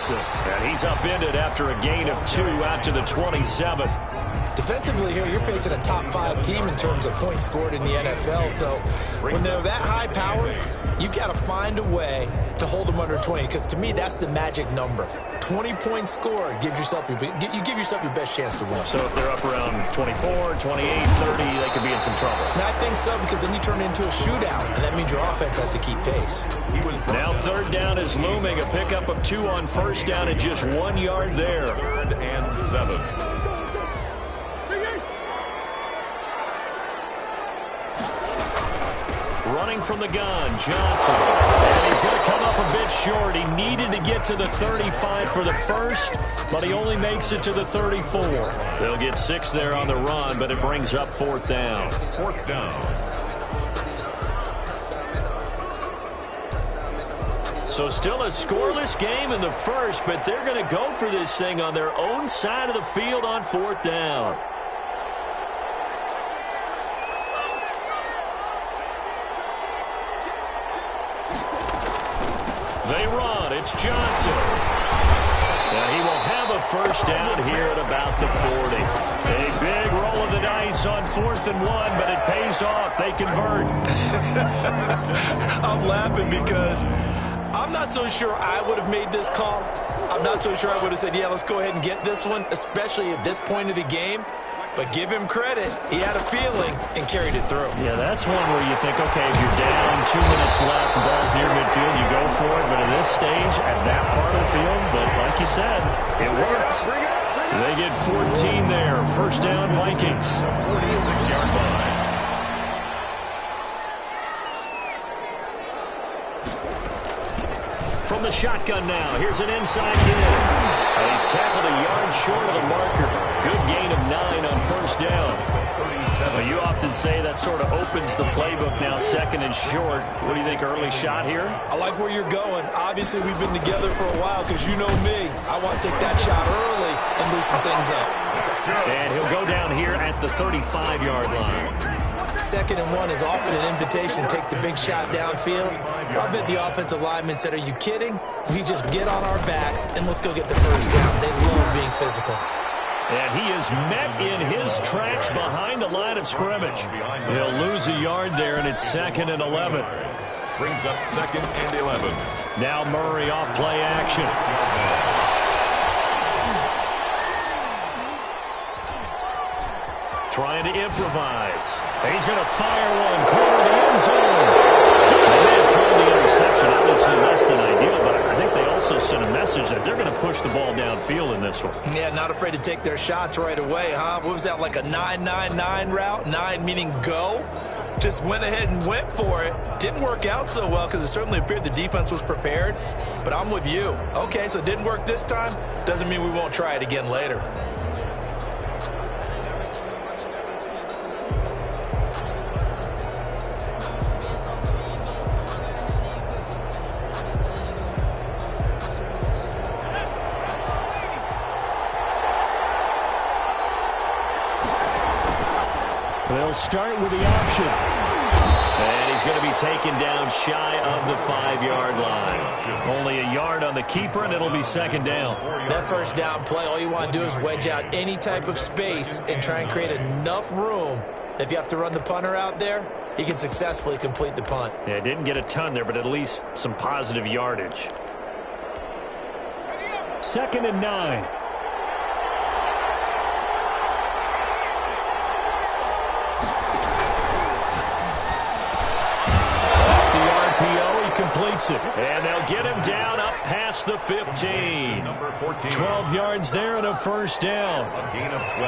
Johnson. And he's upended after a gain of 2 out to the 27. Defensively here, you're facing a top 5 team in terms of points scored in the NFL. So when they're that high powered, you've got to find a way to hold them under 20. Because to me, that's the magic number. 20 points scored gives yourself you give yourself your best chance to win. So if they're up around 24, 28, 30, they could be in some trouble. And I think so, because then you turn it into a shootout, and that means your offense has to keep pace. Now third down is looming. A pickup of 2 on first down and just 1 yard there. 3rd and 7. Running from the gun, Johnson. And he's going to come up a bit short. He needed to get to the 35 for the first, but he only makes it to the 34. They'll get 6 there on the run, but it brings up 4th down. 4th down. So still a scoreless game in the first, but they're going to go for this thing on their own side of the field on 4th down. They run. It's Johnson. Now he will have a first down here at about the 40. A big roll of the dice on 4th and 1, but it pays off. They convert. I'm laughing because I'm not so sure I would have made this call. I'm not so sure I would have said, yeah, let's go ahead and get this one, especially at this point of the game. But give him credit. He had a feeling and carried it through. Yeah, that's one where you think, okay, if you're down, 2 minutes left, the ball's near midfield, you go for it. But at this stage, at that part of the field, but like you said, it worked. They get 14 there. First down, Vikings. 46-yard line. From the shotgun now, here's an inside hit. He's tackled a yard short of the marker. Good gain of 9 on first down. Well, you often say that sort of opens the playbook now, 2nd and short. What do you think, early shot here? I like where you're going. Obviously, we've been together for a while because you know me. I want to take that shot early and loosen things up. And he'll go down here at the 35-yard line. 2nd and 1 is often an invitation to take the big shot downfield. I bet the offensive linemen said, are you kidding? We just get on our backs and let's go get the first down. They love being physical. And he is met in his tracks behind the line of scrimmage. He'll lose a yard there, and it's 2nd and 11. Brings up 2nd and 11. Now Murray off play action. Trying to improvise. He's going to fire one, corner the end zone. They may have thrown the interception, obviously less than ideal, but I think they also sent a message that they're going to push the ball downfield in this one. Yeah, not afraid to take their shots right away, huh? What was that, like a 9-9-9 route? 9 meaning go? Just went ahead and went for it. Didn't work out so well because it certainly appeared the defense was prepared. But I'm with you. Okay, so it didn't work this time. Doesn't mean we won't try it again later. They'll start with the option. And he's going to be taken down shy of the 5-yard line. Only a yard on the keeper, and it'll be 2nd down. That first down play, all you want to do is wedge out any type of space and try and create enough room that if you have to run the punter out there, he can successfully complete the punt. Yeah, didn't get a ton there, but at least some positive yardage. 2nd and 9. Completes it, and they'll get him down up past the 15. Number 14. 12 yards there and a first down. A gain of 12.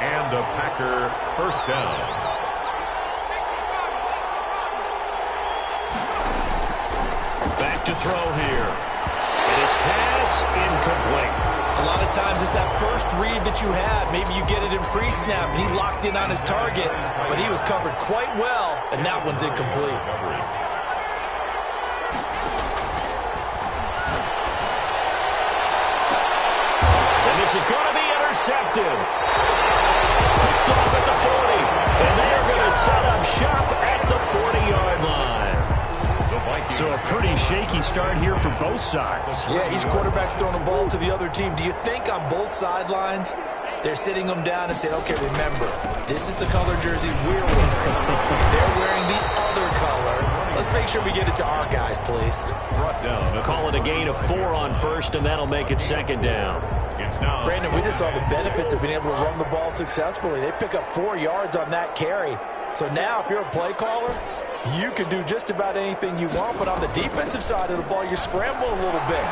And a Packer first down. Back to throw here. It is pass incomplete. A lot of times it's that first read that you have. Maybe you get it in pre-snap, and he locked in on his target, but he was covered quite well, and that one's incomplete. This is going to be intercepted. Picked off at the 40. And they're going to set up shop at the 40-yard line. So a pretty shaky start here for both sides. Yeah, each quarterback's throwing the ball to the other team. Do you think on both sidelines they're sitting them down and saying, okay, remember, this is the color jersey we're wearing. They're wearing the other color. Let's make sure we get it to our guys, please. Brought down. Call it a gain of 4 on first, and that'll make it second down. It's now Brandon, we just saw the benefits of being able to run the ball successfully. They pick up 4 yards on that carry. So now if you're a play caller, you can do just about anything you want, but on the defensive side of the ball, you're scrambling a little bit.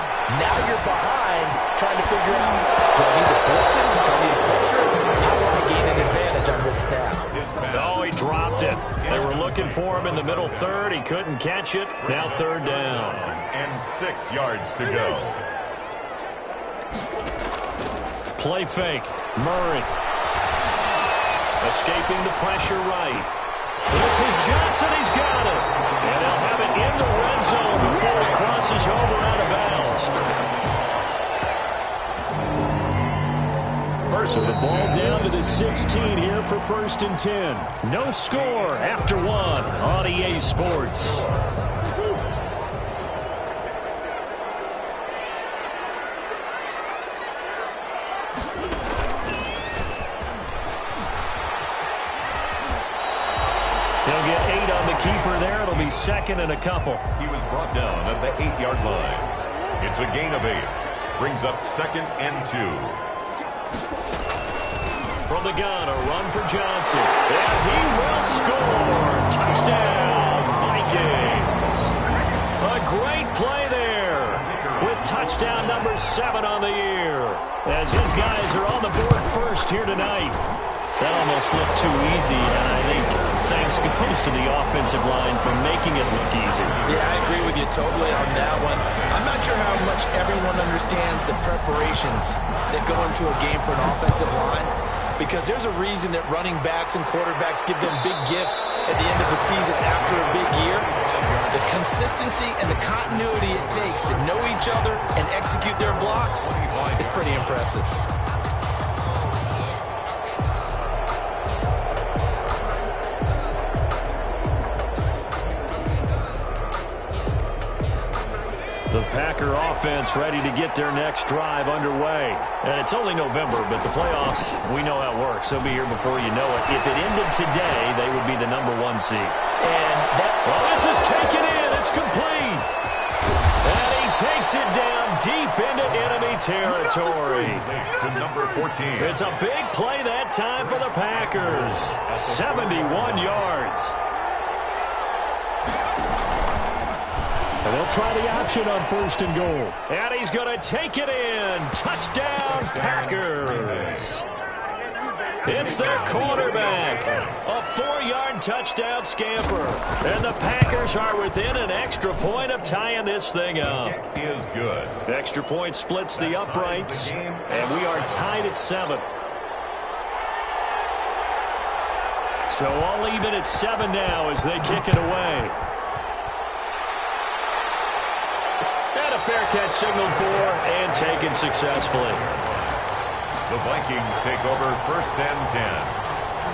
Now you're behind, trying to figure out, do I need to blitz it? Do I need to pressure? How do I gain an advantage on this snap? Oh, he dropped it. They were looking for him in the middle third. He couldn't catch it. Now third down. and 6 yards to go. Play fake. Murray. Escaping the pressure right. This is Johnson. He's got it. And they'll have it in the red zone before it crosses over out of bounds. So the ball down to the 16 here for 1st and 10. No score after 1 on EA Sports. He'll get 8 on the keeper there. It'll be 2nd and a couple. He was brought down at the 8-yard line. It's a gain of 8. Brings up 2nd and 2. From the gun, a run for Johnson. And he will score. Touchdown, Vikings. A great play there with touchdown number 7 on the year. As his guys are on the board first here tonight. That almost looked too easy, and I think thanks goes to the offensive line for making it look easy. Yeah, I agree with you totally on that one. I'm not sure how much everyone understands the preparations that go into a game for an offensive line, because there's a reason that running backs and quarterbacks give them big gifts at the end of the season after a big year. The consistency and the continuity it takes to know each other and execute their blocks is pretty impressive. The Packer offense ready to get their next drive underway. And it's only November, but the playoffs, we know how it works. They'll be here before you know it. If it ended today, they would be the number 1 seed. And well, this is taken in. It's complete. And he takes it down deep into enemy territory. To number 14. It's a big play that time for the Packers. 71 yards. And they'll try the option on 1st and goal. And he's going to take it in. Touchdown, Packers. It's their quarterback. A 4-yard touchdown scamper. And the Packers are within an extra point of tying this thing up. Is good. Extra point splits the uprights. And we are tied at 7. So all even at 7 now as they kick it away. Fair catch signaled for and taken successfully. The Vikings take over 1st and 10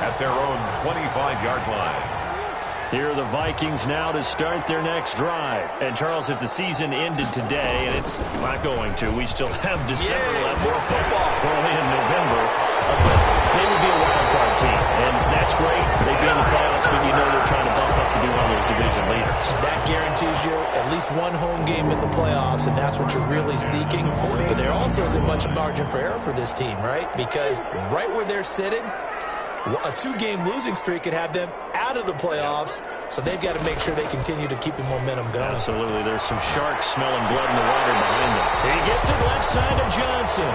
at their own 25-yard line. Here are the Vikings now to start their next drive. And, Charles, if the season ended today, and it's not going to, we still have December left. More football. We're only in November. But they would be a wild card team. And that's great. They'd be in the playoffs, but you know they're trying to buff up to be one of those division leaders. That guarantees you at least 1 home game in the playoffs, and that's what you're really seeking. But there also isn't much margin for error for this team, right? Because right where they're sitting, a 2-game losing streak could have them out of the playoffs, so they've got to make sure they continue to keep the momentum going. Absolutely. There's some sharks smelling blood in the water behind them. He gets it left side to Johnson.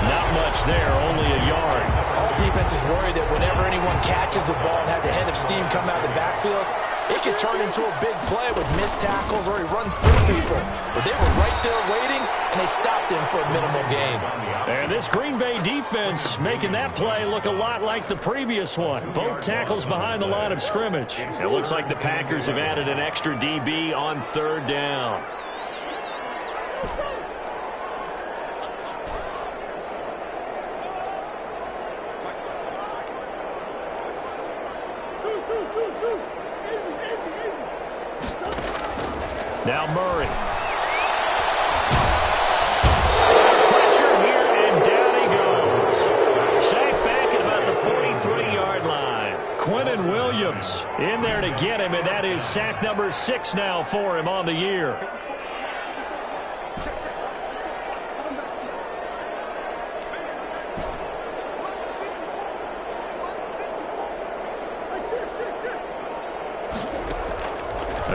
Not much there, only a yard. All defense is worried that whenever anyone catches the ball and has a head of steam come out of the backfield, it could turn into a big play with missed tackles or he runs through people. But they were right there waiting, and they stopped him for a minimal gain. And this Green Bay defense making that play look a lot like the previous one. Both tackles behind the line of scrimmage. It looks like the Packers have added an extra DB on 3rd down. Now Murray. Pressure here, and down he goes. Sacked back at about the 43-yard line. Quinnen Williams in there to get him, and that is sack number 6 now for him on the year.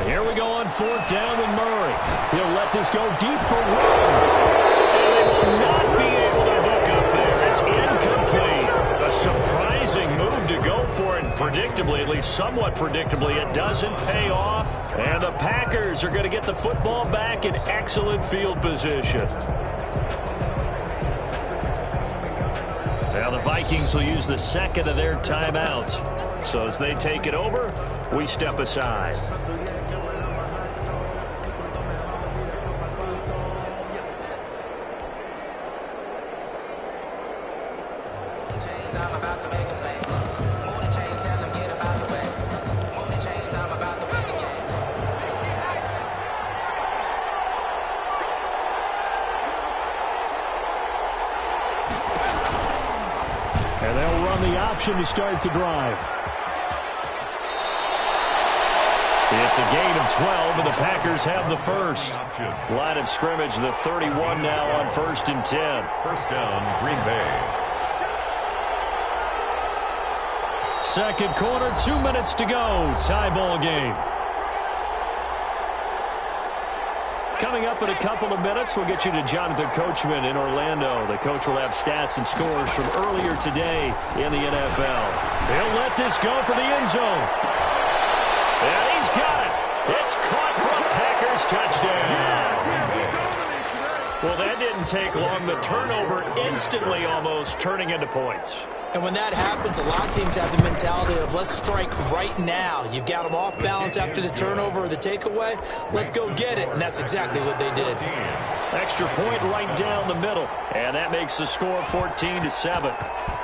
Here we go on 4th down with Murray. He'll let this go deep for Williams. And they will not be able to hook up there. It's incomplete. A surprising move to go for it. Predictably, at least somewhat predictably, it doesn't pay off. And the Packers are going to get the football back in excellent field position. Now the Vikings will use the second of their timeouts. So as they take it over, we step aside. And they'll run the option to start the drive. It's a gain of 12, and the Packers have the first. Line of scrimmage, the 31 now on 1st and 10. First down, Green Bay. Second quarter, 2 minutes to go. Tie ball game. Coming up in a couple of minutes, we'll get you to Jonathan Coachman in Orlando. The coach will have stats and scores from earlier today in the NFL. He'll let this go for the end zone. And he's got it. It's caught for a Packers touchdown. Well, that didn't take long. The turnover instantly almost turning into points. And when that happens, a lot of teams have the mentality of let's strike right now. You've got them off balance after the turnover or the takeaway. Let's go get it. And that's exactly what they did. Extra point right down the middle. And that makes the score 14-7.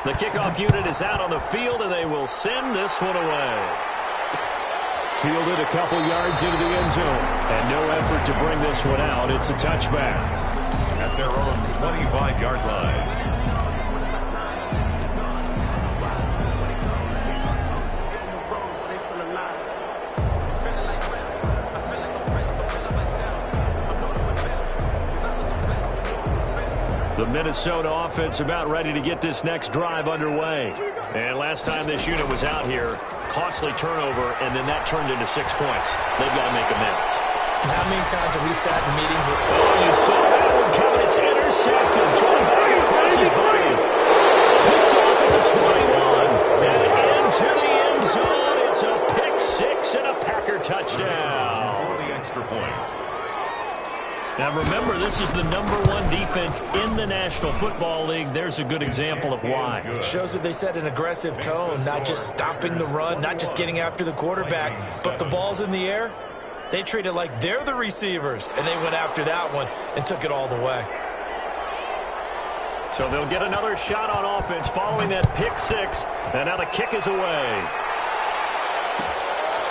The kickoff unit is out on the field, and they will send this one away. Fielded a couple yards into the end zone. And no effort to bring this one out. It's a touchback. At their own 25-yard line. The Minnesota offense about ready to get this next drive underway. And last time this unit was out here, costly turnover, and then that turned into 6 points. They've got to make amends. And how many times have we sat in meetings with... Oh, you saw that one coming. It's intercepted. Thrown back across his body. Picked off at the 21. And into the end zone. It's a pick 6 and a Packer touchdown. For the extra point. Now remember, this is the #1 defense in the National Football League. There's a good example of why. It shows that they set an aggressive tone, not just stopping the run, not just getting after the quarterback, but the ball's in the air. They treat it like they're the receivers, and they went after that one and took it all the way. So they'll get another shot on offense following that pick 6, and now the kick is away.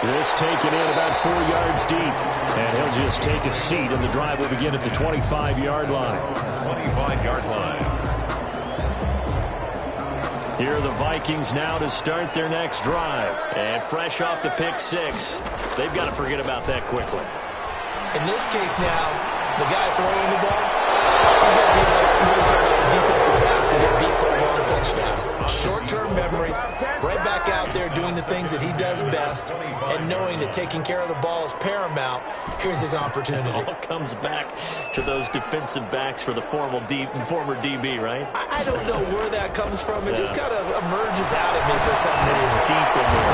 This taken in about 4 yards deep, and he'll just take a seat, and the drive will begin at the 25-yard line. 25-yard line. Here are the Vikings now to start their next drive. And fresh off the pick 6, they've got to forget about that quickly. In this case now, the guy throwing the ball, he's going to be like defensive backs who get beat for a long touchdown. Short-term memory, right back out there doing the things that he does best, and knowing that taking care of the ball is paramount. Here's his opportunity. It all comes back to those defensive backs for the former DB, right? I don't know where that comes from. It just kind of emerges out at me for some reason. Deep in there.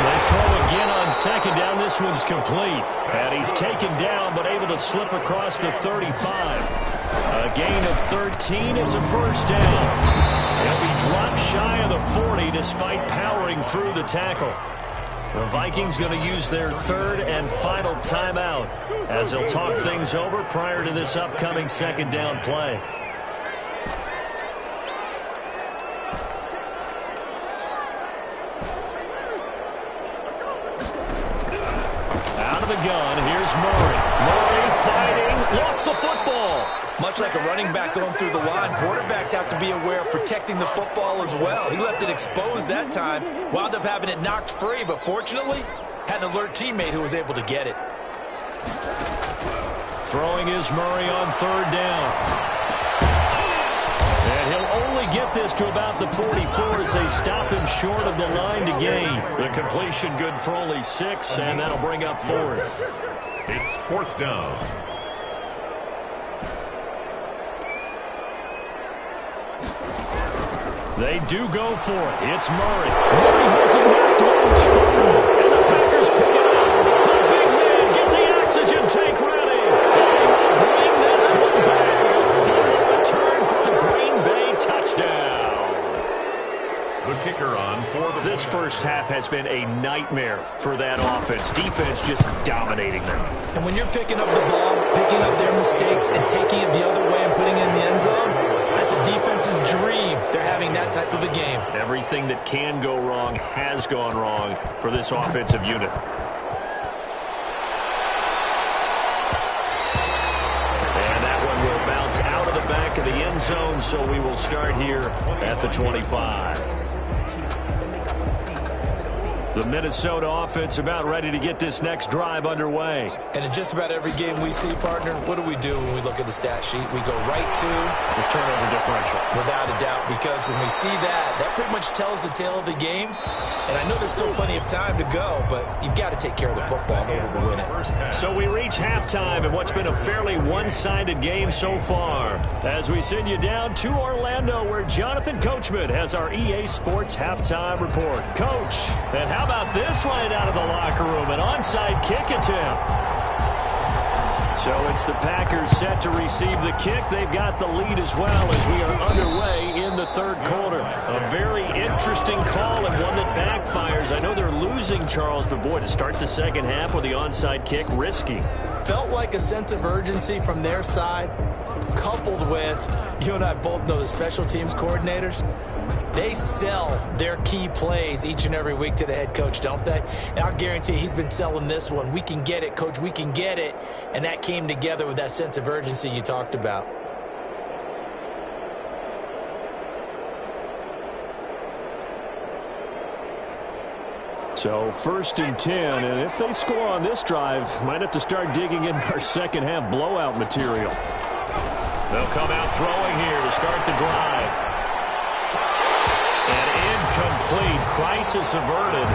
They throw again on second down. This one's complete. And he's taken down, but able to slip across the 35. A gain of 13. It's a first down. He'll be dropped shy of the 40 despite powering through the tackle. The Vikings going to use their third and final timeout as they'll talk things over prior to this upcoming second down play. Out of of the gun. Here's Murray. Murray fighting. Lost the football. Much like a running back going through the line, quarterbacks have to be aware of protecting the football as well. He left it exposed that time, wound up having it knocked free, but fortunately, had an alert teammate who was able to get it. Throwing is Murray on third down. And he'll only get this to about the 44 as they stop him short of the line to gain. The completion good for only 6, and that'll bring up fourth. It's fourth down. They do go for it. It's Murray. Murray has it knocked loose. And the Packers pick it up. The big man get the oxygen tank ready. And bring this one back. A final return for a Green Bay touchdown. The kicker on for the... This first half has been a nightmare for that offense. Defense just dominating them. And when you're picking up the ball, picking up their mistakes, and taking it the other way and putting it in the end zone, that's a defense's dream. They're having that type of a game. Everything that can go wrong has gone wrong for this offensive unit. And that one will bounce out of the back of the end zone, so we will start here at the 25. The Minnesota offense about ready to get this next drive underway. And in just about every game we see, partner, what do we do when we look at the stat sheet? We go right to the turnover differential. Without a doubt, because when we see that, that pretty much tells the tale of the game. And I know there's still plenty of time to go, but you've got to take care of the football in order to win it. So we reach halftime in what's been a fairly one-sided game so far. As we send you down to Orlando, where Jonathan Coachman has our EA Sports halftime report. Coach, and how about this right out of the locker room? An onside kick attempt. So it's the Packers set to receive the kick. They've got the lead as well as we are underway in the third quarter. A very interesting call and one that backfires. I know they're losing, Charles, but boy, to start the second half with the onside kick, risky. Felt like a sense of urgency from their side, coupled with, you and I both know the special teams coordinators, they sell their key plays each and every week to the head coach, don't they? And I'll guarantee he's been selling this one. We can get it, coach, we can get it. And that came together with that sense of urgency you talked about. So 1st and 10, and if they score on this drive, might have to start digging in our second half blowout material. They'll come out throwing here to start the drive. And incomplete. Crisis averted.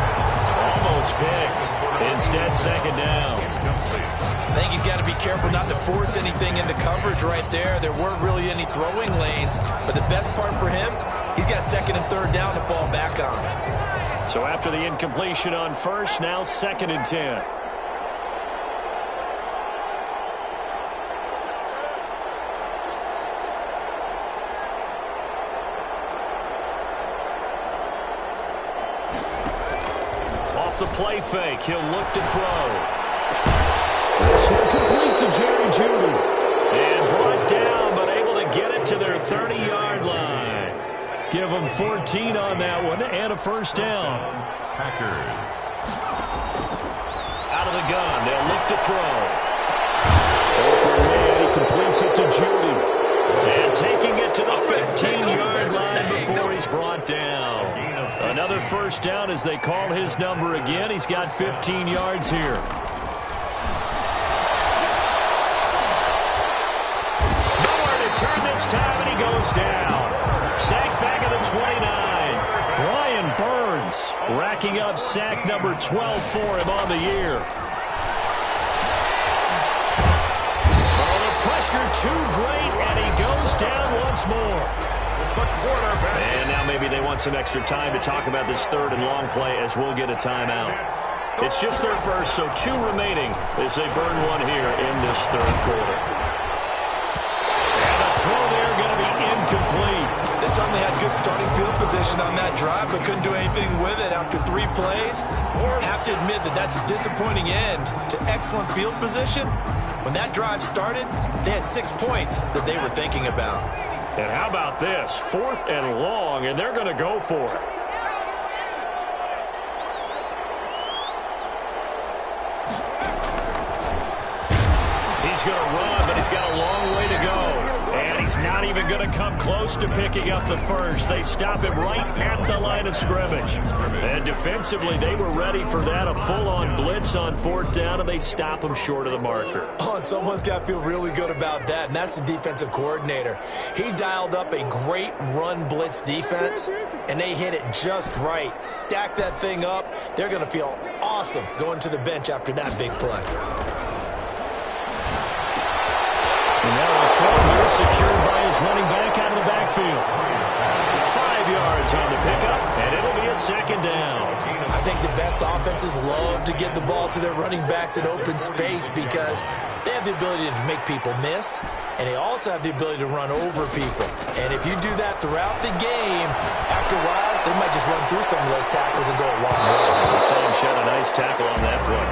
Almost picked. Instead, second down. I think he's got to be careful not to force anything into coverage right there. There weren't really any throwing lanes. But the best part for him, he's got second and third down to fall back on. So after the incompletion on first, now 2nd and 10. The play fake. He'll look to throw. This will complete to Jerry Jeudy. And brought down, but able to get it to their 30-yard line. Give them 14 on that one and a first down. Packers. Out of the gun. They'll look to throw. Open man. He completes it to Jeudy. And taking it to the 15-yard line before he's brought down. Another first down as they call his number again. He's got 15 yards here. Nowhere to turn this time, and he goes down. Sacked back at the 29. Brian Burns racking up sack number 12 for him on the year. Oh, the pressure too great, and he goes down once more. And now maybe they want some extra time to talk about this third and long play as we'll get a timeout. It's just their first, so 2 remaining as they burn one here in this third quarter. And the throw there going to be incomplete. They certainly had good starting field position on that drive, but couldn't do anything with it after 3 plays. Have to admit that that's a disappointing end to excellent field position. When that drive started, they had 6 points that they were thinking about. And how about this? 4th and long, and they're going to go for it. got a long way to go. And he's not even going to come close to picking up the first. They stop him right at the line of scrimmage. And defensively, they were ready for that, a full-on blitz on 4th down, and they stop him short of the marker. Oh, and someone's got to feel really good about that, and that's the defensive coordinator. He dialed up a great run blitz defense, and they hit it just right. Stack that thing up. They're going to feel awesome going to the bench after that big play. And now a throw here secured by his running back out of the backfield. 5 yards on the pickup, and it'll be a 2nd down. I think the best offenses love to get the ball to their running backs in open space because they have the ability to make people miss, and they also have the ability to run over people. And if you do that throughout the game, after a while, they might just run through some of those tackles and go a long way. Sam shed a nice tackle on that play.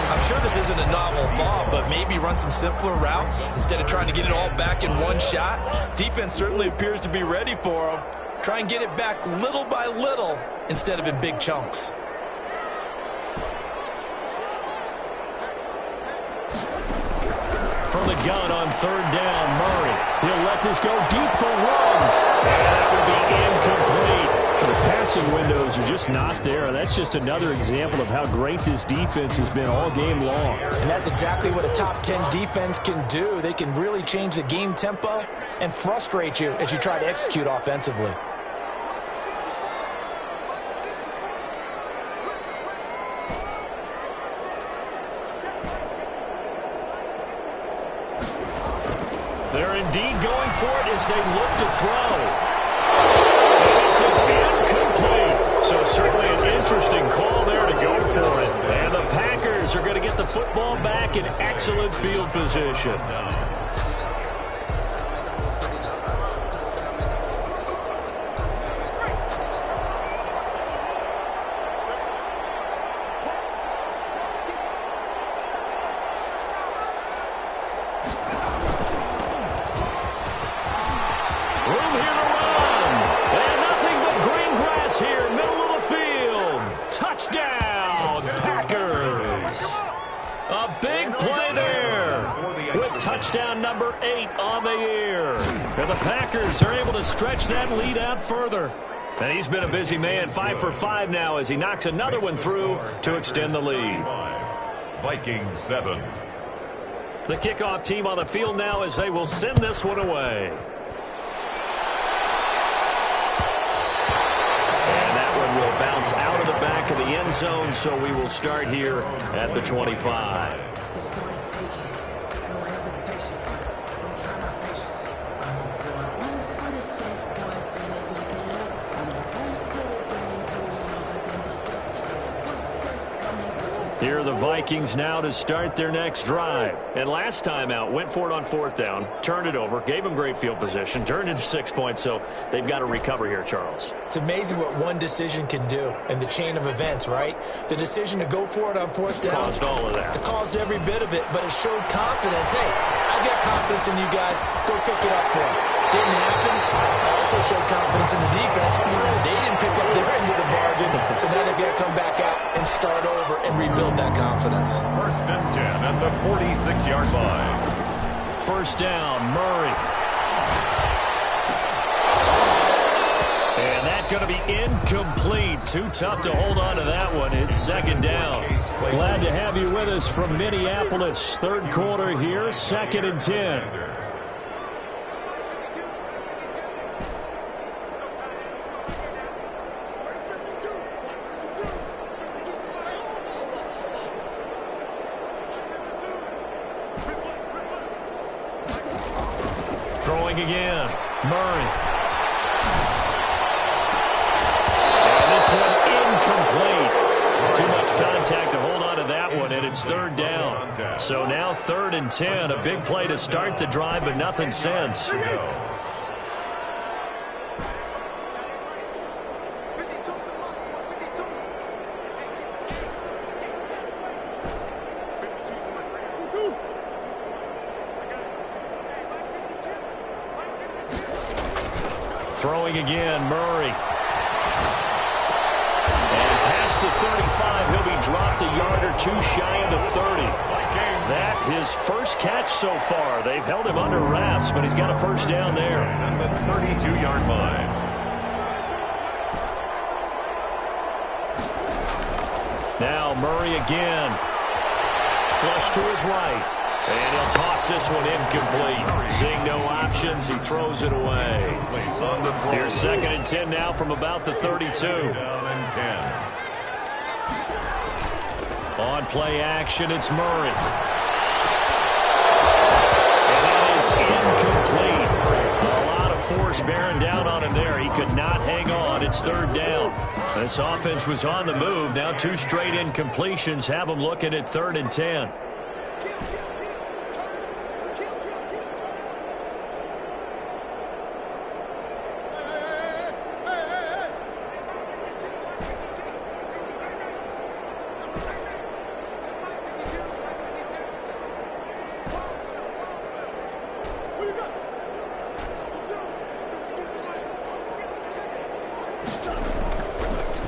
I'm sure this isn't a novel thought, but maybe run some simpler routes instead of trying to get it all back in one shot. Defense certainly appears to be ready for them. Try and get it back little by little instead of in big chunks. From the gun on 3rd down, Murray. He'll let this go deep for runs. And that will be incomplete. The passing windows are just not there. That's just another example of how great this defense has been all game long. And that's exactly what a top 10 defense can do. They can really change the game tempo and frustrate you as you try to execute offensively. They're indeed going for it as they look to throw. This is incomplete. So certainly an interesting call there to go for it. And the Packers are going to get the football back in excellent field position. Room here to run. And nothing but green grass here, middle of the field. Touchdown, Packers. A big play there with touchdown number 8 on the year. And the Packers are able to stretch that lead out further. And he's been a busy man, 5 for 5 now as he knocks another one through to extend the lead. Vikings 7. The kickoff team on the field now as they will send this one away. Will bounce out of the back of the end zone, so we will start here at the 25. Here are the Vikings now to start their next drive. And last time out, went for it on 4th down, turned it over, gave them great field position, turned into 6 points, so they've got to recover here, Charles. It's amazing what one decision can do in the chain of events, right? The decision to go for it on 4th down. Caused all of that. It caused every bit of it, but it showed confidence. Hey, I've got confidence in you guys. Go pick it up for them. Didn't happen. Also showed confidence in the defense. They didn't pick up their end of the bargain, so now they've got to come back out and start over and rebuild that confidence. 1st and 10 at the 46-yard line. 1st down, Murray. And that's going to be incomplete. Too tough to hold on to that one. It's 2nd down. Glad to have you with us from Minneapolis. 3rd quarter here, 2nd and 10. Throwing again, Murray. And this one incomplete. Too much contact to hold on to that one, and it's 3rd down. So now 3rd and 10, a big play to start the drive, but nothing since. Throwing again, Murray. And pass past the 35. He'll be dropped a yard or two shy of the 30. That his first catch so far. They've held him under wraps, but he's got a first down there. And the 32-yard line. Now Murray again. Flush to his right. And he'll toss this one incomplete. Seeing no options, he throws it away. Here's 2nd and 10 now from about the 32. Down and 10. On play action, it's Murray. And that is incomplete. A lot of force bearing down on him there. He could not hang on. It's 3rd down. This offense was on the move. Now 2 straight incompletions have them looking at 3rd and 10.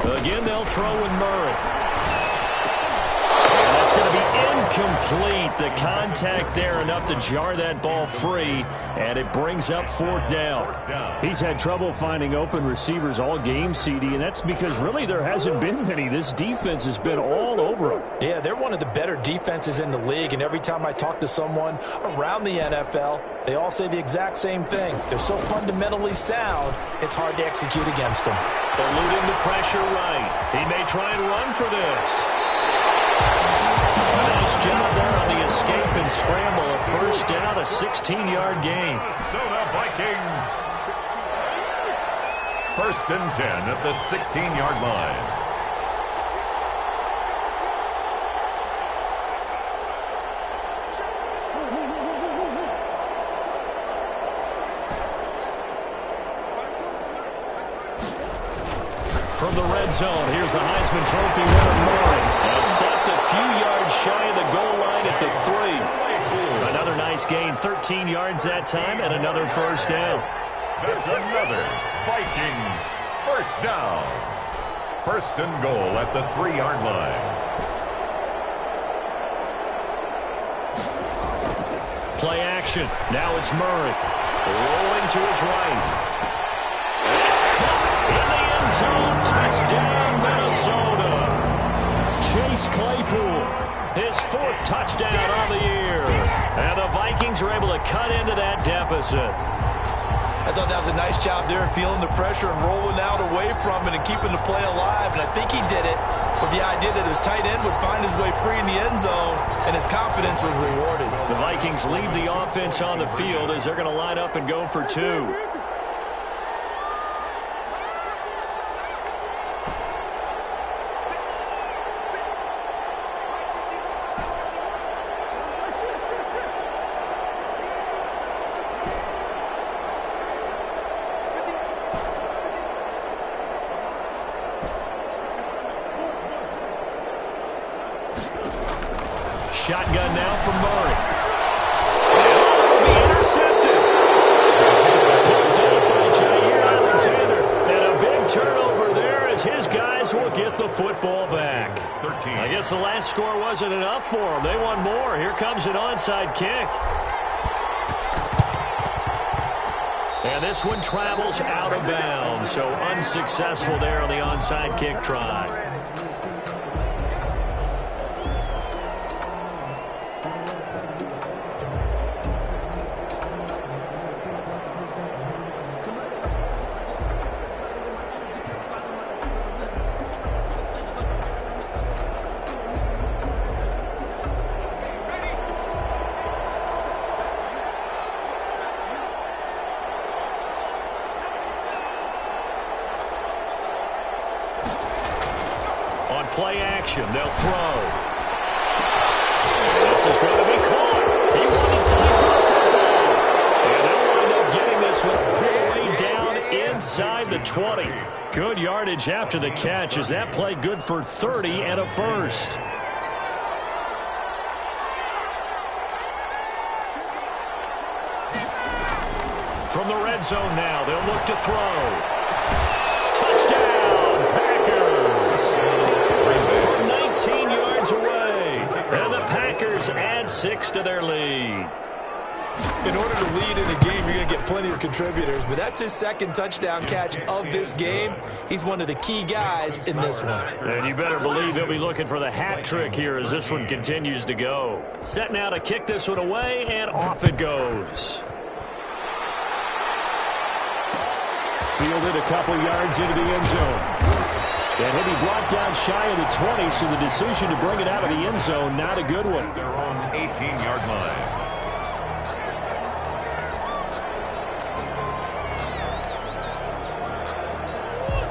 Again, they'll throw with Murray. And that's going to be incomplete. The contact there enough to jar that ball free, and it brings up 4th down. He's had trouble finding open receivers all game, CD, and that's because really there hasn't been many. This defense has been all over him. Yeah, they're one of the better defenses in the league, and every time I talk to someone around the NFL, they all say the exact same thing. They're so fundamentally sound, it's hard to execute against them. Eluding the pressure right. He may try and run for this. A nice job there on the escape and scramble. A first down, a 16-yard gain. Minnesota Vikings. 1st and 10 at the 16-yard line. From the red zone, here's the Heisman Trophy winner, Murray. And stopped a few yards shy of the goal line at the 3. Another nice gain, 13 yards that time, and another first down. That's another Vikings first down. 1st and goal at the 3-yard line. Play action. Now it's Murray. Rolling to his right. And it's caught in the end zone. Touchdown, Minnesota. Chase Claypool, his 4th touchdown on the year. And the Vikings are able to cut into that deficit. I thought that was a nice job there, feeling the pressure and rolling out away from it and keeping the play alive. And I think he did it with the idea that his tight end would find his way free in the end zone, and his confidence was rewarded. The Vikings leave the offense on the field as they're going to line up and go for 2. Shotgun now from Murray. And be intercepted. Picked up by Jair Alexander. And a big turnover there as his guys will get the football back. 13. I guess the last score wasn't enough for them. They want more. Here comes an onside kick. And this one travels out of bounds. So unsuccessful there on the onside kick try. Play action. They'll throw. This is going to be caught. He wanted fight for the football. And they'll wind up getting this one all the way down inside the 20. Good yardage after the catch as that play good for 30 and a first. From the red zone now, they'll look to throw. Touchdown, Packers. yards away. And the Packers add 6 to their lead. In order to lead in a game, you're going to get plenty of contributors, but that's his second touchdown catch of this game. He's one of the key guys in this one. And you better believe he'll be looking for the hat trick here as this one continues to go. Set now to kick this one away, and off it goes. Fielded a couple yards into the end zone. And he'll be brought down shy of the 20, so the decision to bring it out of the end zone, not a good one. Their own 18-yard line.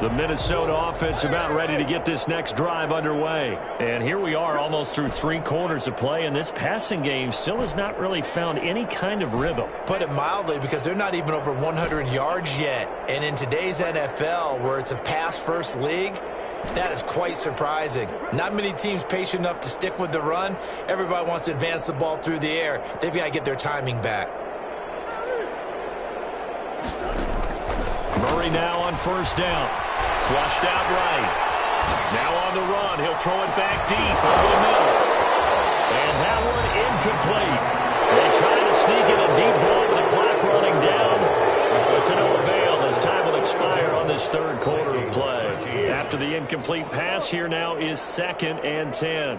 The Minnesota offense about ready to get this next drive underway. And here we are almost through 3 quarters of play, and this passing game still has not really found any kind of rhythm. Put it mildly, because they're not even over 100 yards yet. And in today's NFL, where it's a pass-first league, that is quite surprising. Not many teams patient enough to stick with the run. Everybody wants to advance the ball through the air. They've got to get their timing back. Murray now on first down. Flushed out right. Now on the run. He'll throw it back deep over the middle. And that one incomplete. They try to sneak in a deep ball with the clock running down. But to no avail as time will expire on this third quarter of play. After the incomplete pass, here now is 2nd and 10.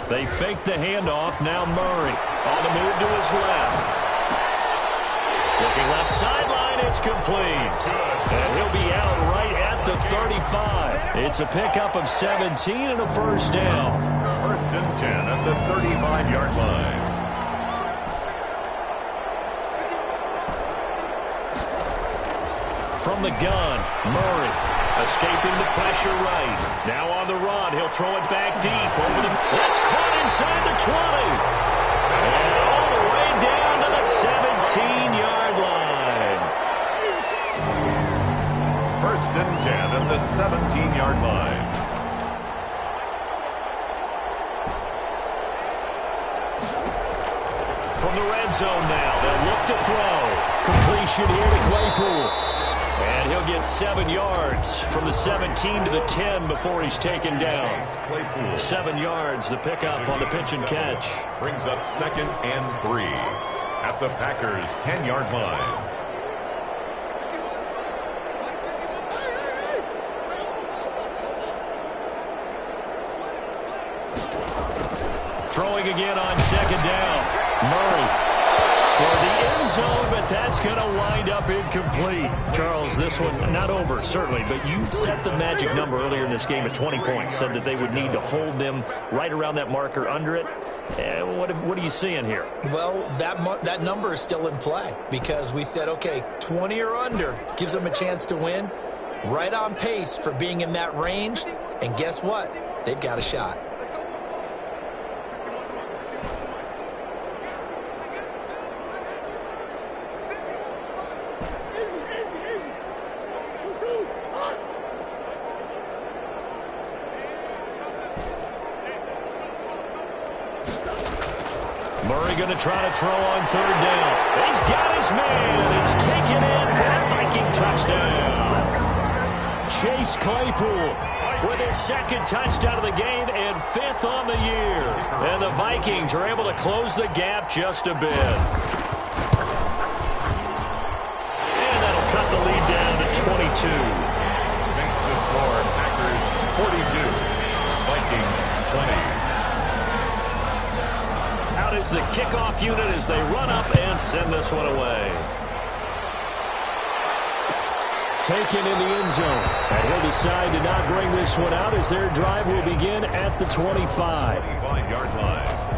They fake the handoff. Now Murray on the move to his left. Looking left sideline, it's complete. And he'll be out right at the 35. It's a pickup of 17 and a first down. 1st and 10 at the 35-yard line. From the gun, Murray escaping the pressure right. Now on the run, he'll throw it back deep over the... That's caught inside the 20. And all the way down to the 17-yard line. 1st and 10 at the 17-yard line. From the red zone now, they'll look to throw. Completion here to Claypool. And he'll get 7 yards from the 17 to the 10 before he's taken down. 7 yards, the pickup on the pitch and catch. Brings up 2nd and 3 at the Packers' 10-yard line. Throwing again on 2nd down. Murray toward the end zone, but that's going to wind up incomplete. Charles, this one not over, certainly, but you set the magic number earlier in this game at 20 points, said that they would need to hold them right around that marker under it. What are you seeing here? Well, that number is still in play because we said, okay, 20 or under gives them a chance to win. Right on pace for being in that range, and guess what? They've got a shot. Murray going to try to throw on 3rd down. He's got his man. It's taken in for a Viking touchdown. Chase Claypool with his 2nd touchdown of the game and 5th on the year. And the Vikings are able to close the gap just a bit. And that'll cut the lead down to 22. Makes the score Packers 42, Vikings 20. Out is the kickoff unit as they run up and send this one away. Taken in the end zone. And he'll decide to not bring this one out as their drive will begin at the 25. 25-yard line.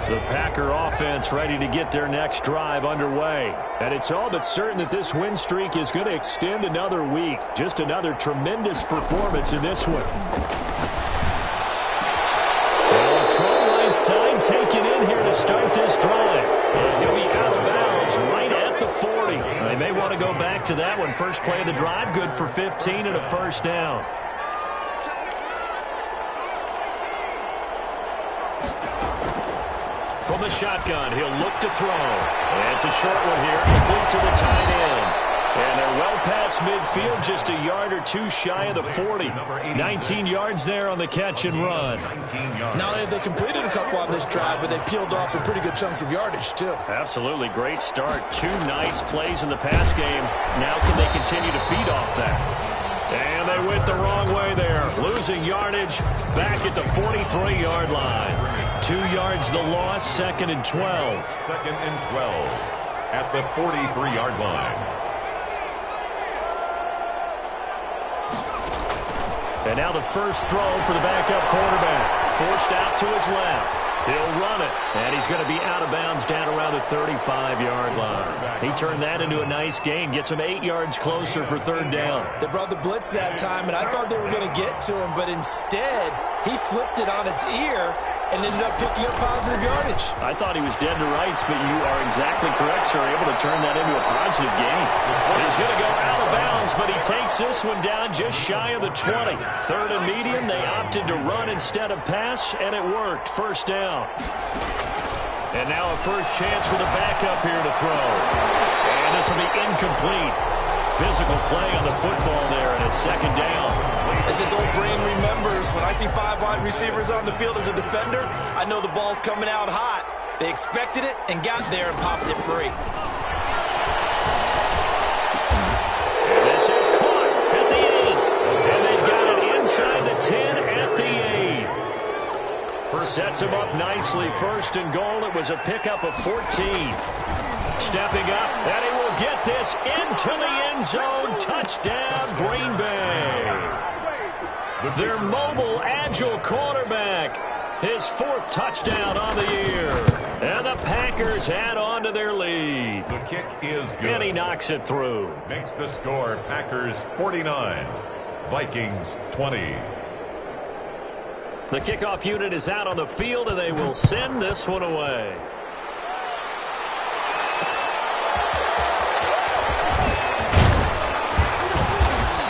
The Packer offense ready to get their next drive underway. And it's all but certain that this win streak is going to extend another week. Just another tremendous performance in this one. Well, front line side taken in here to start this drive. And he'll be out of bounds right at the 40. They may want to go back to that one. First play of the drive, good for 15 and a first down. From the shotgun. He'll look to throw. And it's a short one here, complete to the tight end. And they're well past midfield, just a yard or two shy of the 40. 19 yards there on the catch and run. Not only have they completed a couple on this drive, but they've peeled off some pretty good chunks of yardage, too. Absolutely great start. 2 nice plays in the pass game. Now can they continue to feed off that? And they went the wrong way there. Losing yardage back at the 43-yard line. 2 yards the loss, 2nd and 12. 2nd and 12 at the 43-yard line. And now the first throw for the backup quarterback. Forced out to his left. He'll run it. And he's going to be out of bounds down around the 35-yard line. He turned that into a nice gain. Gets him 8 yards closer for 3rd down. They brought the blitz that time, and I thought they were going to get to him, but instead he flipped it on its ear and ended up picking up positive yardage. I thought he was dead to rights, but you are exactly correct, sir. Able to turn that into a positive gain. He's going to go out of bounds, but he takes this one down just shy of the 20. 3rd and medium, they opted to run instead of pass, and it worked. 1st down. And now a first chance for the backup here to throw. And this will be incomplete. Physical play on the football there, and it's 2nd down. As his old brain remembers, when I see 5 wide receivers on the field as a defender, I know the ball's coming out hot. They expected it and got there and popped it free. And this is caught at the 8. And they've got it inside the 10 at the 8. Sets him up nicely. 1st and goal. It was a pickup of 14. Stepping up, and he will get this into the end zone. Touchdown, Green Bay. Their mobile, agile quarterback. His 4th touchdown on the year. And the Packers add on to their lead. The kick is good. And he knocks it through. Makes the score Packers 49, Vikings 20. The kickoff unit is out on the field, and they will send this one away.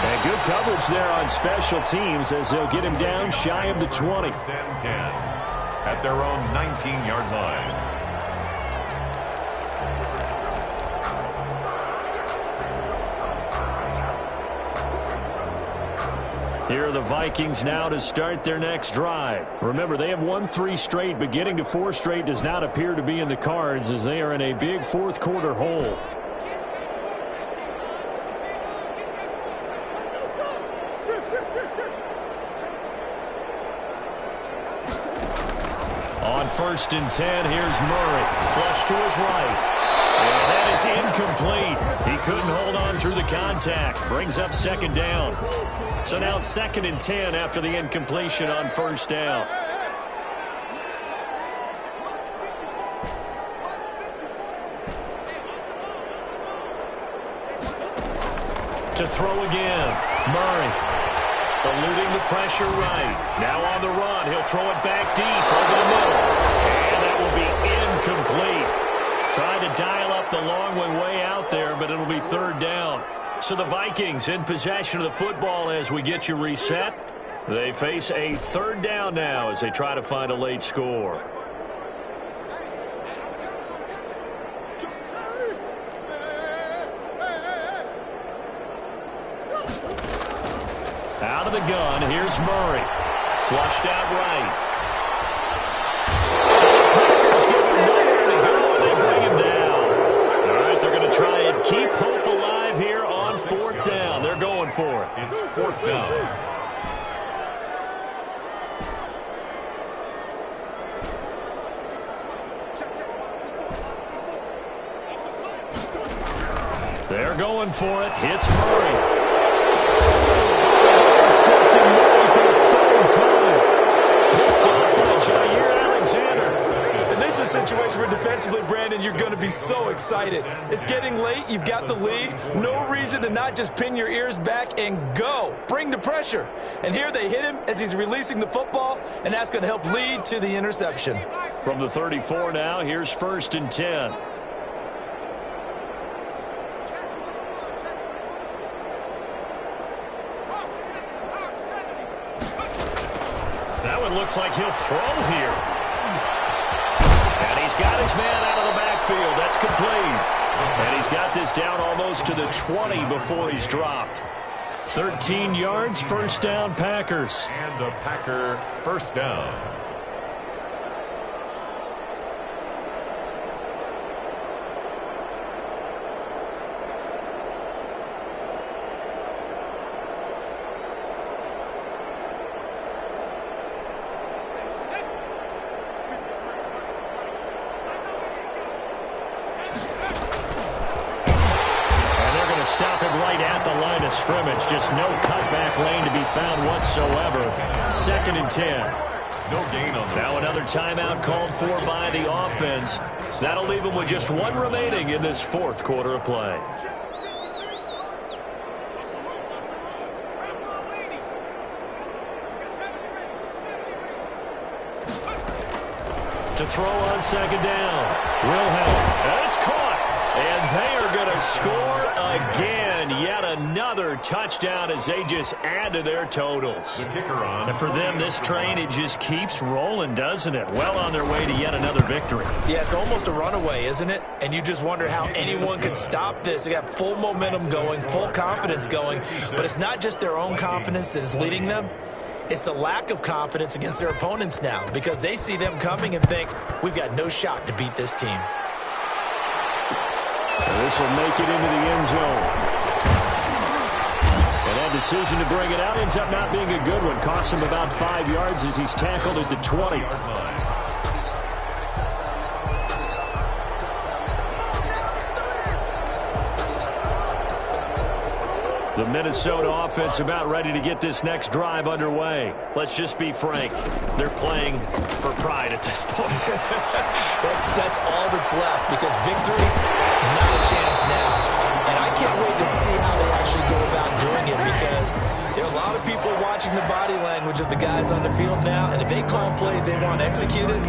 And good coverage there on special teams as they'll get him down shy of the 20. 10-10 at their own 19-yard line. Here are the Vikings now to start their next drive. Remember, they have won 3 straight, but getting to 4 straight does not appear to be in the cards as they are in a big 4th quarter hole. On 1st and 10, here's Murray. Flush to his right. And that is incomplete. He couldn't hold on through the contact. Brings up 2nd down. So now 2nd and 10 after the incompletion on 1st down. To throw again. Murray. Eluding the pressure right. Now on the run. He'll throw it back deep over the middle. And that will be incomplete. Trying to dial up the long one way out there, but it'll be 3rd down. So the Vikings in possession of the football as we get you reset. They face a 3rd down now as they try to find a late score. Out of the gun, here's Murray. Flushed out right. Packers give him nowhere to go, and they bring him down. All right, they're going to try and keep hope alive here on 4th down. They're going for it. It's 4th down. They're going for it. Hits Murray. Intercepted Murray for the 3rd time. Picked up by Jair Alexander. And this is a situation where defensively, Brandon, you're going to be so excited. It's getting late. You've got the lead. No reason to not just pin your ears back and go. Bring the pressure. And here they hit him as he's releasing the football, and that's going to help lead to the interception. From the 34 now, here's 1st and 10. That one looks like he'll throw here. And he's He's got his man out of the backfield. That's complete. And he's got this down almost to the 20 before he's dropped. 13 yards, first down, Packers. And a Packer first down. Stop him right at the line of scrimmage. Just no cutback lane to be found whatsoever. 2nd and 10. No gain on that. Now another timeout called for by the offense. That'll leave him with just one remaining in this 4th quarter of play. To throw on 2nd down. Wilhelm. And it's caught. And they are going to score again. Yet another touchdown as they just add to their totals. The kicker on. And for them, this train, it just keeps rolling, doesn't it? Well on their way to yet another victory. Yeah, it's almost a runaway, isn't it? And you just wonder how anyone could stop this. They got full momentum going, full confidence going. But it's not just their own confidence that's leading them. It's the lack of confidence against their opponents now because they see them coming and think, we've got no shot to beat this team. This will make it into the end zone. And that decision to bring it out ends up not being a good one. Costs him about 5 yards as he's tackled at the 20. The Minnesota offense about ready to get this next drive underway. Let's just be frank. They're playing for pride at this point. That's all that's left because victory, not a chance now. And I can't wait to see how they actually go about doing it because there are a lot of people watching the body language of the guys on the field now. And if they call plays they want executed,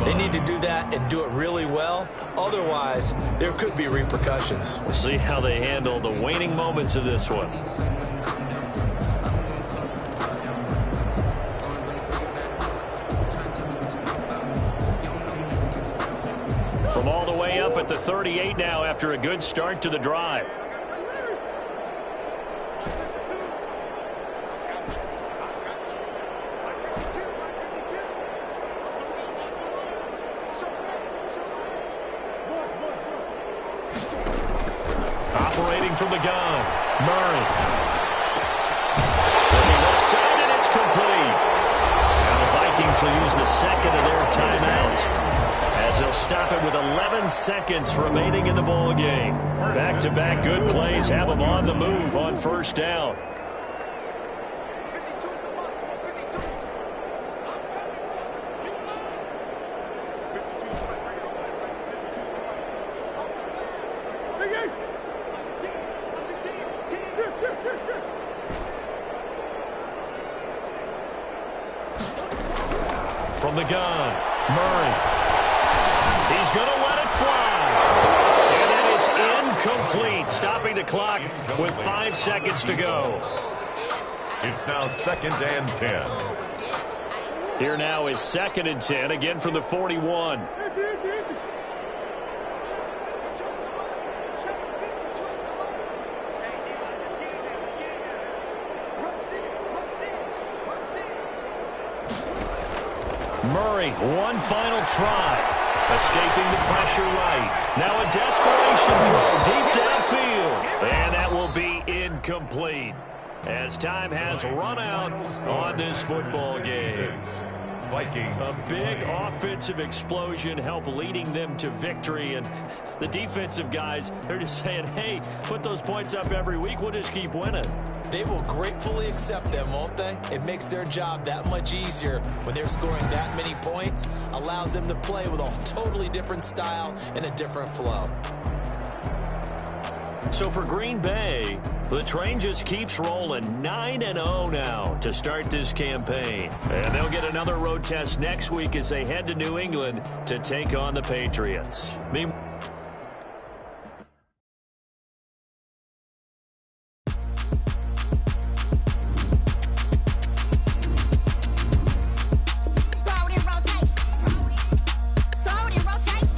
they need to do that and do it really well. Otherwise, there could be repercussions. We'll see how they handle the waning moments of this one. From all the way up at the 38 now after a good start to the drive. Operating from the gun, Murray. Left side, and it's complete. Now the Vikings will use the second of their timeouts as they'll stop it with 11 seconds remaining in the ball game. Back-to-back good plays have them on the move on first down. From the gun, Murray. He's going to let it fly. And that is incomplete, stopping the clock with 5 seconds to go. It's now 2nd and 10. Here now is 2nd and 10, again from the 41. Murray, one final try. Escaping the pressure right. Now a desperation throw deep downfield. And that will be incomplete as time has run out on this football game. Vikings. A big offensive explosion helped leading them to victory. And the defensive guys, they're just saying, hey, put those points up every week. We'll just keep winning. They will gratefully accept them, won't they? It makes their job that much easier when they're scoring that many points. Allows them to play with a totally different style and a different flow. So for Green Bay, the train just keeps rolling 9-0 now to start this campaign. And they'll get another road test next week as they head to New England to take on the Patriots. Meanwhile, Throw it in rotation.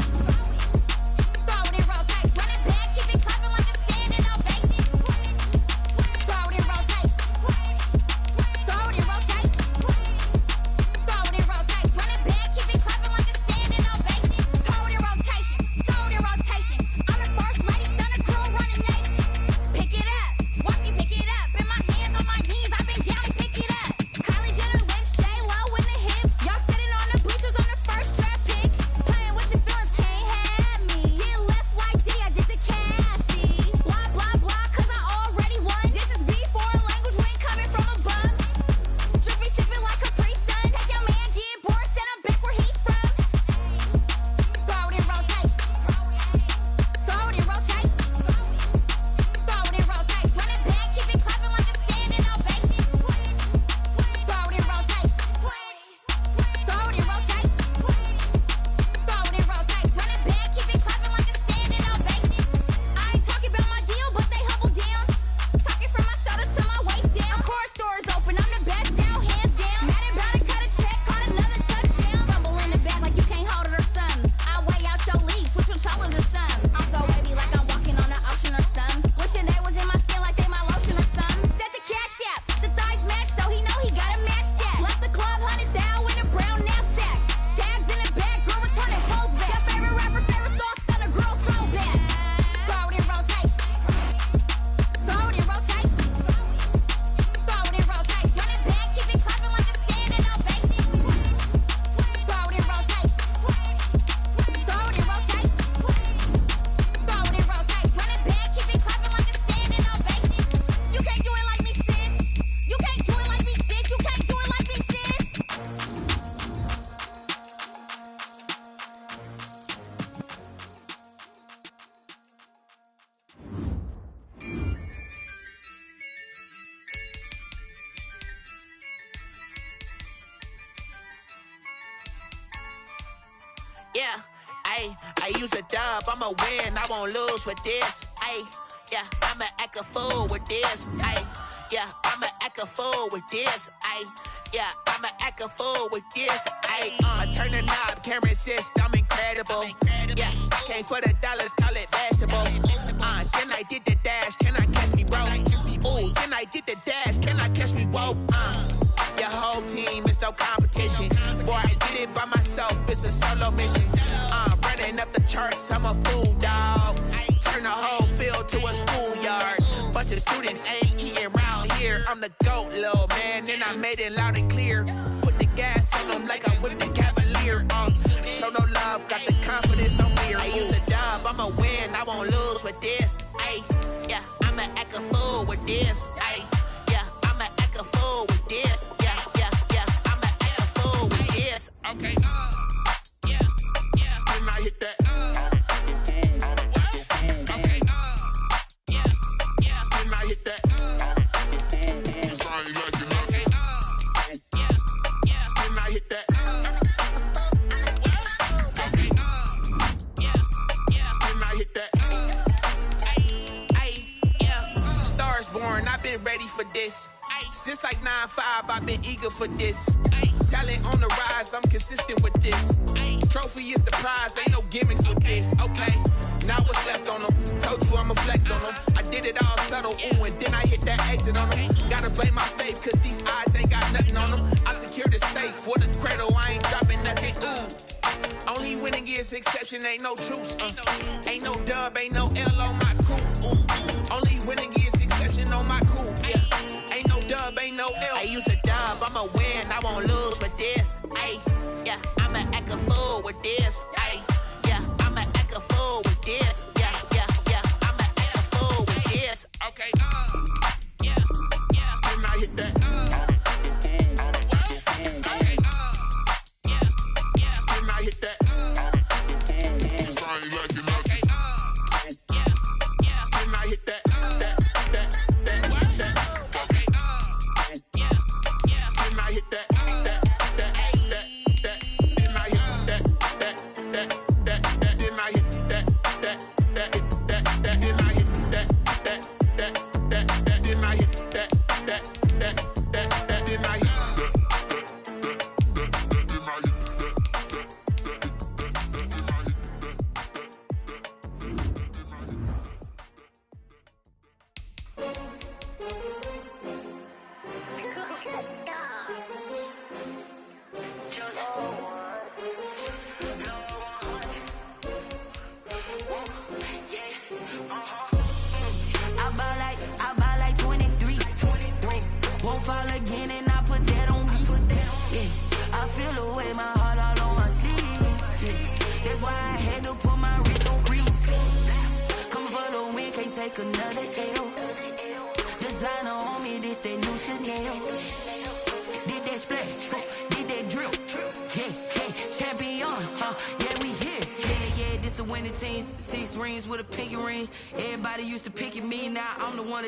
Ayy, I use a dub, I'ma win, I won't lose with this. Ayy, yeah, I'ma act a fool with this. Ayy, yeah, I'ma act a fool with this. Ayy, yeah, I'ma act a fool with this. Ayy, I turn the knob, can't resist, I'm incredible. Yeah, came for the dollars, call it vegetable. Then I did the dash, can I catch me, bro? Ooh, then I did the dash, can I catch me, whoa? Your whole team is no competition. Boy, I did it by myself, it's a solo mission. Running up the charts, I'm a fool, dog. Turn the whole field to a schoolyard. Bunch of students ain't eating round here. I'm the GOAT, little man, and I made it loud and clear. Put the gas on them like I'm with the Cavalier. Show no love, got the confidence, no fear. I use a dub, I'ma win, I won't lose with this. Ay, yeah, I'ma act a fool with this. Ay, yeah, I'ma act a fool with this. Yeah, yeah, yeah, I'ma act a fool with this. Okay, yeah, yeah, then I hit that. Ready for this. Since like 9-5, I've been eager for this. Talent on the rise, I'm consistent with this. Trophy is the prize, ain't no gimmicks with this. Okay, now what's left on them? Told you I'ma flex on them. I did it all subtle, ooh, and then I hit that exit on them. Gotta blame my faith, cause these odds ain't got nothing on them. I secured the safe for the cradle, I ain't dropping nothing, ooh. Only winning is exception, ain't no truce. Ain't no dub, ain't no L on my crew. Ooh. Only winning is exception on my crew. Yeah. Ain't no dub, ain't no L. I use a dub, I'ma win, I won't lose with this. Ay, yeah, I'ma act a fool with this. Ay, yeah, I'ma act a fool with this. Yeah, yeah, yeah, I'ma act a fool with this. Okay, yeah, yeah, then I hit that. Okay, yeah, yeah, then I hit that. Sorry, like you know. Okay, yeah, yeah, then I hit that.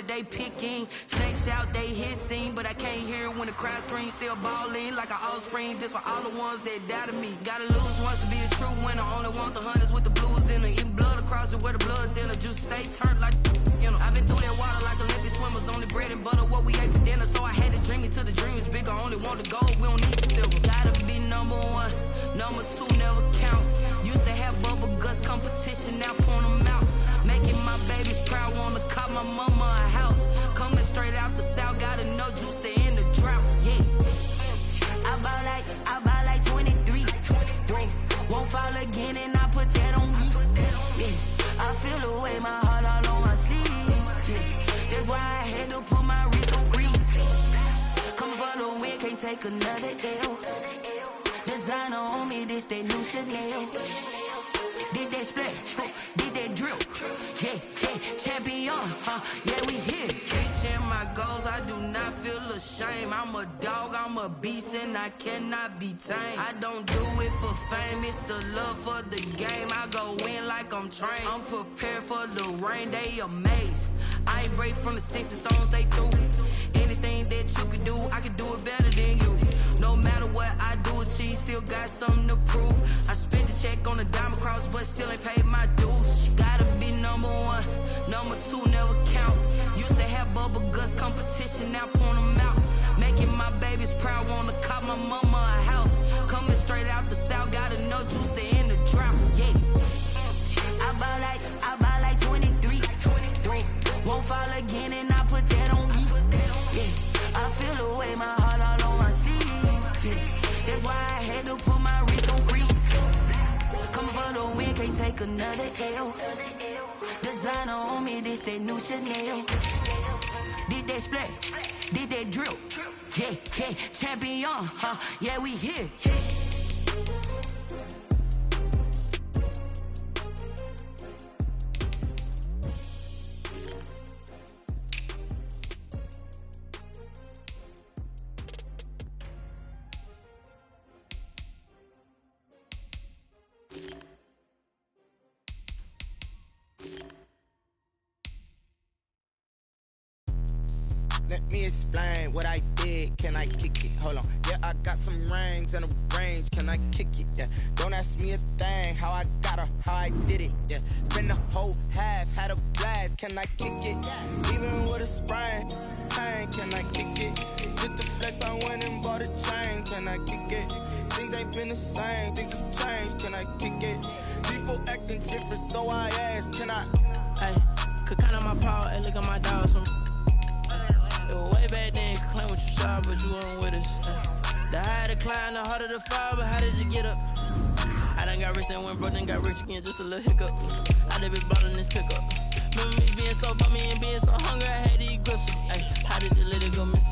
They picking, snakes out, they hissing, but I can't hear when the crowd screams. Still balling like an offspring. This for all the ones that doubted me. Gotta lose once to be a true winner. Only want the hunters with the blues in it. Eating blood across it where the blood thinner. Juice stay turned like, you know. I've been through that water like Olympic swimmers. Only bread and butter what we ate for dinner. So I had to dream it till the dream is bigger. Only want the gold, we don't need the silver. Gotta be number one, number two never count. Used to have bubble guts competition, now point them out. Making my babies proud, wanna call my mama a house. Coming straight out the south, gotta know juice to end the drought, yeah. I bought like 23. Won't fall again and I put that on me, yeah. I feel the way, my heart all on my sleeve, yeah. That's why I had to put my wrist on freeze. Coming for the win, can't take another L. Designer on me, this that new Chanel. Did that splash, did that drill, yeah, yeah, champion, yeah, we here. Reaching my goals, I do not feel ashamed. I'm a dog, I'm a beast, and I cannot be tamed. I don't do it for fame, it's the love for the game. I go in like I'm trained. I'm prepared for the rain, they amazed. I ain't break from the sticks and stones they threw. Anything that you can do, I can do it better than you. No matter what I do, achieve, still got something to prove. I spent the check on a diamond cross, but still ain't paid my dues. She gotta be number one, number two never count. Used to have bubble guts competition, now point them out. Making my babies proud, wanna cop my mama a house. Coming straight out the south, got enough juice to end the drought. Yeah, I buy like 23. Won't fall again, and I put that on me. Yeah, I feel the way, my heart all on my sleeve. Yeah, that's why I had to put my wrist on freeze. Coming for the win, can't take another L. Designer on me, this that new Chanel. Did that splat, did that drill. Yeah, yeah, champion, huh? Yeah, we here. Let me explain what I did. Can I kick it? Hold on. Yeah, I got some rings and a range. Can I kick it? Yeah. Don't ask me a thing. How I got her, how I did it. Yeah. Spend the whole half, had a blast. Can I kick it? Even with a sprain, pain. Can I kick it? Just the flex, I went and bought a chain. Can I kick it? Things ain't been the same. Things have changed. Can I kick it? People acting different, so I ask. Can I? Hey, could count on my power. Hey, look at my dogs. It was way back then, could claim what you saw, but you weren't with us. The higher the climb, the harder the fall, but how did you get up? I done got rich and went broke, then got rich again, just a little hiccup. I done been bought in this pickup. Remember me being so bummy and being so hungry, I had to eat gristle. Ay, how did you let it go miss?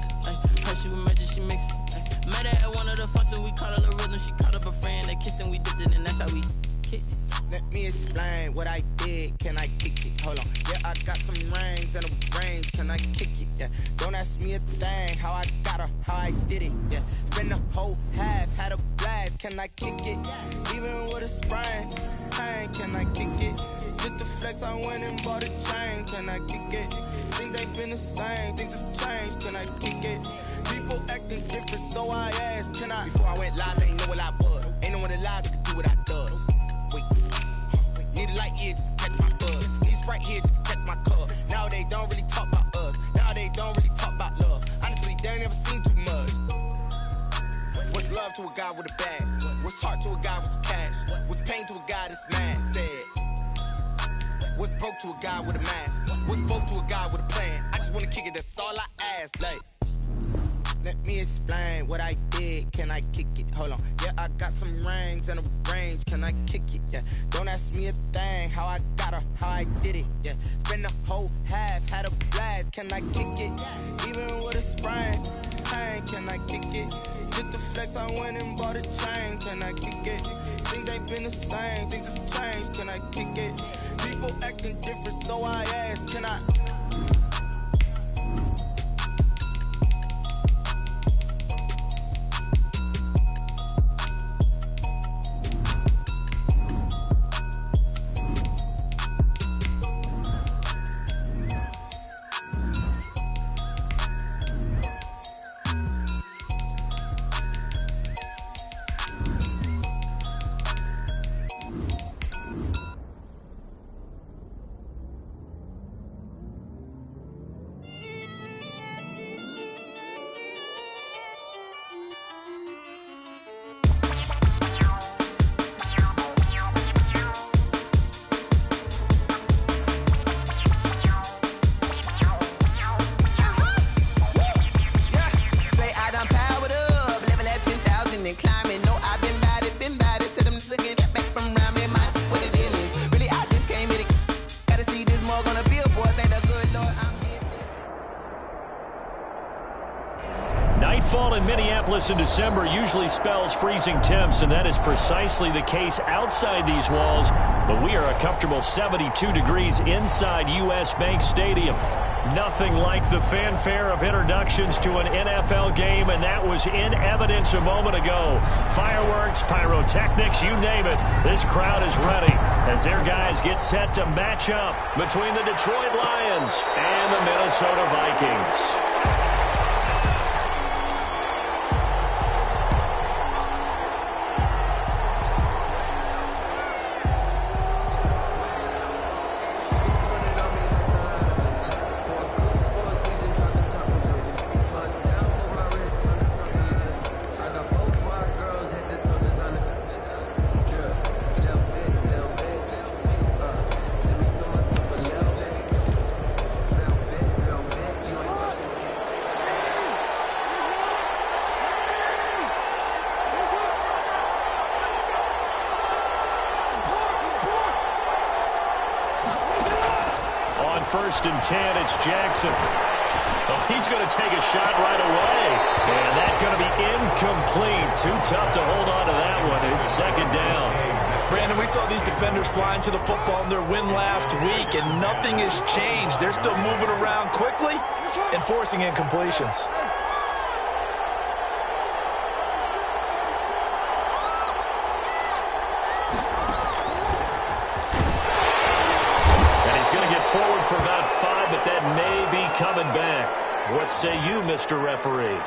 Heard she was magic, she mixed it. Met her at one of the functions, we caught a little rhythm, she caught up a friend, they kissed and we dipped it, and that's how we kicked it. Let me explain what I did. Can I kick it? Hold on. Yeah, I got some rings and a range. Can I kick it? Yeah. Don't ask me a thing. How I got her, how I did it. Yeah. Spend the whole half, had a blast. Can I kick it? Even with a sprain, pain. Can I kick it? Just the flex, I went and bought a chain. Can I kick it? Things ain't been the same. Things have changed. Can I kick it? People acting different, so I asked. Can I? Before I went live, ain't know what I was. Ain't no one alive that could do what I does. Wait. Need a light year just to catch my buzz. Need Sprite here just to catch my cup. Now they don't really talk about us. Now they don't really talk about love. Honestly, they ain't never seen too much. What's love to a guy with a bag? What's heart to a guy with some cash? What's pain to a guy that's mad? Said. What's broke to a guy with a mask? What's broke to a guy with a plan? I just wanna kick it, that's all I ask. Like, let me explain what I did. Can I kick it? Hold on. Yeah, I got some rings and a range. Can I kick it? Yeah. Don't ask me a thing. How I got her, how I did it. Yeah. Spend the whole half, had a blast. Can I kick it? Even with a sprain, pain. Can I kick it? Just the flex, I went and bought a chain. Can I kick it? Things ain't been the same. Things have changed. Can I kick it? People acting different, so I ask. Can I? Nightfall in Minneapolis in December usually spells freezing temps, and that is precisely the case outside these walls. But we are a comfortable 72 degrees inside U.S. Bank Stadium. Nothing like the fanfare of introductions to an NFL game, and that was in evidence a moment ago. Fireworks, pyrotechnics, you name it. This crowd is ready as their guys get set to match up between the Detroit Lions and the Minnesota Vikings. 1st and 10. It's Jackson. Oh, he's going to take a shot right away. And that's going to be incomplete. Too tough to hold on to that one. It's 2nd down. Brandon, we saw these defenders flying to the football in their win last week, and nothing has changed. They're still moving around quickly and forcing incompletions. Forward for about 5, but that may be coming back. What say you, Mr. Referee?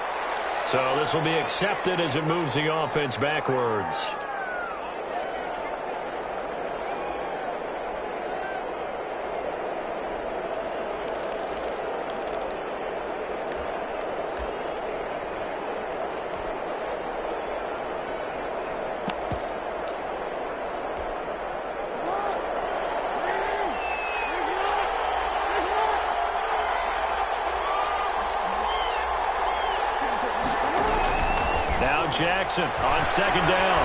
So this will be accepted as it moves the offense backwards. Jackson on 2nd down.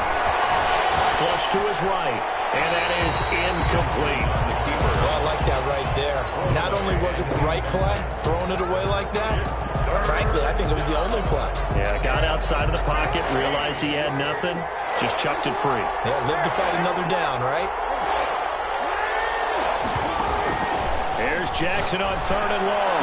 Flush to his right, and that is incomplete. Well, I like that right there. Not only was it the right play, throwing it away like that, frankly, I think it was the only play. Yeah, got outside of the pocket, realized he had nothing, just chucked it free. Yeah, live to fight another down, right? Here's Jackson on 3rd and long.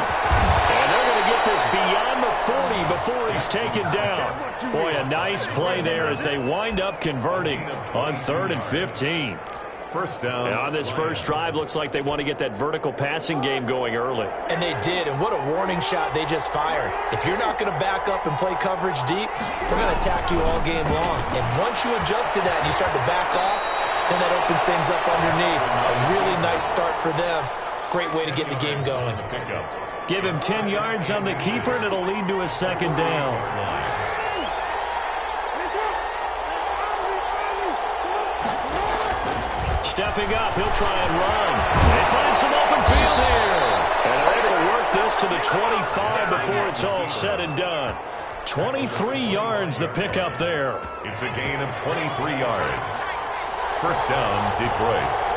And they're going to get this beyond the 40 before he's taken down. Boy, a nice play there as they wind up converting on 3rd and 15. First down. And on this first drive, looks like they want to get that vertical passing game going early. And they did, and what a warning shot they just fired. If you're not going to back up and play coverage deep, we're going to attack you all game long. And once you adjust to that and you start to back off, then that opens things up underneath. A really nice start for them. Great way to get the game going. Give him 10 yards on the keeper, and it'll lead to a 2nd down. Stepping up, he'll try and run. They find some open field here. And they're able to work this to the 25 before it's all said and done. 23 yards the pickup there. It's a gain of 23 yards. First down, Detroit.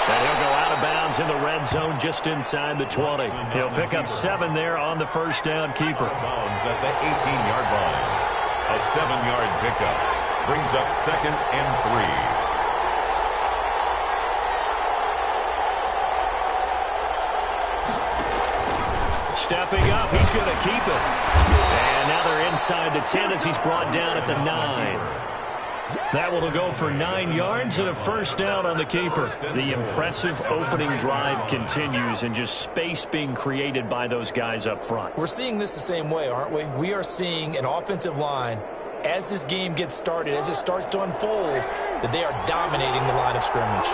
And he'll go out of bounds in the red zone just inside the 20. He'll pick up 7 there on the first down keeper. Bounds at the 18-yard line. A 7-yard pickup. Brings up 2nd and 3. Stepping up, he's going to keep it. And now they're inside the 10 as he's brought down at the 9. That will go for 9 yards and a first down on the keeper. The impressive opening drive continues and just space being created by those guys up front. We're seeing this the same way, aren't we? We are seeing an offensive line, as this game gets started, as it starts to unfold, that they are dominating the line of scrimmage.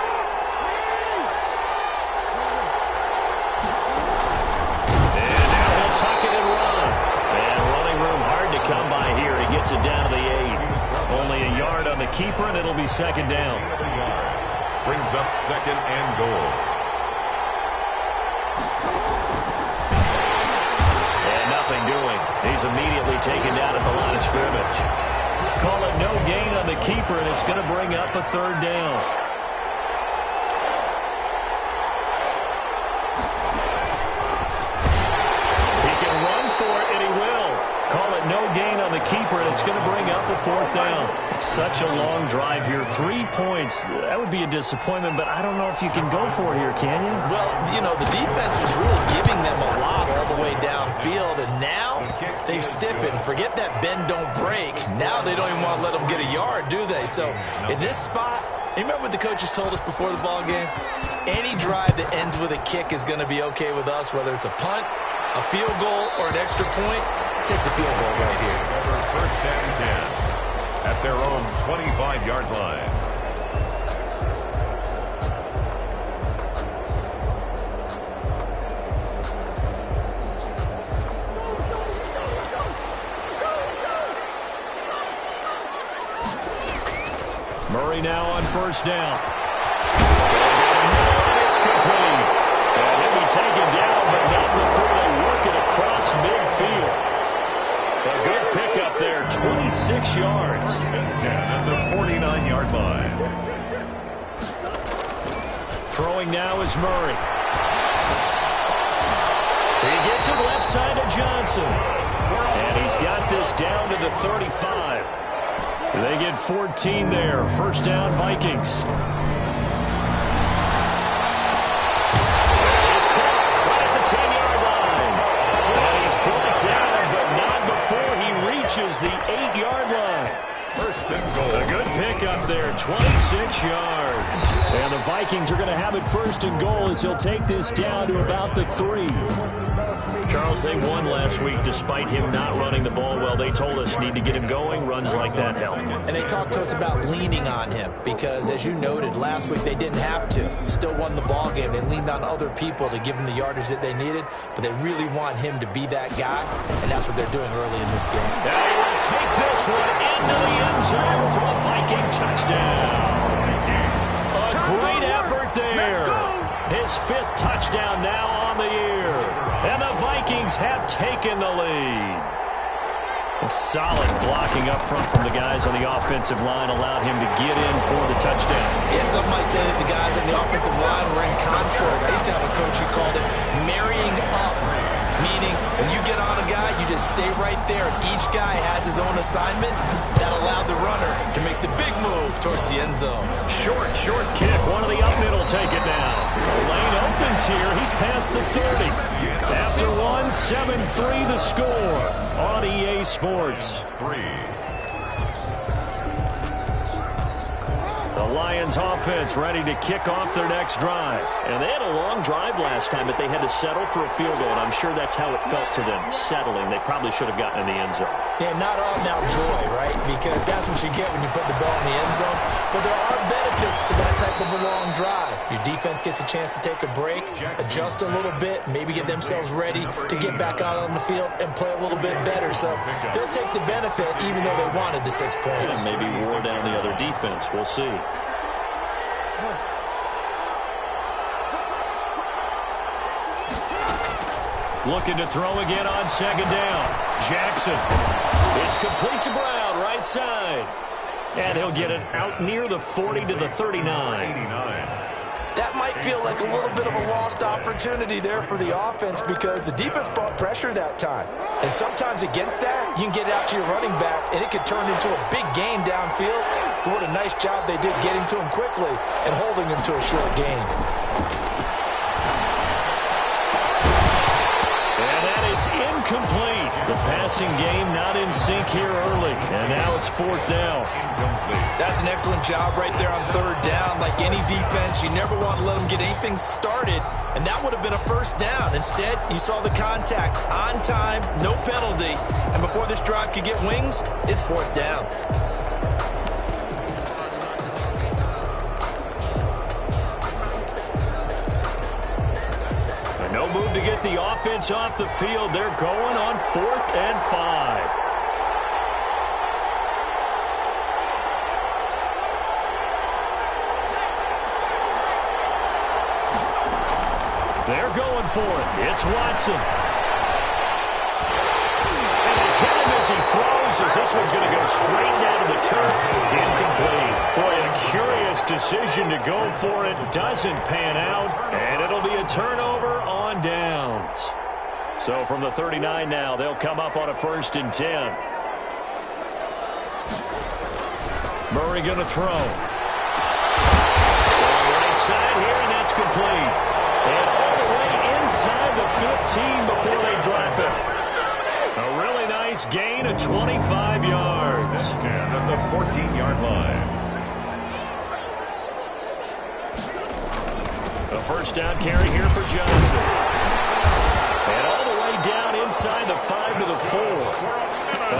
And now he'll tuck it and run. And running room hard to come by here. He gets it down to the 8. Only a yard on the keeper, and it'll be 2nd down. Brings up 2nd and goal. And nothing doing. He's immediately taken down at the line of scrimmage. Call it no gain on the keeper, and it's going to bring up a 3rd down. He can run for it, and he will. Call it no gain on the keeper, and it's going to bring up a 4th down. Such a long drive here. 3 points. That would be a disappointment, but I don't know if you can go for it here, can you? Well, you know, the defense was really giving them a lot all the way downfield, and now they've stiffened. Forget that bend, don't break. Now they don't even want to let them get a yard, do they? So in this spot, you remember what the coaches told us before the ball game? Any drive that ends with a kick is going to be okay with us, whether it's a punt, a field goal, or an extra point. Take the field goal right here. First and 10 at their own 25-yard line. Murray now on first down. It's complete. And he'll be taken down, but not before they work it across midfield. A good pickup there, 26 yards. And 10 at the 49-yard line. Throwing now is Murray. He gets it left side to Johnson. And he's got this down to the 35. They get 14 there. First down, Vikings. He's caught right at the 10-yard line. And he's brought down, but not before he reaches the 8-yard line. First and goal. A good pickup there, 26 yards. And the Vikings are going to have it first and goal as he'll take this down to about the 3. Charles, they won last week despite him not running the ball well. They told us need to get him going. Runs like that help. And they talked to us about leaning on him because, as you noted, last week they didn't have to. Still won the ball game. They leaned on other people to give him the yardage that they needed, but they really want him to be that guy, and that's what they're doing early in this game. Now he will take this one into the end zone for a Viking touchdown. A great effort there. His 5th touchdown now on the year. And the Vikings have taken the lead. A solid blocking up front from the guys on the offensive line allowed him to get in for the touchdown. Yeah, some might say that the guys on the offensive line were in concert. I used to have a coach who called it marrying up, meaning when you get on a guy, you just stay right there. Each guy has his own assignment that allowed the runner to make the big move towards the end zone. Short kick. One of the up middle take it now. The lane opens here. He's past the 30. After 1, 7-3 the score on EA Sports. 3. The Lions offense ready to kick off their next drive. And they had a long drive last time, but they had to settle for a field goal, and I'm sure that's how it felt to them, settling. They probably should have gotten in the end zone. Yeah, not all now joy, right? Because that's what you get when you put the ball in the end zone. But there are benefits to that type of a long drive. Your defense gets a chance to take a break, adjust a little bit, maybe get themselves ready to get back out on the field and play a little bit better. So they'll take the benefit even though they wanted the 6 points. Yeah, maybe wore down the other defense. We'll see. Looking to throw again on second down. Jackson. It's complete to Brown, right side. And he'll get it out near the 40 to the 39. That might feel like a little bit of a lost opportunity there for the offense because the defense brought pressure that time. And sometimes against that, you can get it out to your running back, and it could turn into a big gain downfield. But what a nice job they did getting to him quickly and holding him to a short gain. Is incomplete. The passing game not in sync here early. And now it's 4th down. That's an excellent job right there on 3rd down. Like any defense, you never want to let them get anything started. And that would have been a first down. Instead, you saw the contact on time, no penalty. And before this drive could get wings, it's 4th down. No move to get the offense off the field. They're going on 4th and 5. They're going for it. It's Watson. And they hit him as he throws, as this one's going to go straight down to the turf. Incomplete. Boy, a curious decision to go for it. Doesn't pan out, and it'll be a turnover on downs. So from the 39 now, they'll come up on a 1st and 10. Murray going to throw. Right side here, and that's complete. And all the way inside the 15 before they drop it. A really nice gain of 25 yards. 10 at the 14-yard line. A first down carry here for Johnson. And all the way down inside the 5 to the 4.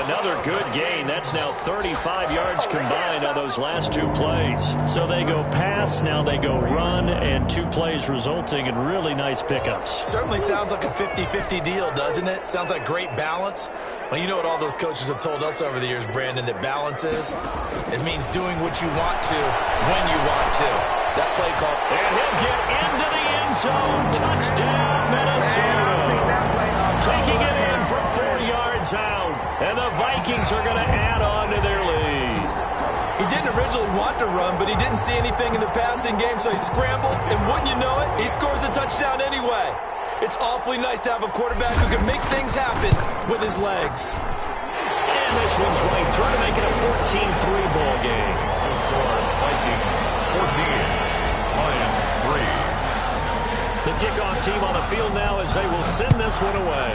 Another good gain. That's now 35 yards combined on those last 2 plays. So they go pass, now they go run, and 2 plays resulting in really nice pickups. Certainly sounds like a 50-50 deal, doesn't it? Sounds like great balance. Well, you know what all those coaches have told us over the years, Brandon, that balance is? It means doing what you want to when you want to. That play call. And he'll get into the end zone. Touchdown, Minnesota. Taking it in from 4 yards out. And the Vikings are going to add on to their lead. He didn't originally want to run, but he didn't see anything in the passing game, so he scrambled, and wouldn't you know it, he scores a touchdown anyway. It's awfully nice to have a quarterback who can make things happen with his legs. And this one's right through to make it a 14-3 ball game. Score, Vikings 14, Lions 3. The kickoff team on the field now as they will send this one away.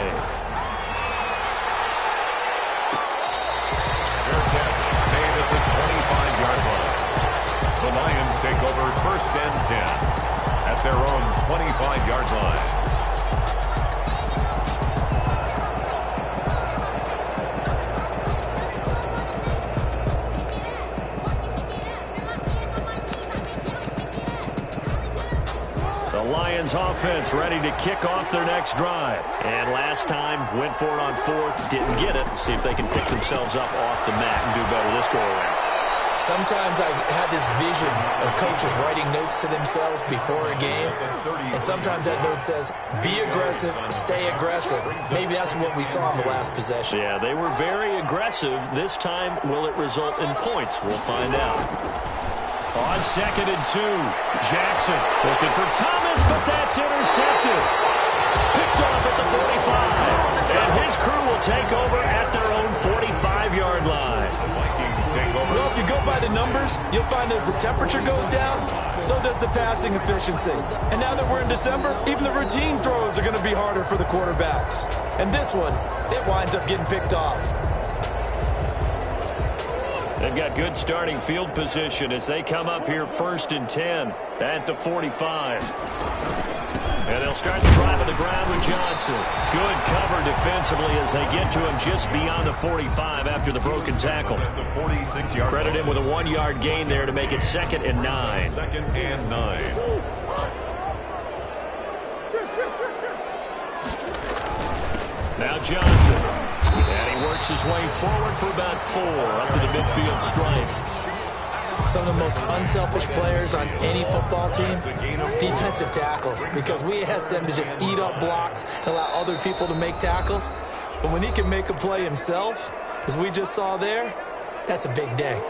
Fair catch made at the 25-yard line. The Lions take over 1st and 10 at their own 25-yard line. Lions offense ready to kick off their next drive. And last time, went for it on 4th, didn't get it. See if they can pick themselves up off the mat and do better this go-around. Sometimes I had this vision of coaches writing notes to themselves before a game, and sometimes that note says, be aggressive, stay aggressive. Maybe that's what we saw in the last possession. Yeah, they were very aggressive. This time, will it result in points? We'll find out. On 2nd and 2, Jackson looking for Thomas, but that's intercepted. Picked off at the 45, and his crew will take over at their own 45-yard line. The Vikings take over. Well, if you go by the numbers, you'll find as the temperature goes down, so does the passing efficiency. And now that we're in December, even the routine throws are going to be harder for the quarterbacks. And this one, it winds up getting picked off. They've got good starting field position as they come up here 1st and 10 at the 45. And they'll start the drive on the ground with Johnson. Good cover defensively as they get to him just beyond the 45 after the broken tackle. Credit him with a 1-yard gain there to make it 2nd and 9. 2nd and 9. Now Johnson. And he works his way forward for about 4 up to the midfield stripe. Some of the most unselfish players on any football team, defensive tackles, because we ask them to just eat up blocks and allow other people to make tackles. But when he can make a play himself, as we just saw there, that's a big day.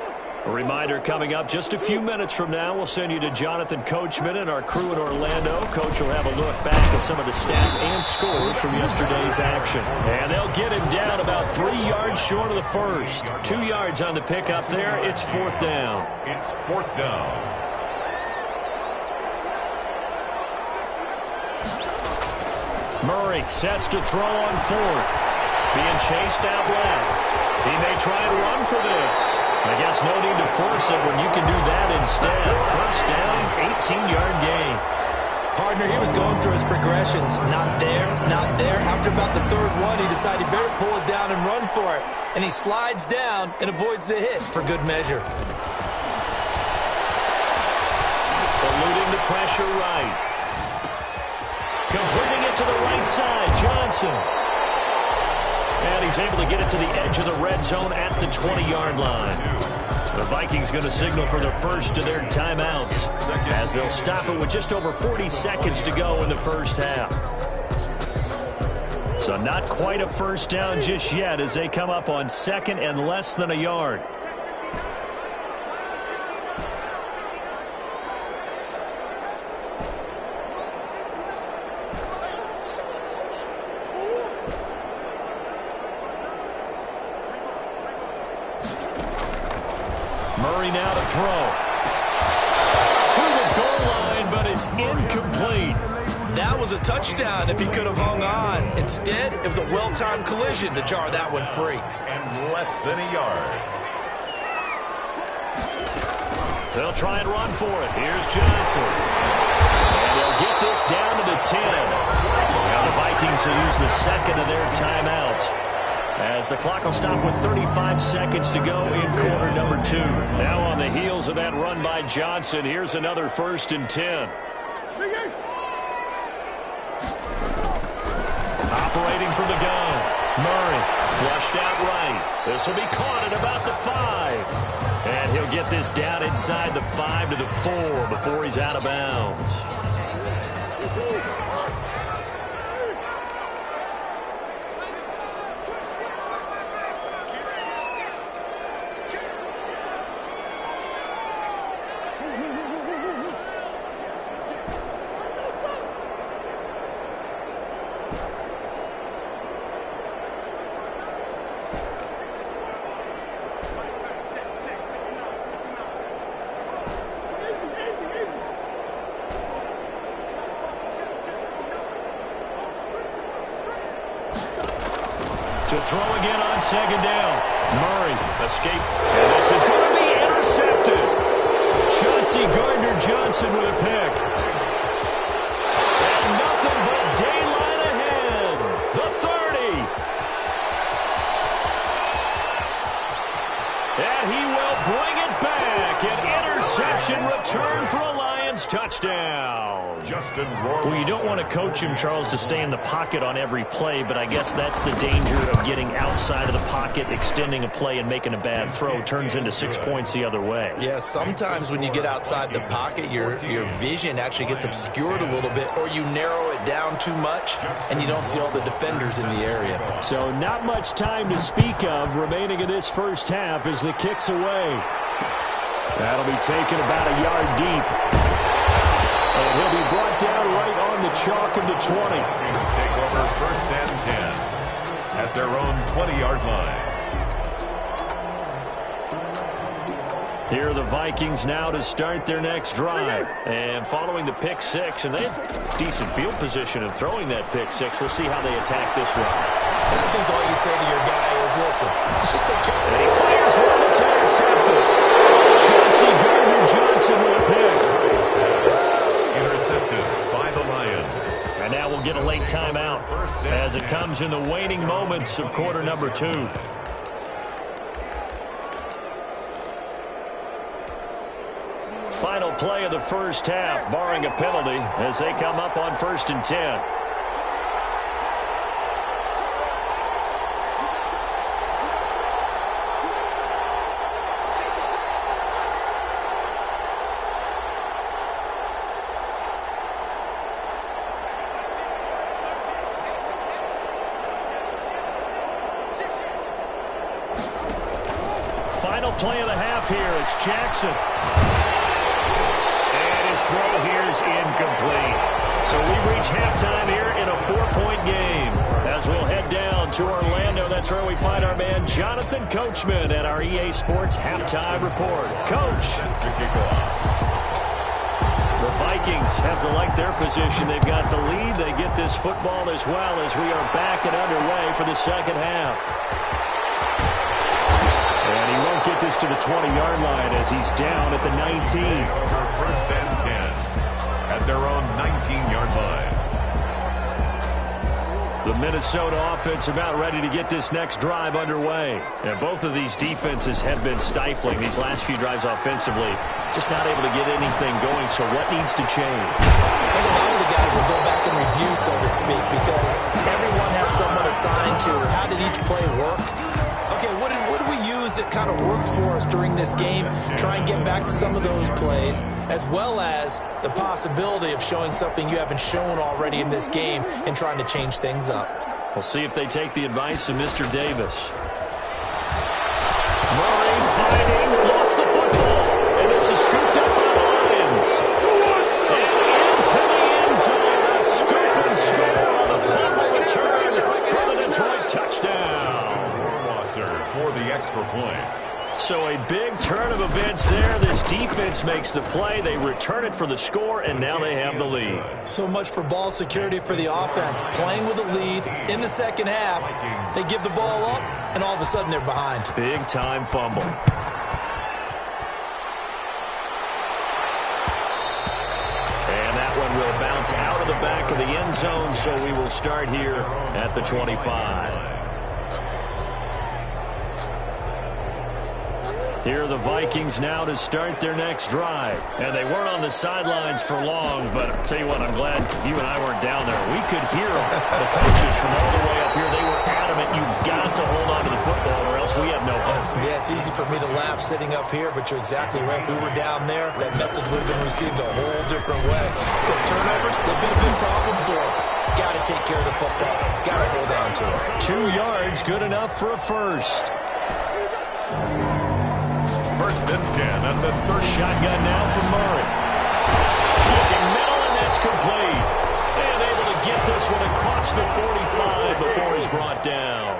A reminder coming up just a few minutes from now, we'll send you to Jonathan Coachman and our crew in Orlando. Coach will have a look back at some of the stats and scores from yesterday's action. And they'll get him down about 3 yards short of the first. 2 yards on the pickup there. It's 4th down. It's 4th down. Murray sets to throw on 4th. Being chased out left. He may try and run for this. I guess no need to force it when you can do that instead. 1st down, 18-yard gain. Partner, he was going through his progressions. Not there, not there. After about the 3rd one, he decided he better pull it down and run for it. And he slides down and avoids the hit for good measure. Eluding the pressure right. Completing it to the right side, Johnson. And he's able to get it to the edge of the red zone at the 20-yard line. The Vikings going to signal for the first of their timeouts as they'll stop it with just over 40 seconds to go in the first half. So not quite a 1st down just yet as they come up on 2nd and less than a yard. Murray now to throw. To the goal line, but it's incomplete. That was a touchdown if he could have hung on. Instead, it was a well-timed collision to jar that one free. And less than a yard. They'll try and run for it. Here's Johnson. And they'll get this down to the 10. Now the Vikings will use the 2nd of their timeouts, as the clock will stop with 35 seconds to go in quarter number 2. Now on the heels of that run by Johnson, here's another 1st and 10. Operating from the gun, Murray flushed out right. This will be caught at about the 5. And he'll get this down inside the 5 to the 4 before he's out of bounds. To throw again on second down. Murray, escape. And this is going to be intercepted. Chauncey Gardner-Johnson with a pick. And nothing but daylight ahead. The 30. And he will bring it back. An interception return for a Lions touchdown. Well, you don't want to coach him, Charles, to stay in the pocket on every play, but I guess that's the danger of getting outside of the pocket, extending a play, and making a bad throw. Turns into 6 points the other way. Yeah, sometimes when you get outside the pocket, your vision actually gets obscured a little bit, or you narrow it down too much, and you don't see all the defenders in the area. So not much time to speak of remaining in this first half as the kick's away. That'll be taken about a yard deep. And he'll be brought down right on the chalk of the 20. Vikings take over first and 10 at their own 20-yard line. Here are the Vikings now to start their next drive. And following the pick six, and they have decent field position in throwing that pick six. We'll see how they attack this one. I think all you say to your guy is, listen, let's just take care of it. And he fires one that's intercepted. Chauncey Gardner-Johnson with a pick. Intercepted by the Lions. And now we'll get a late timeout as it comes in the waning moments of quarter number 2. Final play of the first half, barring a penalty, as they come up on 1st and 10. Final play of the half here. It's Jackson. And his throw here is incomplete. So we reach halftime here in a 4-point game. As we'll head down to Orlando, that's where we find our man Jonathan Coachman at our EA Sports Halftime Report. Coach. The Vikings have to like their position. They've got the lead. They get this football as well as we are back and underway for the second half. And he won't get this to the 20-yard line as he's down at the 19. Over first and 10 at their own 19-yard line. The Minnesota offense about ready to get this next drive underway. And both of these defenses have been stifling these last few drives offensively. Just not able to get anything going, so what needs to change? I think a lot of the guys will go back and review, so to speak, because everyone has someone assigned to how did each play work. Okay, what did we use that kind of worked for us during this game? Try and get back to some of those plays, as well as the possibility of showing something you haven't shown already in this game and trying to change things up. We'll see if they take the advice of Mr. Davis. Murray fighting, lost the football, and this is scooped up by the Lions. And into the end zone, a scoop and score on the fumble return for the Detroit touchdown. For the extra point. So a big turn of events there. This defense makes the play. They return it for the score, and now they have the lead. So much for ball security for the offense. Playing with a lead in the second half. They give the ball up, and all of a sudden they're behind. Big time fumble. And that one will bounce out of the back of the end zone, so we will start here at the 25. Here are the Vikings now to start their next drive. And they weren't on the sidelines for long, but I'll tell you what, I'm glad you and I weren't down there. We could hear them. The coaches from all the way up here, they were adamant. You've got to hold on to the football or else we have no hope. Yeah, it's easy for me to laugh sitting up here, but you're exactly right. If we were down there, that message would have been received a whole different way. Because turnovers, they've been a big problem for them. Got to take care of the football. Got to hold on to it. 2 yards, good enough for a first. First and 10 at the third. Shotgun now for Murray. Looking middle, and that's complete. And able to get this one across the 45 before he's brought down.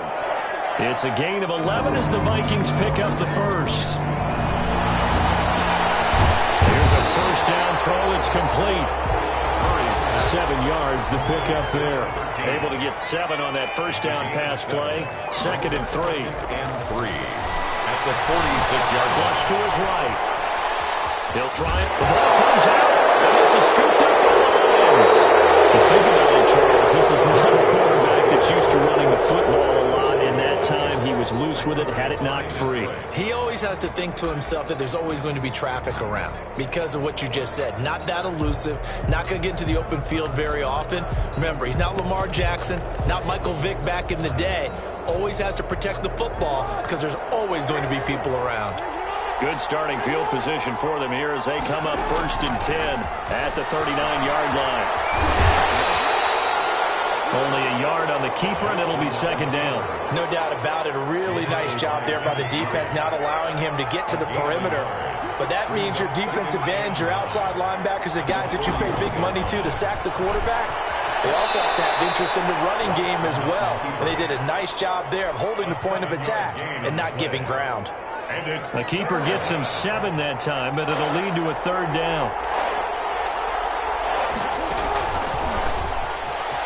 It's a gain of 11 as the Vikings pick up the first. Here's a first down throw. It's complete. Murray's 7 yards, the pickup there. Able to get 7 on that first down pass play. 2nd and 3. And 3 at the 46-yard line. Flush to his right. He'll try it. The ball comes out. And this is scooped up by Lions. But think about it, Charles. This is not a quarterback that's used to running the football a lot. And that time he was loose with it, had it knocked free. He always has to think to himself that there's always going to be traffic around because of what you just said. Not that elusive, not going to get into the open field very often. Remember, he's not Lamar Jackson, not Michael Vick back in the day. Always has to protect the football because there's always going to be people around. Good starting field position for them here as they come up 1st and 10 at the 39-yard line. Only a yard on the keeper, and it'll be 2nd down. No doubt about it. A really nice job there by the defense, not allowing him to get to the perimeter. But that means your defensive ends, your outside linebackers, the guys that you pay big money to sack the quarterback, they also have to have interest in the running game as well. And they did a nice job there of holding the point of attack and not giving ground. The keeper gets him 7 that time, but it'll lead to a 3rd down.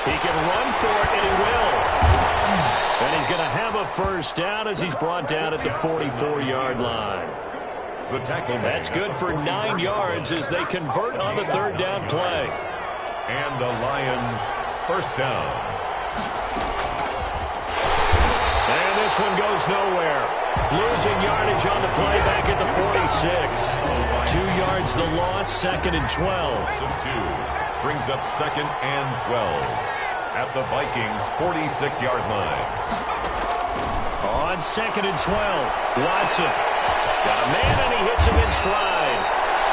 He can run for it, and he will. And he's going to have a 1st down as he's brought down at the 44-yard line. The tackle. That's good for 9 yards as they convert on the 3rd down play. And the Lions 1st down. And this one goes nowhere. Losing yardage on the play back at the 46. 2 yards the loss, 2nd and 12. Brings up 2nd and 12 at the Vikings 46-yard line. On 2nd and 12, Watson got a man and he hits him in stride.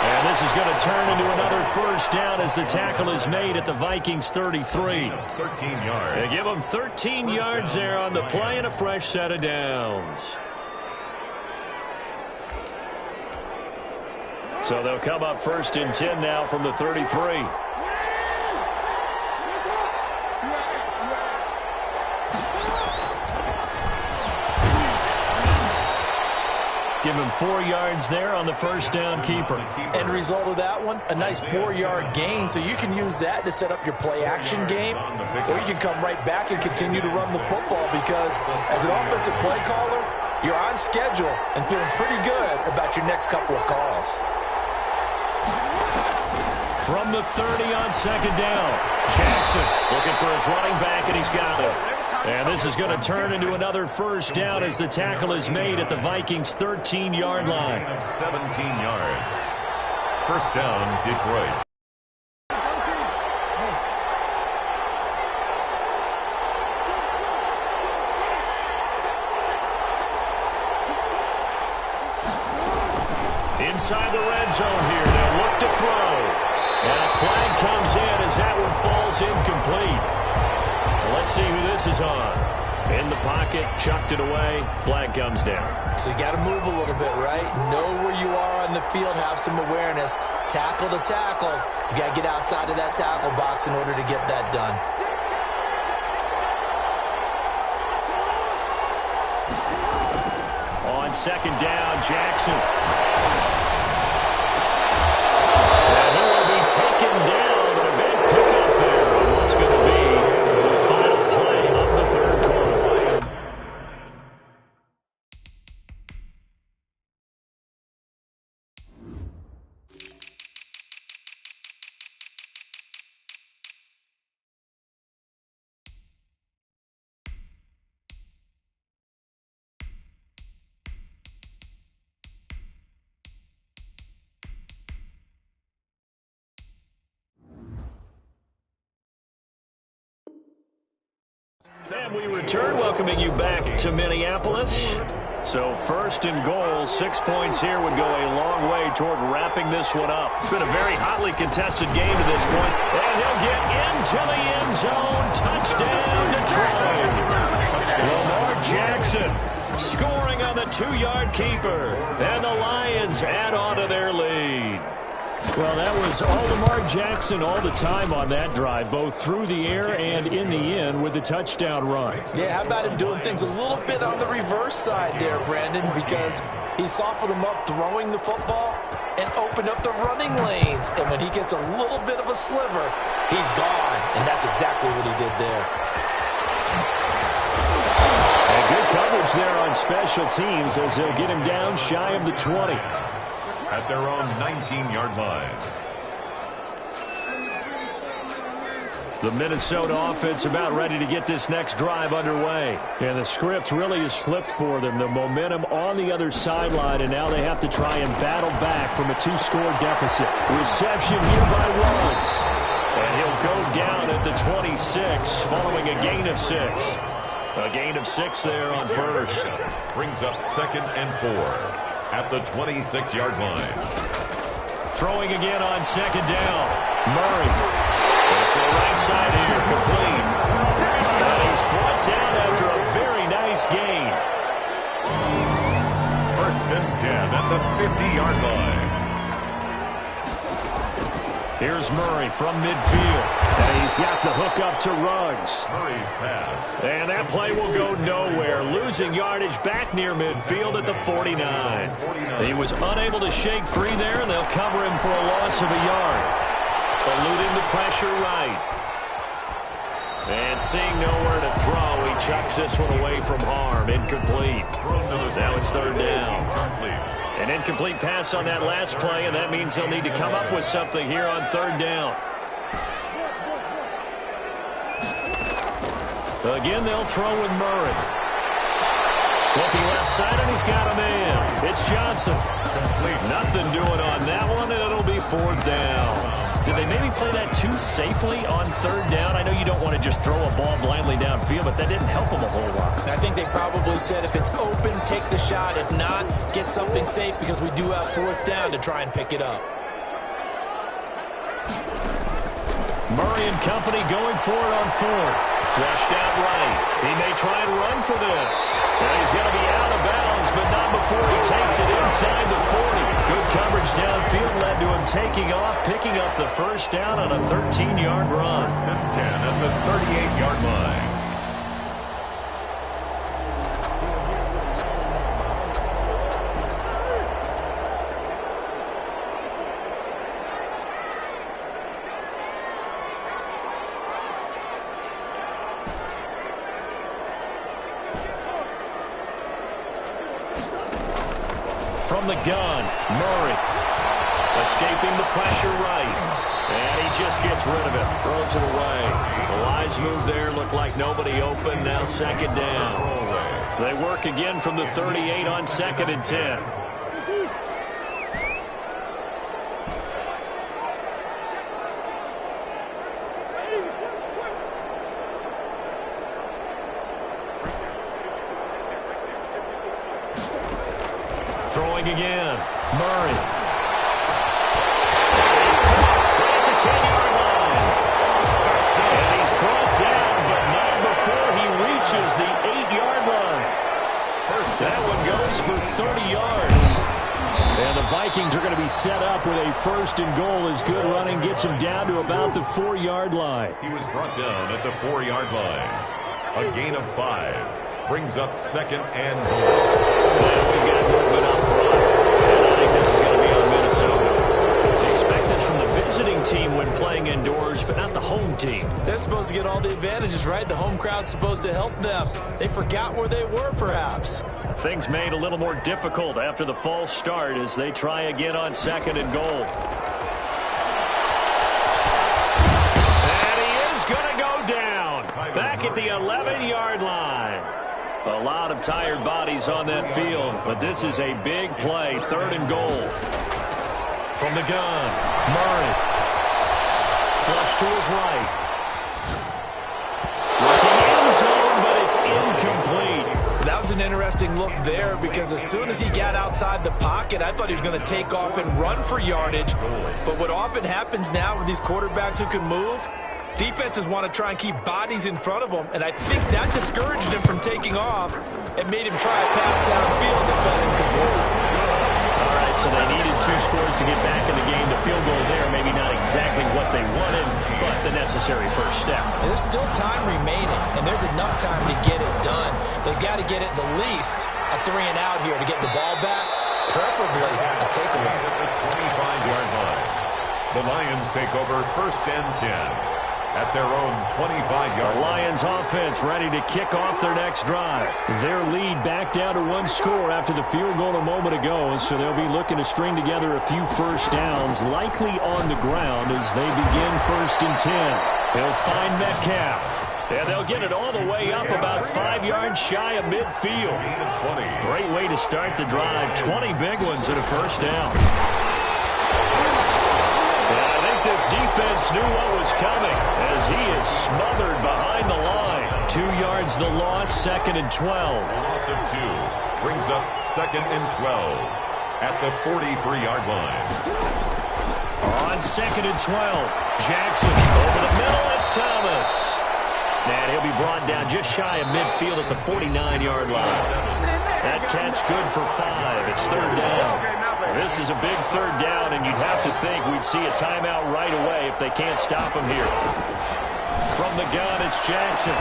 And this is going to turn into another 1st down as the tackle is made at the Vikings 33. 13 yards. They give him 13 yards there on the play and a fresh set of downs. So they'll come up 1st and 10 now from the 33. Give him 4 yards there on the 1st down keeper. End result of that one, a nice 4-yard gain. So you can use that to set up your play-action game, or you can come right back and continue to run the football because as an offensive play caller, you're on schedule and feeling pretty good about your next couple of calls. From the 30 on 2nd down, Jackson looking for his running back, and he's got it. And this is going to turn into another 1st down as the tackle is made at the Vikings 13-yard line. 17 yards. 1st down, Detroit. Inside the red zone here, they'll look to throw. And a flag comes in as that one falls incomplete. Let's see who this is on. In the pocket, chucked it away, flag comes down. So you got to move a little bit, right? Know where you are on the field, have some awareness. Tackle to tackle. You got to get outside of that tackle box in order to get that done. On 2nd down, Jackson. Taken down, but a big pickup there on what's going to be the final play of the 3rd quarter. And we return, welcoming you back to Minneapolis. So 1st and goal, 6 points here would go a long way toward wrapping this one up. It's been a very hotly contested game to this point. And he'll get into the end zone. Touchdown, Detroit. Lamar Jackson scoring on the 2-yard keeper. And the Lions add on to their lead. Well, that was all Lamar Jackson all the time on that drive, both through the air and in the end with the touchdown run. Yeah, how about him doing things a little bit on the reverse side there, Brandon, because he softened him up throwing the football, and opened up the running lanes. And when he gets a little bit of a sliver, he's gone. And that's exactly what he did there. And good coverage there on special teams as they'll get him down shy of the 20. At their own 19-yard line. The Minnesota offense about ready to get this next drive underway. And the script really is flipped for them. The momentum on the other sideline, and now they have to try and battle back from a 2-score deficit. Reception here by Ruggs. And he'll go down at the 26 following a gain of 6. A gain of 6 there on first. Brings up 2nd and 4 at the 26-yard line. Throwing again on 2nd down. Murray. To the right side here, complete. And he's brought down after a very nice gain. 1st and 10 at the 50-yard line. Here's Murray from midfield. And he's got the hook up to Ruggs. Murray's pass. And that play will go nowhere. Losing yardage back near midfield at the 49. He was unable to shake free there, and they'll cover him for a loss of a yard. Eluding the pressure right. And seeing nowhere to throw, he chucks this one away from harm. Incomplete. Now it's 3rd down. An incomplete pass on that last play, and that means they'll need to come up with something here on 3rd down. Again, they'll throw with Murray. Looking left side, and he's got a man. It's Johnson. Nothing doing on that one, and it'll be 4th down. Did they maybe play that too safely on 3rd down? I know you don't want to just throw a ball blindly downfield, but that didn't help them a whole lot. I think they probably said if it's open, take the shot. If not, get something safe because we do have 4th down to try and pick it up. Murray and company going for it on 4th. Flushed out right. He may try and run for this. And he's going to be out of bounds, but not before he takes it inside the 40. Good coverage downfield led to him taking off, picking up the 1st down on a 13-yard run. 1st and 10 at the 38-yard line. From the gun, Murray escaping the pressure right, and he just gets rid of it, throws it away. The wise move there, looked like nobody open, now 2nd down. They work again from the 38 on 2nd and 10. Throwing again, Murray. He's caught right at the 10-yard line. And he's brought down, but not before he reaches the 8-yard line. That one goes for 30 yards. And the Vikings are going to be set up with a 1st and goal as good running gets him down to about the 4-yard line. He was brought down at the 4-yard line. A gain of 5. Brings up 2nd and goal. And we've got movement up front. And I think this is going to be on Minnesota. They expect this from the visiting team when playing indoors, but not the home team. They're supposed to get all the advantages, right? The home crowd's supposed to help them. They forgot where they were, perhaps. Things made a little more difficult after the false start as they try again on 2nd and goal. And he is going to go down. Back at the 11-yard line. A lot of tired bodies on that field, but this is a big play, 3rd and goal. From the gun, Murray. Flush to his right. Looking end zone, but it's incomplete. That was an interesting look there because as soon as he got outside the pocket, I thought he was going to take off and run for yardage. But what often happens now with these quarterbacks who can move, defenses want to try and keep bodies in front of them, and I think that discouraged him from taking off and made him try a pass downfield that fell incomplete. All right, so they needed 2 scores to get back in the game. The field goal there, maybe not exactly what they wanted, but the necessary first step. There's still time remaining, and there's enough time to get it done. They've got to get at the least a 3 and out here to get the ball back. preferably a takeaway. At the 25-yard line. The Lions take over 1st and 10 at their own 25-yard line. The Lions offense ready to kick off their next drive. Their lead back down to 1 score after the field goal a moment ago, so they'll be looking to string together a few first downs, likely on the ground as they begin 1st and 10. He'll find Metcalf. And they'll get it all the way up about 5 yards shy of midfield. Great way to start the drive. 20 big ones and a first down. This defense knew what was coming as he is smothered behind the line. 2 yards the loss, 2nd and 12. Loss of 2 brings up 2nd and 12 at the 43-yard line. On 2nd and 12, Jackson over the middle. It's Thomas. And he'll be brought down just shy of midfield at the 49-yard line. That catch good for 5. It's 3rd down. This is a big 3rd down, and you'd have to think we'd see a timeout right away if they can't stop him here. From the gun, it's Jackson.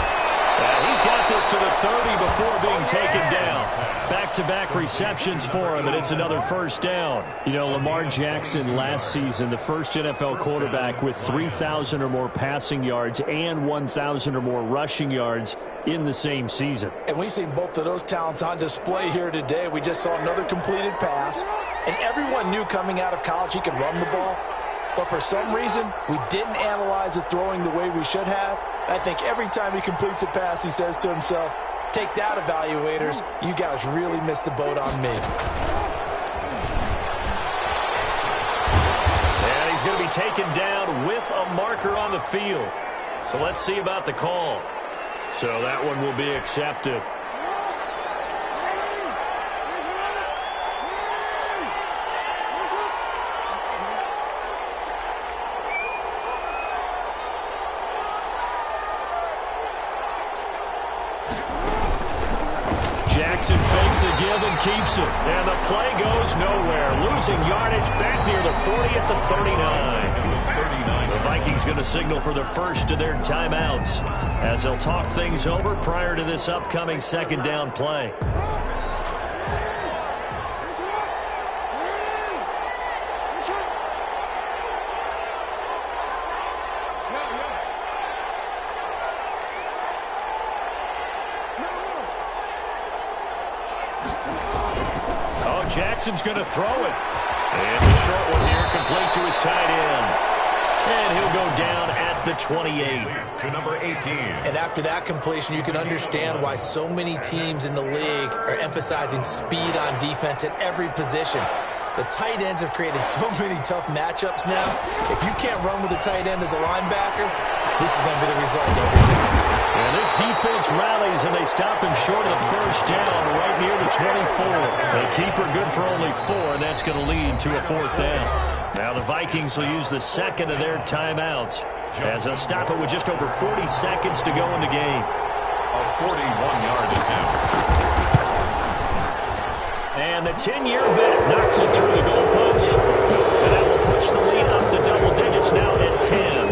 He's got this to the 30 before being taken down. Back-to-back receptions for him, and it's another first down. You know, Lamar Jackson last season, the first NFL quarterback with 3,000 or more passing yards and 1,000 or more rushing yards in the same season. And we've seen both of those talents on display here today. We just saw another completed pass, and everyone knew coming out of college he could run the ball. But for some reason, we didn't analyze it throwing the way we should have. I think every time he completes a pass, he says to himself, take that, evaluators. You guys really missed the boat on me. And he's going to be taken down with a marker on the field. So let's see about the call. So that one will be accepted. Jackson fakes the give and keeps it. And the play goes nowhere. Losing yardage back near the 40 at the 39. The Vikings going to signal for the first of their timeouts as they'll talk things over prior to this upcoming 2nd down play. Jackson's going to throw it. And the short one here, complete to his tight end. And he'll go down at the 28. To number 18. And after that completion, you can understand why so many teams in the league are emphasizing speed on defense at every position. The tight ends have created so many tough matchups now. If you can't run with a tight end as a linebacker, this is going to be the result every time. And this defense rallies, and they stop him short of the first down right near the 24. The keeper good for only 4, and that's going to lead to a 4th down. Now the Vikings will use the 2nd of their timeouts as they'll stop it with just over 40 seconds to go in the game. A 41-yard attempt. And the 10-year vet knocks it through the goalpost. And that will push the lead up to double digits now at 10.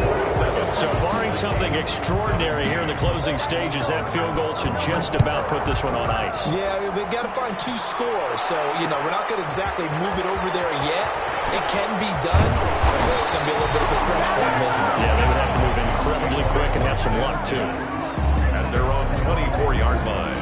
So barring something extraordinary here in the closing stages, that field goal should just about put this one on ice. Yeah, we've got to find 2 scores. So, you know, we're not going to exactly move it over there yet. It can be done, but it's going to be a little bit of a stretch for them, isn't it? Yeah, they would have to move incredibly quick and have some luck, too. At their own 24-yard line.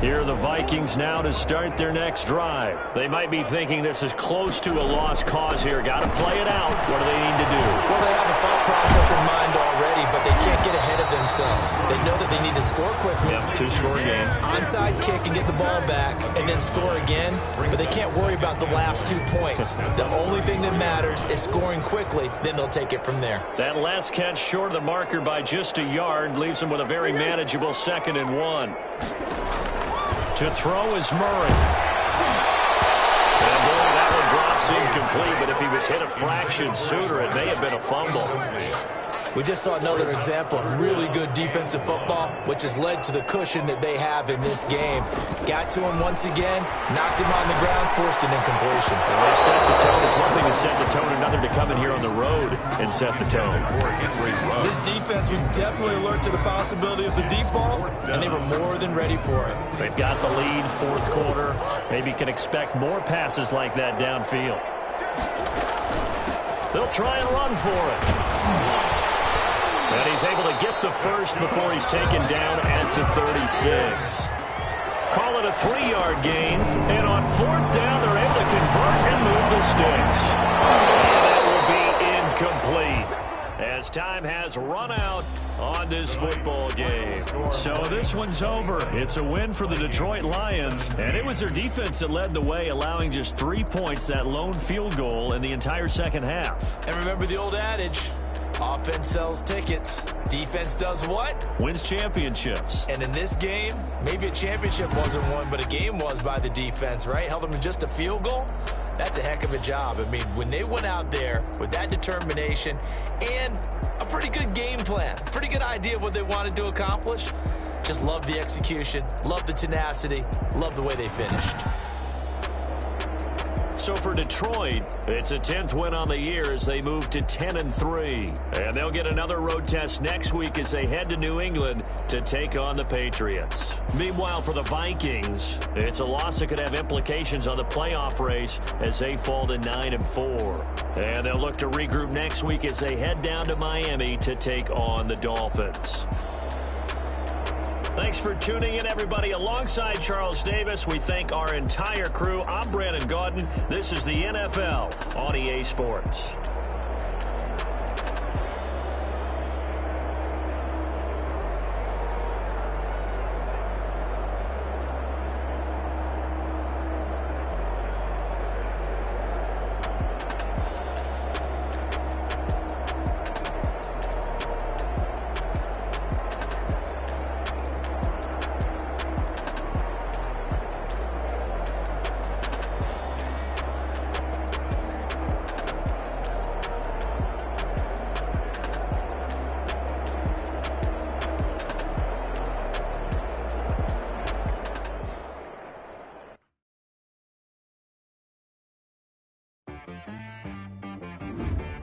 Here are the Vikings now to start their next drive. They might be thinking this is close to a lost cause here. Got to play it out. What do they need to do? Well, they have a thought process in mind already, but they can't get ahead of themselves. They know that they need to score quickly. Yep, 2-score game. Onside kick and get the ball back and then score again, but they can't worry about the last 2 points. The only thing that matters is scoring quickly, then they'll take it from there. That last catch short of the marker by just a yard leaves them with a very manageable 2nd and 1. To throw is Murray. And boy, that one drops incomplete, but if he was hit a fraction sooner, it may have been a fumble. We just saw another example of really good defensive football, which has led to the cushion that they have in this game. Got to him once again, knocked him on the ground, forced an incompletion. Well, they set the tone. It's one thing to set the tone, another to come in here on the road and set the tone. This defense was definitely alert to the possibility of the deep ball, and they were more than ready for it. They've got the lead, fourth quarter. Maybe can expect more passes like that downfield. They'll try and run for it. And he's able to get the first before he's taken down at the 36. Call it a 3-yard gain. And on fourth down, they're able to convert and move the sticks. And that will be incomplete, as time has run out on this football game. So this one's over. It's a win for the Detroit Lions, and it was their defense that led the way, allowing just 3 points, that lone field goal in the entire second half. And remember the old adage, offense sells tickets. Defense does what? Wins championships. And in this game, maybe a championship wasn't won, but a game was by the defense, right? Held them to just a field goal. That's a heck of a job. I mean, when they went out there with that determination and a pretty good game plan, pretty good idea of what they wanted to accomplish, just love the execution, love the tenacity, love the way they finished. So for Detroit, it's a 10th win on the year as they move to 10-3. And they'll get another road test next week as they head to New England to take on the Patriots. Meanwhile, for the Vikings, it's a loss that could have implications on the playoff race as they fall to 9-4. And they'll look to regroup next week as they head down to Miami to take on the Dolphins. Thanks for tuning in, everybody. Alongside Charles Davis, we thank our entire crew. I'm Brandon Gaudin. This is the NFL on EA Sports.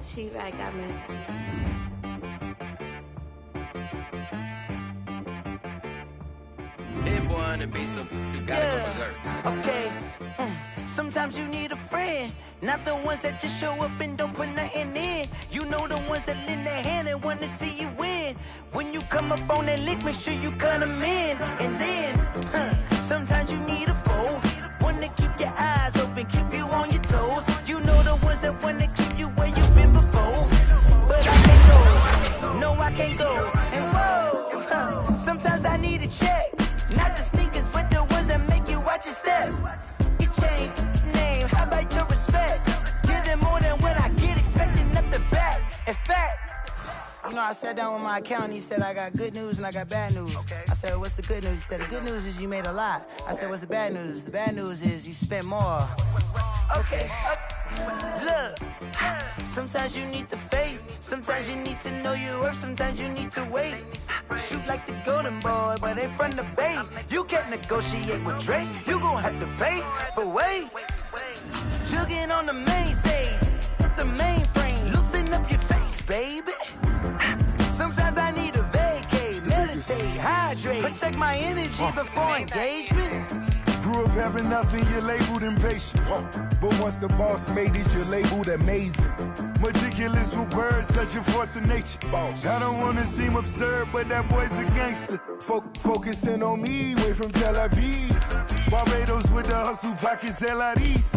She-Rag got me. Hit boy on the beat, so you gotta go berserk. Okay. Sometimes you need a friend, not the ones that just show up and don't put nothing in. You know the ones that lend their hand and want to see you win. When you come up on that lick, make sure you cut them in. And then, sometimes you need a foe, one to keep your eyes open, keep you on your toes. You know the ones that want to keep you where you've been before. But I can't go, no I can't go. And whoa, sometimes I need a check, not the sneakers, but the ones that make you watch your step. Change name, how about your respect? Give them more than what I get, expecting up the back. In fact, you know, I sat down with my accountant, he said, I got good news and I got bad news. Okay. I said, what's the good news? He said, the good news is you made a lot. I said, what's the bad news? The bad news is you spent more. Okay. Look, sometimes you need the faith, sometimes you need to know your worth, sometimes you need to wait. Shoot like the golden boy, but ain't from the bay. You can't negotiate with Drake, you gon' have to pay. But wait, jugging on the main stage, with the mainframe, loosen up your face, baby. Sometimes I need a vacate, meditate, hydrate, protect my energy before engagement. Grew up having nothing, you're labeled impatient. But once the boss made it, you're labeled amazing. Meticulous with words, such a force of nature. I don't wanna seem absurd, but that boy's a gangster. Focusing on me, way from Tel Aviv. Barbados with the hustle pockets, LIDs.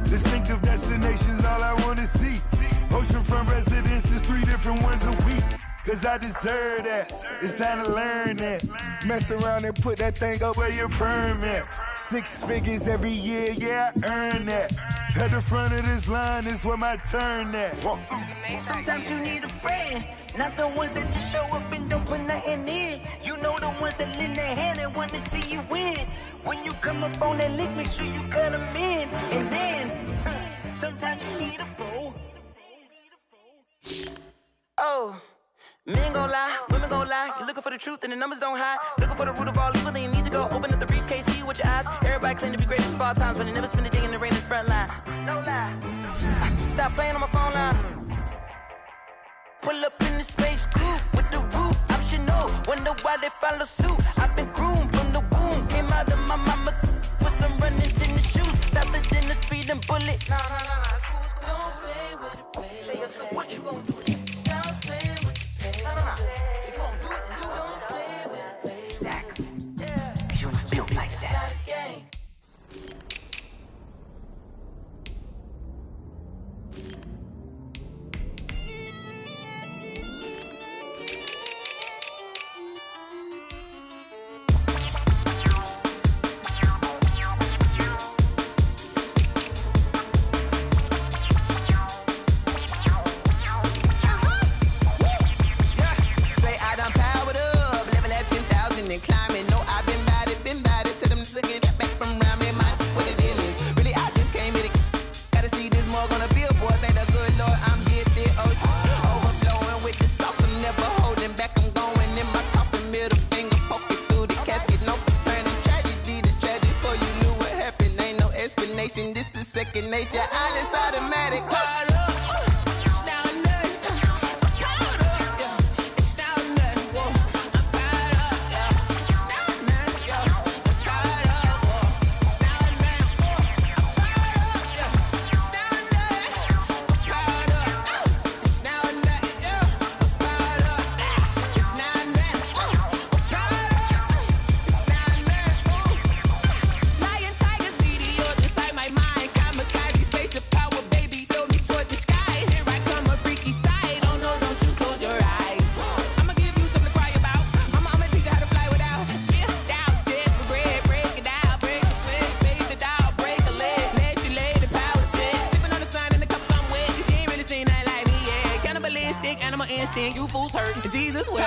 Distinctive destinations, all I wanna see. Oceanfront residences, 3 different ones a week. Cause I deserve that, it's time to learn that. Mess around and put that thing up where your permit. 6 figures every year, yeah, I earn that. At the front of this line is where my turn at. Sometimes you need a friend, not the ones that just show up and don't put nothing in. You know the ones that lend their hand and want to see you win. When you come up on that lick, make sure you cut them in. And then, sometimes you need a foe. Oh. Men gon' lie, women gon' lie. You're looking for the truth and the numbers don't hide. Looking for the root of all evil, then you need to go open up the briefcase, see with your eyes. Everybody claim to be greatest of all times, but they never spend a day in the rain in the front line. No lie. Stop playing on my phone line. Pull up in the space coupe with the roof optional. Wonder why they follow suit. I've been groomed from the womb. Came out of my mama with some running in the shoes. Faster than the speeding bullet. Nah, it's cool, it's cool. Don't play with it, play. Say so what you gon' do? Stop playing with it. Nah. If you gon' do it, then don't play with it, play. Exactly. Yeah. Cause you're not built like that. It's not a game. This is second nature, all is automatic. You fools hurt. Jesus will.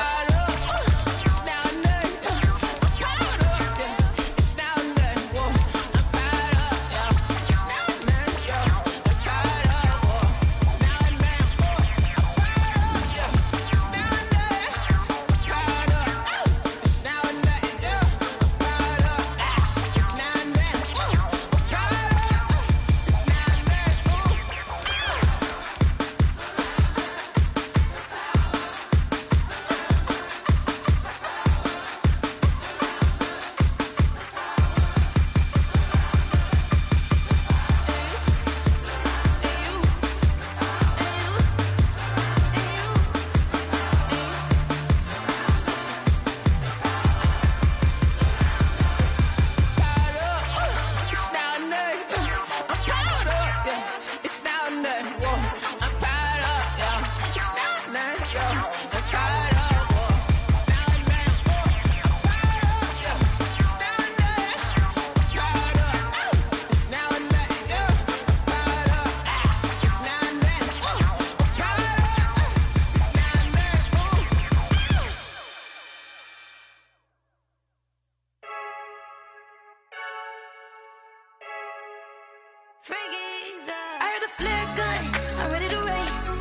I heard a flare gun, I'm ready to race.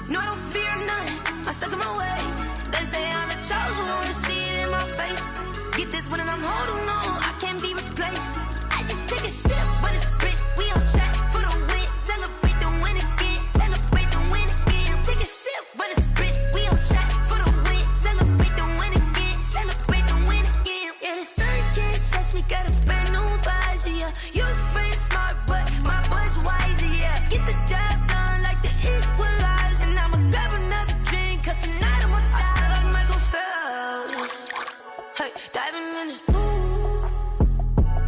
No, I don't fear none, I'm stuck in my ways. They say I'm the chosen one, see it in my face. Get this one and I'm holding on, I can't be replaced. I just take a sip, but it's grit, we on track for the win. Celebrate the win again, celebrate the win again. Take a sip, but it's grit, we on track for the win. Celebrate the win again, celebrate the win again. Yeah, the sun can't touch me, got a brand new visor, yeah. You're friend smart, but my boy's wiser, yeah. Get the job done like the equalizer. And I'ma grab another drink, cause tonight I'ma die like Michael Phelps. Hey, diving in this pool,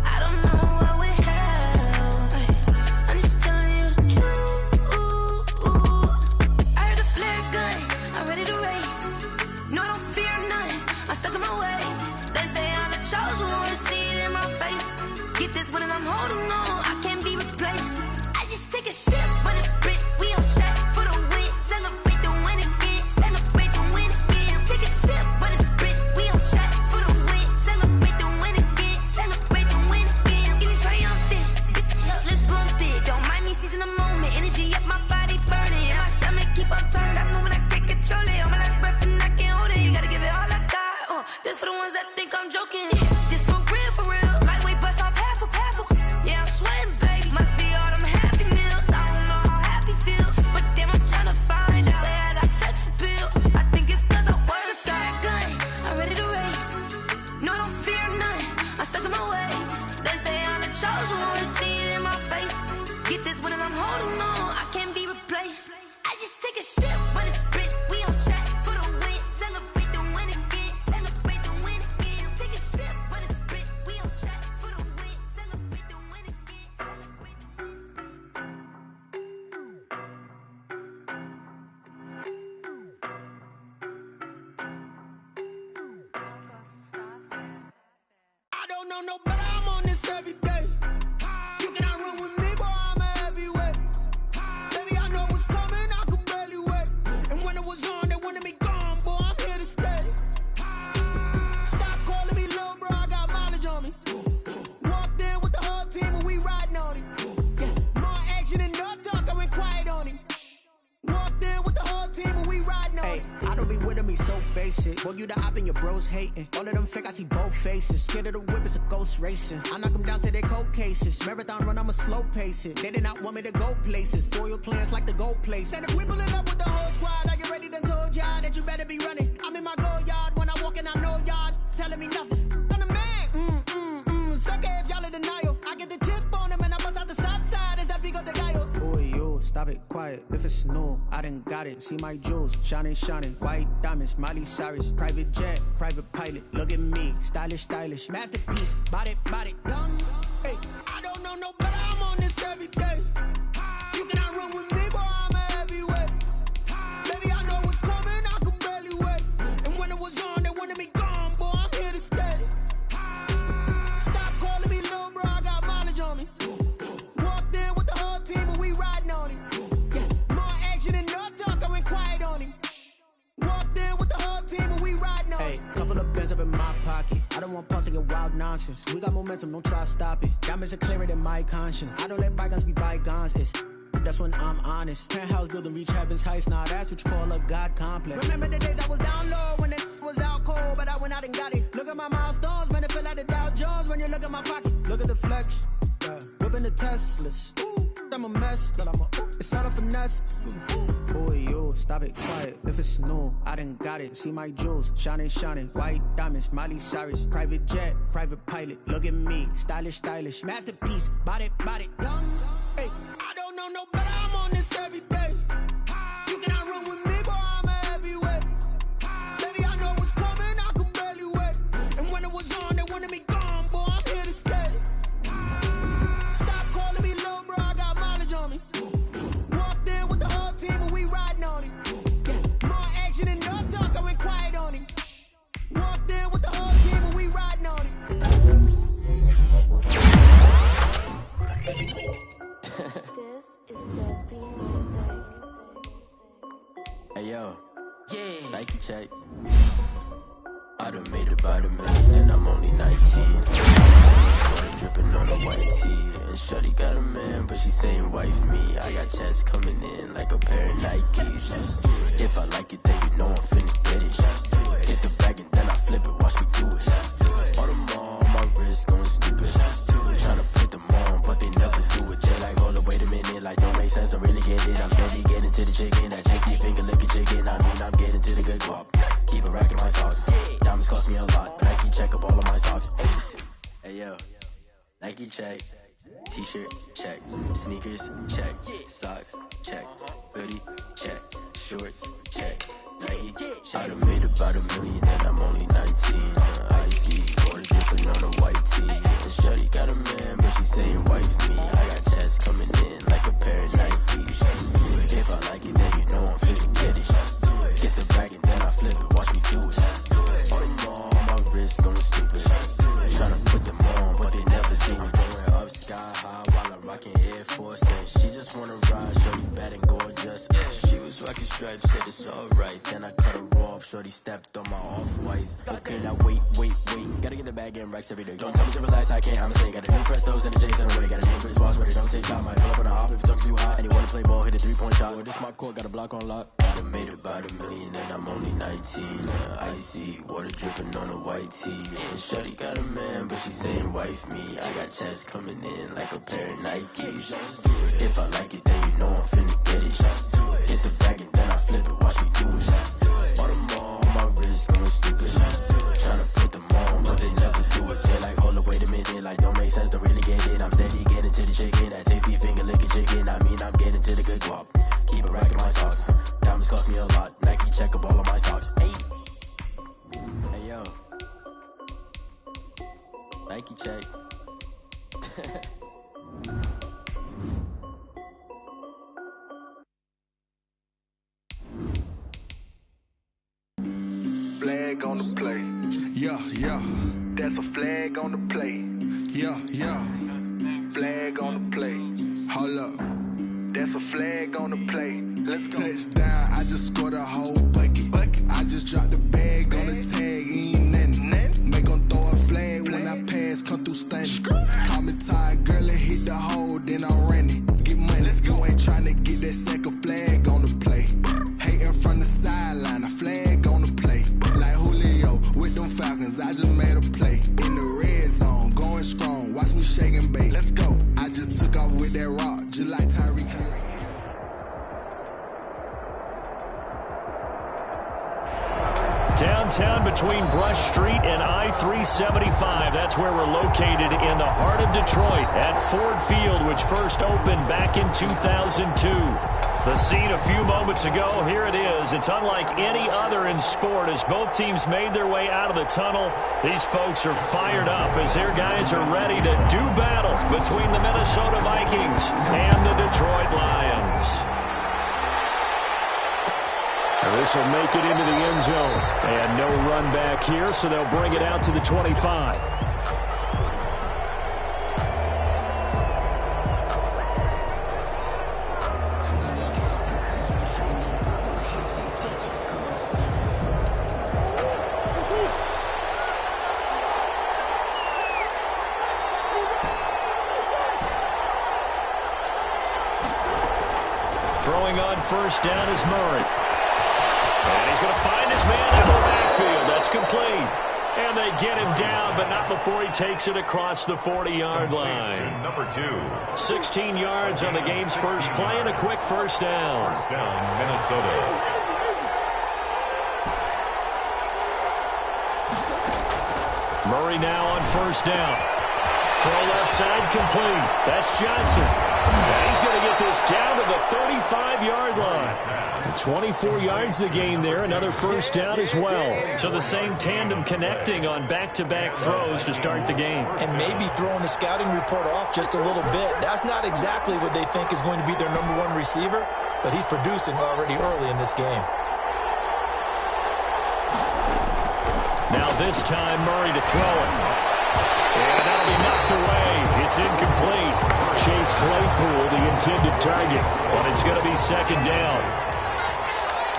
I don't know what would help. Hey, I'm just telling you the truth. I heard a flare gun, I'm ready to race. No, I don't fear none, I'm stuck in my ways. They say I'm the chosen one, see it in my face. Get this one and I'm holding on, I can't be replaced. I just take a sip, but it's grit, we on track for the win. Celebrate the win again, celebrate the win again. Take a sip, but it's grit, we on track for the win. Celebrate the win again, celebrate the win again. Get it triumphant, let's bump it. Don't mind me seizing the moment, energy up my body burning. And my stomach keep up turning, stop moving, I can't control it. On my last breath and I can't This for the ones that think I'm joking. This for real. Lightweight bust off half a. Yeah, I'm sweating, babe. Must be all them happy meals. I don't know how happy feels, but damn, I'm tryna find you. Say I got sex appeal. I think it's 'cause I work that gun. I'm ready to race. No, I don't fear none. I'm stuck in my ways. They say I'm the chosen one. See it in my face. Get this one and I'm holding on. I can't be replaced. I just take a sip when it's split. We on track for the win. Celebrate the win again. Celebrate the win again. Take a sip when it's split. We on track for the win. Celebrate the win again. Celebrate the win. I don't know no better, I'm on this every day. You cannot run with me, boy, I'm a heavyweight. Baby, I know what's coming, I could barely wait. And when it was on, they wanted me gone, boy, I'm here to stay. Stop calling me little bro, I got mileage on me. Walked in with the whole team and we riding on him. Yeah, more action and no talk, I went quiet on him. Walked in with the whole team and we riding on him. I don't be with him, he's so basic. Boy, you the op and your bros hating. All of them fake, I see both faces. Scared of the whip, it's a ghost racing. I knock them down to their cold cases. Marathon run, I'ma slow pace it. They did not want me to go places. Foil plans like the gold place. And if we pulling up with the whole squad, I get ready to told y'all that you better be running. I'm in my go yard when I walk in, I know y'all telling me nothing. I'm the man, suck it if y'all in denial. I get the chip on him and I bust out the south side. Is that big of the guy? Boy, yo, stop it, quiet. If it's new, I done got it. See my jewels, shining. White diamonds, Miley Cyrus. Private jet, private pilot. Look at me, stylish. Masterpiece, body, young. Hey, I don't know no better, I'm on this every day. You cannot run with me, boy, I'm a heavyweight. Baby, I know what's coming, I could barely wait. And when it was on, they wanted me gone, boy, I'm here to stay. Stop calling me little bro, I got mileage on me. Walked in with the whole team and we riding on him. Yeah, more action and no talk, I went quiet on him. Walked in with the whole team and we riding on him. Couple of bands up in my pocket. I don't want pulse to get wild nonsense. We got momentum, don't try to stop it. Diamonds are clearer than my conscience. I don't let bygones be bygones. That's when I'm honest. Penthouse building, reach heaven's heights. Nah, that's what you call a God complex. Remember the days I was down low when it was out cold, but I went out and got it. Look at my milestones, man, it feel like the Dow Jones when you look at my pocket. Look at the flex, whipping the Teslas. I'm a mess, but it's all a finesse. Boy, yo, stop it, quiet. If it's new, I done got it. See my jewels, shining. White diamonds, Miley Cyrus. Private jet, private pilot. Look at me, stylish. Masterpiece, body, young. Hey, I don't know no better, I'm on this every day. You cannot run with me, boy, I'm a heavyweight. Baby, I know what's coming, I could barely wait. And when it was on, they wanted me gone, boy, I'm here to stay. Stop calling me little bro, I got mileage on me. Walked in with the whole team and we riding on him. Yeah, more action and no talk, I went quiet on him. Walked in with the whole team and we riding on him. This is Death P Music. Hey yo, yeah, Nike check. I done made about $1 million and I'm only 19. Water dripping on a white tee. And shorty got a man, but she saying wife me. I got checks coming in like a pair of Nikes. If I like it, then you know I'm finna get it. Hit the bag and then I flip it, watch me do it. All them on my wrist going stupid. Tryna put them on, but they never do it. Jay like, hold up, wait a minute, like don't make sense, don't really get it. I'm steady getting to the chicken, that cheeky finger licking chicken. I mean, I'm getting to the good guap. Keep a rack in my socks. Diamonds cost me a lot. Nike check up all of my stocks. Hey yo, Nike check. T-shirt check. Sneakers check. Socks check. Hoodie check. Shorts check. Nike I done made about $1 million and I'm only 19. I see water dripping on a white tee. And shorty got a man, but she saying wife me. I got checks coming in like a pair of Nikes. If I like it, then you know I'm finna get it. Get the bag and then I flip it, watch me do it. All them on my wrist going stupid. Tryna put them on, but they never do it. Going up sky high while I'm rocking Air Force. And she just wanna ride, shorty bad and gorgeous. She was rocking stripes, said it's alright. Then I cut her off, shorty stepped on my off off-whites. Okay, now wait. Gotta get the bag and racks every day. Don't tell me to relax, I can't, I'm saying. Got a new Prestos and a J's in the way. Got a new Chris Voss, but it don't take time. Might pull up on a hop if it's too hot. And you wanna play ball, hit a 3-point shot. Boy, this my court, got a block on lock. I done made it by the million and I'm only 19. Icy, water dripping on a white tee. And Shorty got a man, but she saying wife me. I got checks coming in like a pair of Nikes. If I like it, then you know I'm finna get it. Hit the bag and then I flip it, watch me do it. Bought them all on my wrist, going stupid. Tryna put them on, but they never do it. They're like, hold up, wait a minute, like don't make sense, don't really get it. I'm steady getting to the chicken, that tasty finger licking chicken. I mean, I'm getting to the good guap. Keep a rack in my socks. Diamonds cost me a lot. Nike check up all of my stocks. Hey yo, Nike check. Flag on the play. Yeah. That's a flag on the play. Yeah. Flag on the play. Hold up. That's a flag on the play. Let's go. Touchdown, I just scored a whole bucket. I just dropped the bag on the tag, ain't nothing. Make them throw a flag when I pass, come through stunning. Call me tired, girl, and hit the hole, then I'm running. Get money, you ain't tryna get that second flag on the play. Hating from the sideline, a flag on the play. Like Julio with them Falcons, I just made a play. In the red zone, going strong, watch me shake and bake. Let's go. I just took off with that rock, just like Tyreek Hill. Downtown between Brush Street and I-375. That's where we're located in the heart of Detroit at Ford Field, which first opened back in 2002. The scene a few moments ago, here it is. It's unlike any other in sport as both teams made their way out of the tunnel. These folks are fired up as their guys are ready to do battle between the Minnesota Vikings and the Detroit Lions. This will make it into the end zone. And no run back here, so they'll bring it out to the 25. Throwing on first down is Murray. And he's going to find his man in the backfield. That's complete. And they get him down, but not before he takes it across the 40-yard line. Number 2. 16 yards on the game's first play and a quick first down. First down, Minnesota. Murray now on first down. Throw left side complete. That's Johnson. And he's going to get this down to the 35-yard line. 24 yards the gain there. Another first down as well. So the same tandem connecting on back-to-back throws to start the game. And maybe throwing the scouting report off just a little bit. That's not exactly what they think is going to be their number one receiver, but he's producing already early in this game. Now this time Murray to throw it. And that'll be knocked away. It's incomplete. Chase Claypool, the intended target. But it's going to be second down.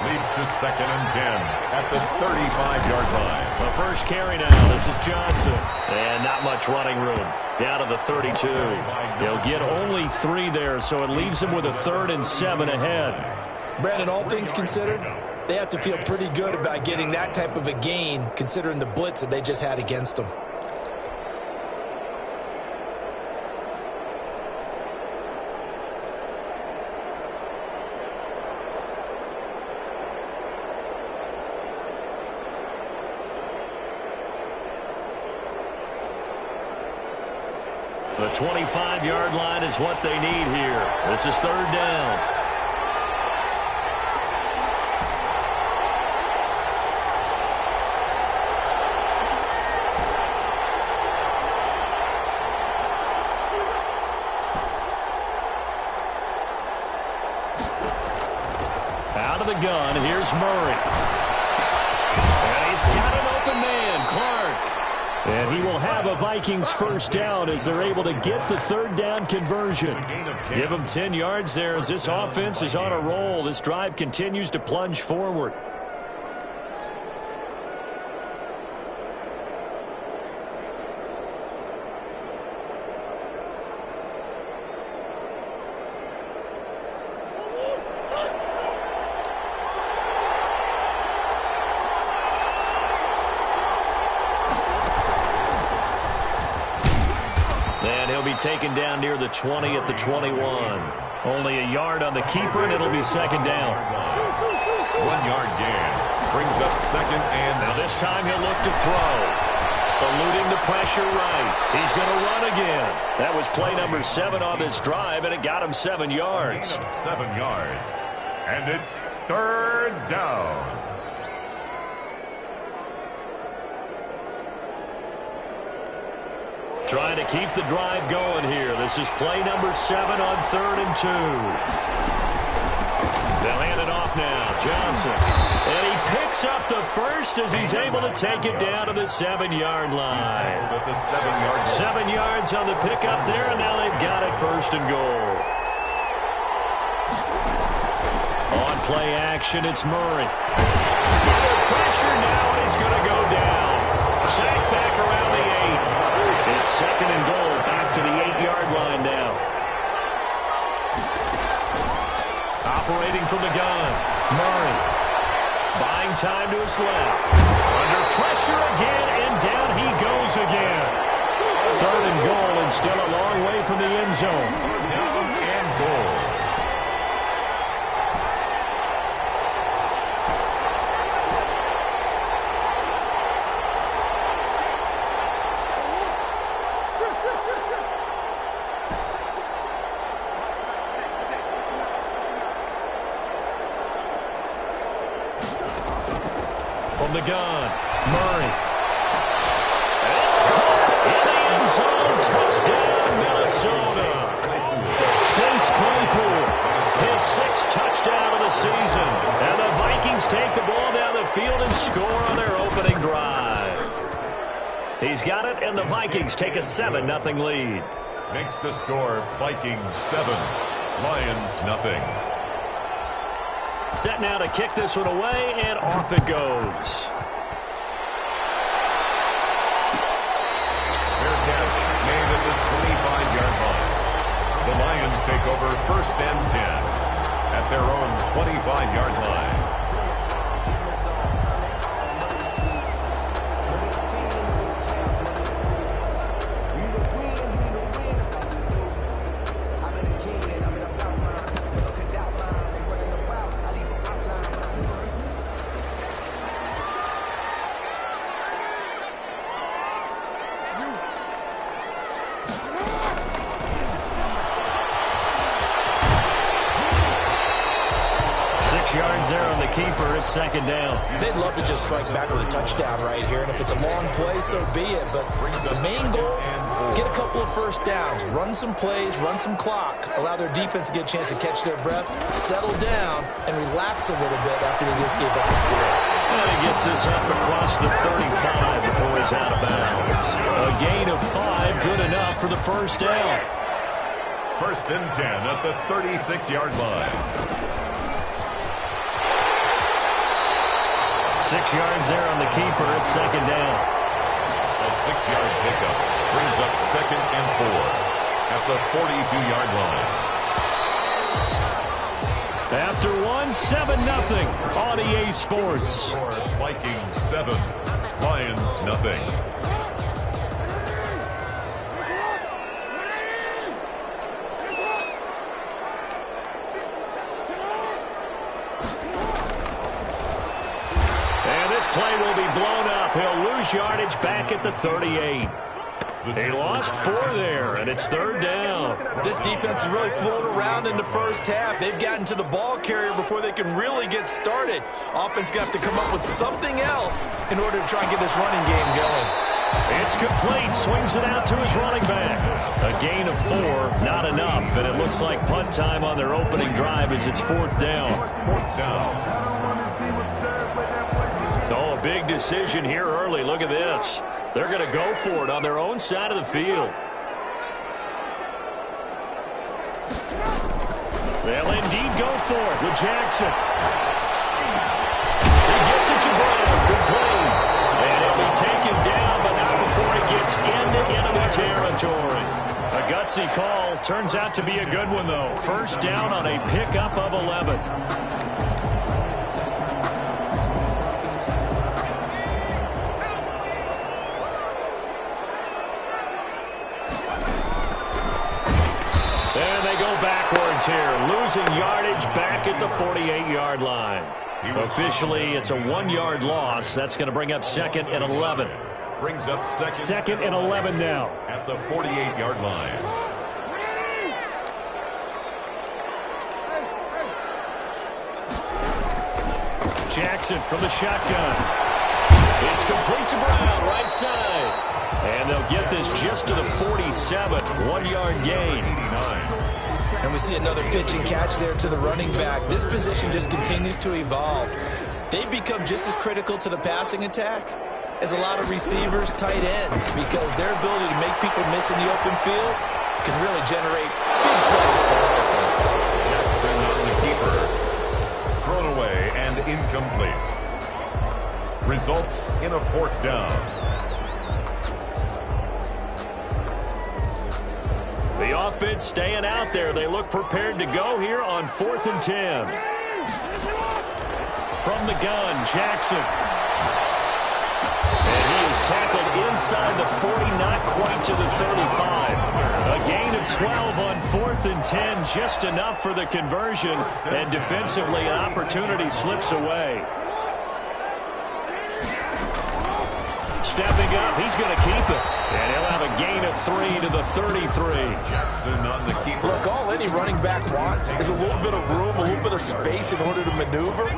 Leads to second and 10 at the 35-yard line. The first carry now. This is Johnson. And not much running room. Down to the 32. They'll get only 3 there, so it leaves them with a 3rd and 7 ahead. Brandon, all things considered, they have to feel pretty good about getting that type of a gain, considering the blitz that they just had against them. The 25-yard line is what they need here. This is 3rd down. Out of the gun, here's Murray. And he's got an open man, Clark. And he will have a Vikings first down as they're able to get the 3rd down conversion. Give them 10 yards there as this offense is on a roll. This drive continues to plunge forward. taken down near the 20 at the 21. Only a yard on the keeper, and it'll be second down. 1 yard gain. Brings up second and... Now this time he'll look to throw. Eluding the pressure right. He's going to run again. That was play number 7 on this drive, and it got him 7 yards. 7 yards. And it's third down. Trying to keep the drive going here. This is play number 7 on 3rd and 2. They'll hand it off now. Johnson. And he picks up the first as he's able to take it down to the 7-yard line. At the 7-yard line. 7 yards on the pickup there, and now they've got it 1st and goal. On play action, it's Murray. Under pressure now, and he's going to go down. Sacked back around the 8. It's 2nd and goal, back to the 8-yard line now. Operating from the gun, Murray. Buying time to his left. Under pressure again, and down he goes again. 3rd and goal, and still a long way from the end zone. Down and goal. From the gun, Murray. And it's caught in the end zone. Touchdown, Minnesota. Chase Claypool, his 6th touchdown of the season. And the Vikings take the ball down the field and score on their opening drive. He's got it, and the Vikings take a 7-0 lead. Makes the score Vikings 7, Lions nothing. Set now to kick this one away, and off it goes. Fair catch made at the 25-yard line. The Lions take over 1st and 10 at their own 25-yard line. Yards there on the keeper. It's 2nd down. They'd love to just strike back with a touchdown right here, and if it's a long play, so be it. But the main goal, get a couple of 1st downs, run some plays, run some clock, allow their defense to get a chance to catch their breath, settle down, and relax a little bit after they just gave up the score. And he gets this up across the 35 before he's out of bounds. A gain of 5, good enough for the 1st down. 1st and 10 at the 36-yard line. 6 yards there on the keeper. It's 2nd down. A 6-yard pickup brings up 2nd and 4 at the 42-yard line. After one, 7-0 on EA Sports. Vikings 7, Lions nothing. Play will be blown up. He'll lose yardage back at the 38. He lost 4 there, and it's 3rd down. This defense is really flown around in the first half. They've gotten to the ball carrier before they can really get started. Offense got to come up with something else in order to try and get this running game going. It's complete. Swings it out to his running back. A gain of 4, not enough, and it looks like punt time on their opening drive as it's 4th down. 4th down. Oh, a big decision here early. Look at this. They're going to go for it on their own side of the field. They'll indeed go for it with Jackson. He gets it to Brown. Good play. And he'll be taken down, but not before he gets into enemy territory. A gutsy call. Turns out to be a good one, though. 1st down on a pickup of 11. here, losing yardage back at the 48-yard line. Officially, it's a 1-yard loss. That's going to bring up 2nd and 11. Brings up second and 11 now. At the 48-yard line. Jackson from the shotgun. It's complete to Brown, right side. And they'll get this just to the 47, 1-yard gain. And we see another pitch and catch there to the running back. This position just continues to evolve. They've become just as critical to the passing attack as a lot of receivers, tight ends, because their ability to make people miss in the open field can really generate big plays for offense. Jackson on the keeper. Thrown away and incomplete. Results in a 4th down. The offense staying out there. They look prepared to go here on 4th and 10. From the gun, Jackson. And he is tackled inside the 40, not quite to the 35. A gain of 12 on 4th and 10, just enough for the conversion. And defensively, an opportunity slips away. Stepping up, he's going to keep it. And he'll have a gain of 3 to the 33. Jackson on the keeper. Look, all any running back wants is a little bit of room, a little bit of space in order to maneuver.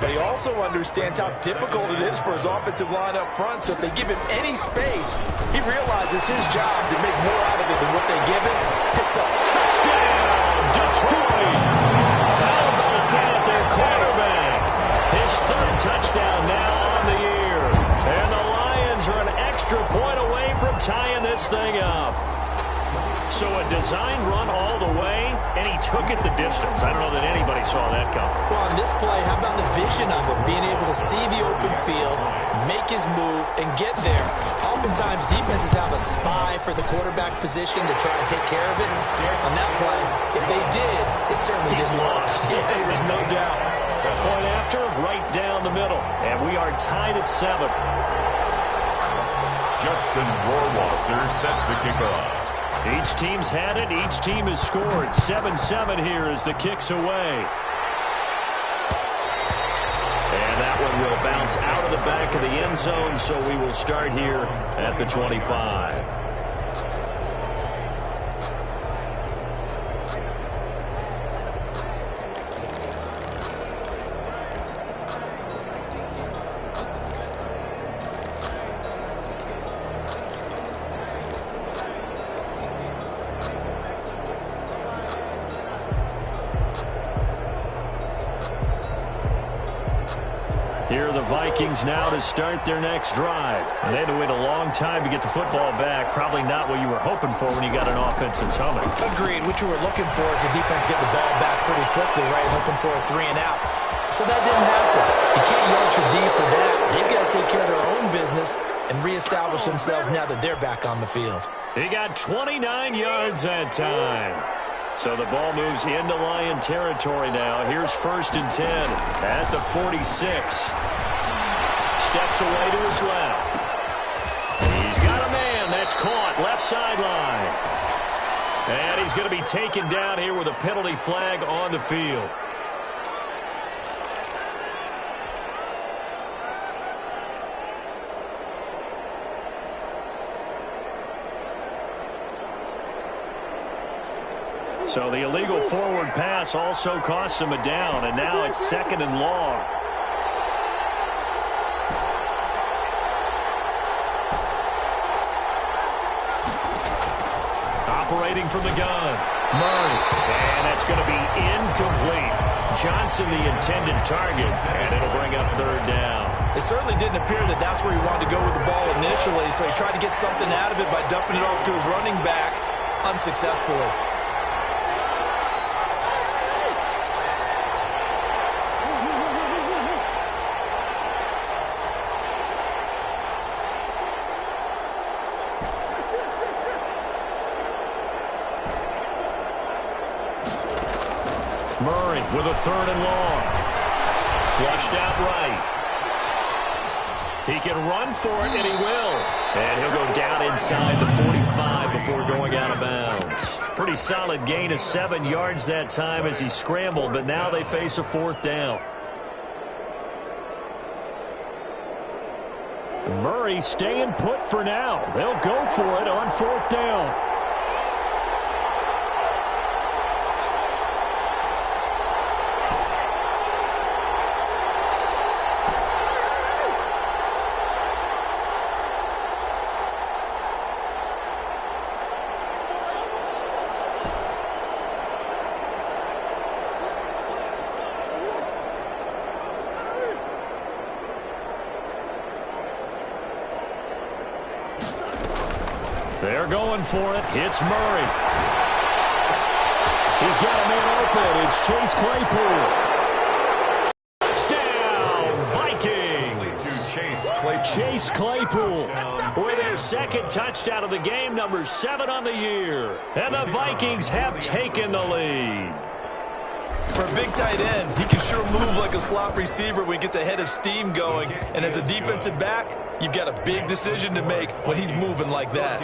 But he also understands how difficult it is for his offensive line up front. So if they give him any space, he realizes his job to make more out of it than what they give him. Picks up touchdown, Detroit. How about that, their quarterback? His 3rd touchdown now on the year. And the Lions are an extra point away from tying this thing up. So a design run all the way, and he took it the distance. I don't know that anybody saw that coming. Well, on this play, how about the vision of it? Being able to see the open field, make his move, and get there. Oftentimes, defenses have a spy for the quarterback position to try and take care of it. On that play, if they did, it certainly didn't lost. Yeah, there's no doubt. Point after, right down the middle. And we are tied at 7. Justin Rohrwasser set to kick off. Each team's had it. Each team has scored. 7-7 here as the kick's away. And that one will bounce out of the back of the end zone, so we will start here at the 25. Here are the Vikings now to start their next drive. And they had to wait a long time to get the football back. Probably not what you were hoping for when you got an offense that's humming. Agreed. What you were looking for is the defense get the ball back pretty quickly, right? Hoping for a 3 and out. So that didn't happen. You can't yard your D for that. They've got to take care of their own business and reestablish themselves now that they're back on the field. He got 29 yards that time. So the ball moves into Lion territory now. Here's 1st and 10 at the 46. Steps away to his left. He's got a man. That's caught. Left sideline. And he's going to be taken down here with a penalty flag on the field. So the illegal forward pass also costs him a down, and now it's 2nd and long. Operating from the gun, Murray, and that's going to be incomplete. Johnson the intended target, and it'll bring up 3rd down. It certainly didn't appear that that's where he wanted to go with the ball initially, so he tried to get something out of it by dumping it off to his running back unsuccessfully. Murray with a 3rd and long. Flushed out right. He can run for it, and he will. And he'll go down inside the 45 before going out of bounds. Pretty solid gain of 7 yards that time as he scrambled, but now they face a 4th down. Murray staying put for now. They'll go for it on 4th down. They're going for it. It's Murray. He's got a man open. It's Chase Claypool. Touchdown, Vikings. Chase Claypool with his 2nd touchdown of the game, number 7 on the year. And the Vikings have taken the lead. For a big tight end, he can sure move like a slot receiver when he gets a head of steam going. And as a defensive back, you've got a big decision to make when he's moving like that.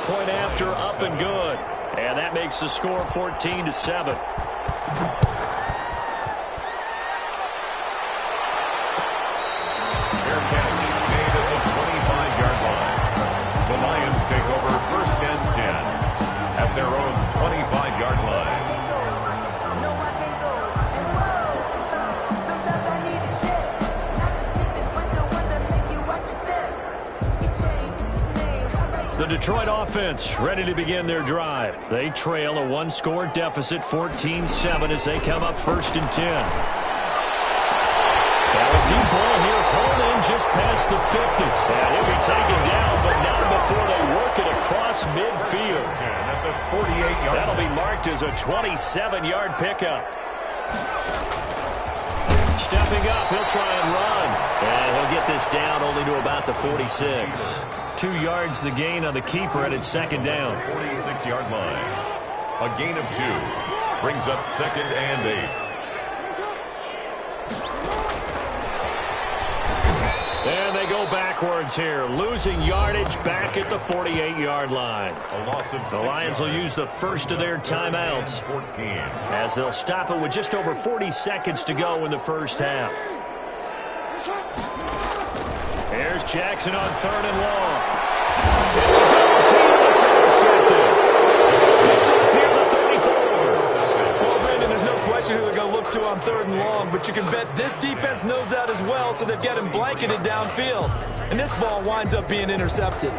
Point after, up and good. And that makes the score 14-7. Fair catch made at the 25-yard line. The Lions take over 1st and 10 at their own 25-yard line. The Detroit offense ready to begin their drive. They trail a 1-score deficit, 14-7, as they come up 1st and 10. Now a deep ball here, hauled in just past the 50. And he'll be taken down, but not before they work it across midfield. At the 48-yard line. That'll be marked as a 27-yard pickup. Stepping up, he'll try and run. And he'll get this down only to about the 46. 2 yards the gain on the keeper, and it's 2nd down. 46-yard line. A gain of 2 brings up 2nd and 8. And they go backwards here, losing yardage back at the 48-yard line. A loss of 6 The Lions will use the first of their timeouts 14. as they'll stop it with just over 40 seconds to go in the first half. Here's Jackson on 3rd and long. It's intercepted. Picked up near the 34. Well, Brandon, there's no question who they're going to look to on 3rd and long, but you can bet this defense knows that as well, so they've got him blanketed downfield. And this ball winds up being intercepted.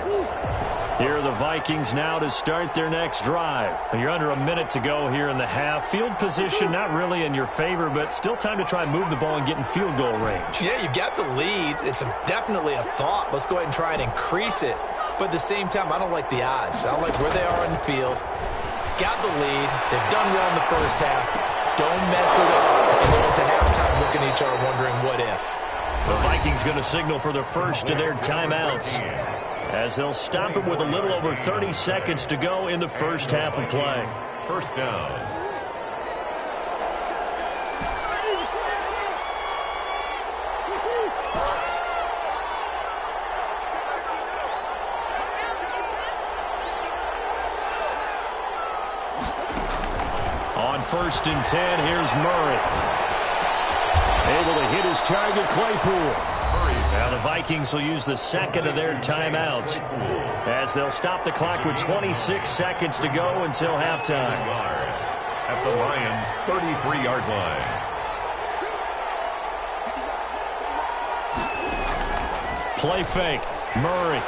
Here are the Vikings now to start their next drive. You're under a minute to go here in the half. Field position not really in your favor, but still time to try and move the ball and get in field goal range. Yeah, you've got the lead. It's definitely a thought. Let's go ahead and try and increase it. But at the same time, I don't like the odds. I don't like where they are in the field. Got the lead. They've done well in the first half. Don't mess it up and go into halftime looking at each other wondering what if. The Vikings going to signal for the first of their timeouts, as they'll stop it with a little over 30 seconds to go in the first half of play. 1st down. On 1st and 10, here's Murray. Able to hit his target, Claypool. Now the Vikings will use the second of their timeouts, as they'll stop the clock with 26 seconds to go until halftime. At the Lions' 33-yard line. Play fake. Murray.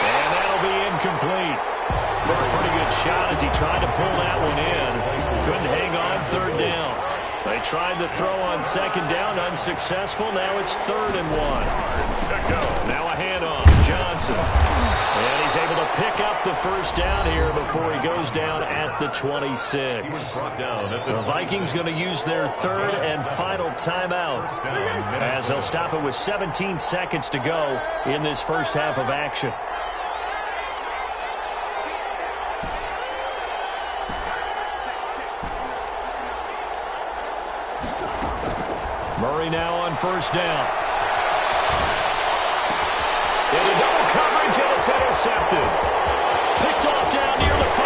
And that'll be incomplete. Took a pretty good shot as he tried to pull that one in. Couldn't hang on 3rd down. They tried the throw on 2nd down, unsuccessful. Now it's 3rd and 1. Now a handoff. Johnson. And he's able to pick up the first down here before he goes down at the 26. The Vikings going to use their 3rd and final timeout, as they'll stop it with 17 seconds to go in this first half of action. Murray now on 1st down. It's intercepted. Picked off down near the 5.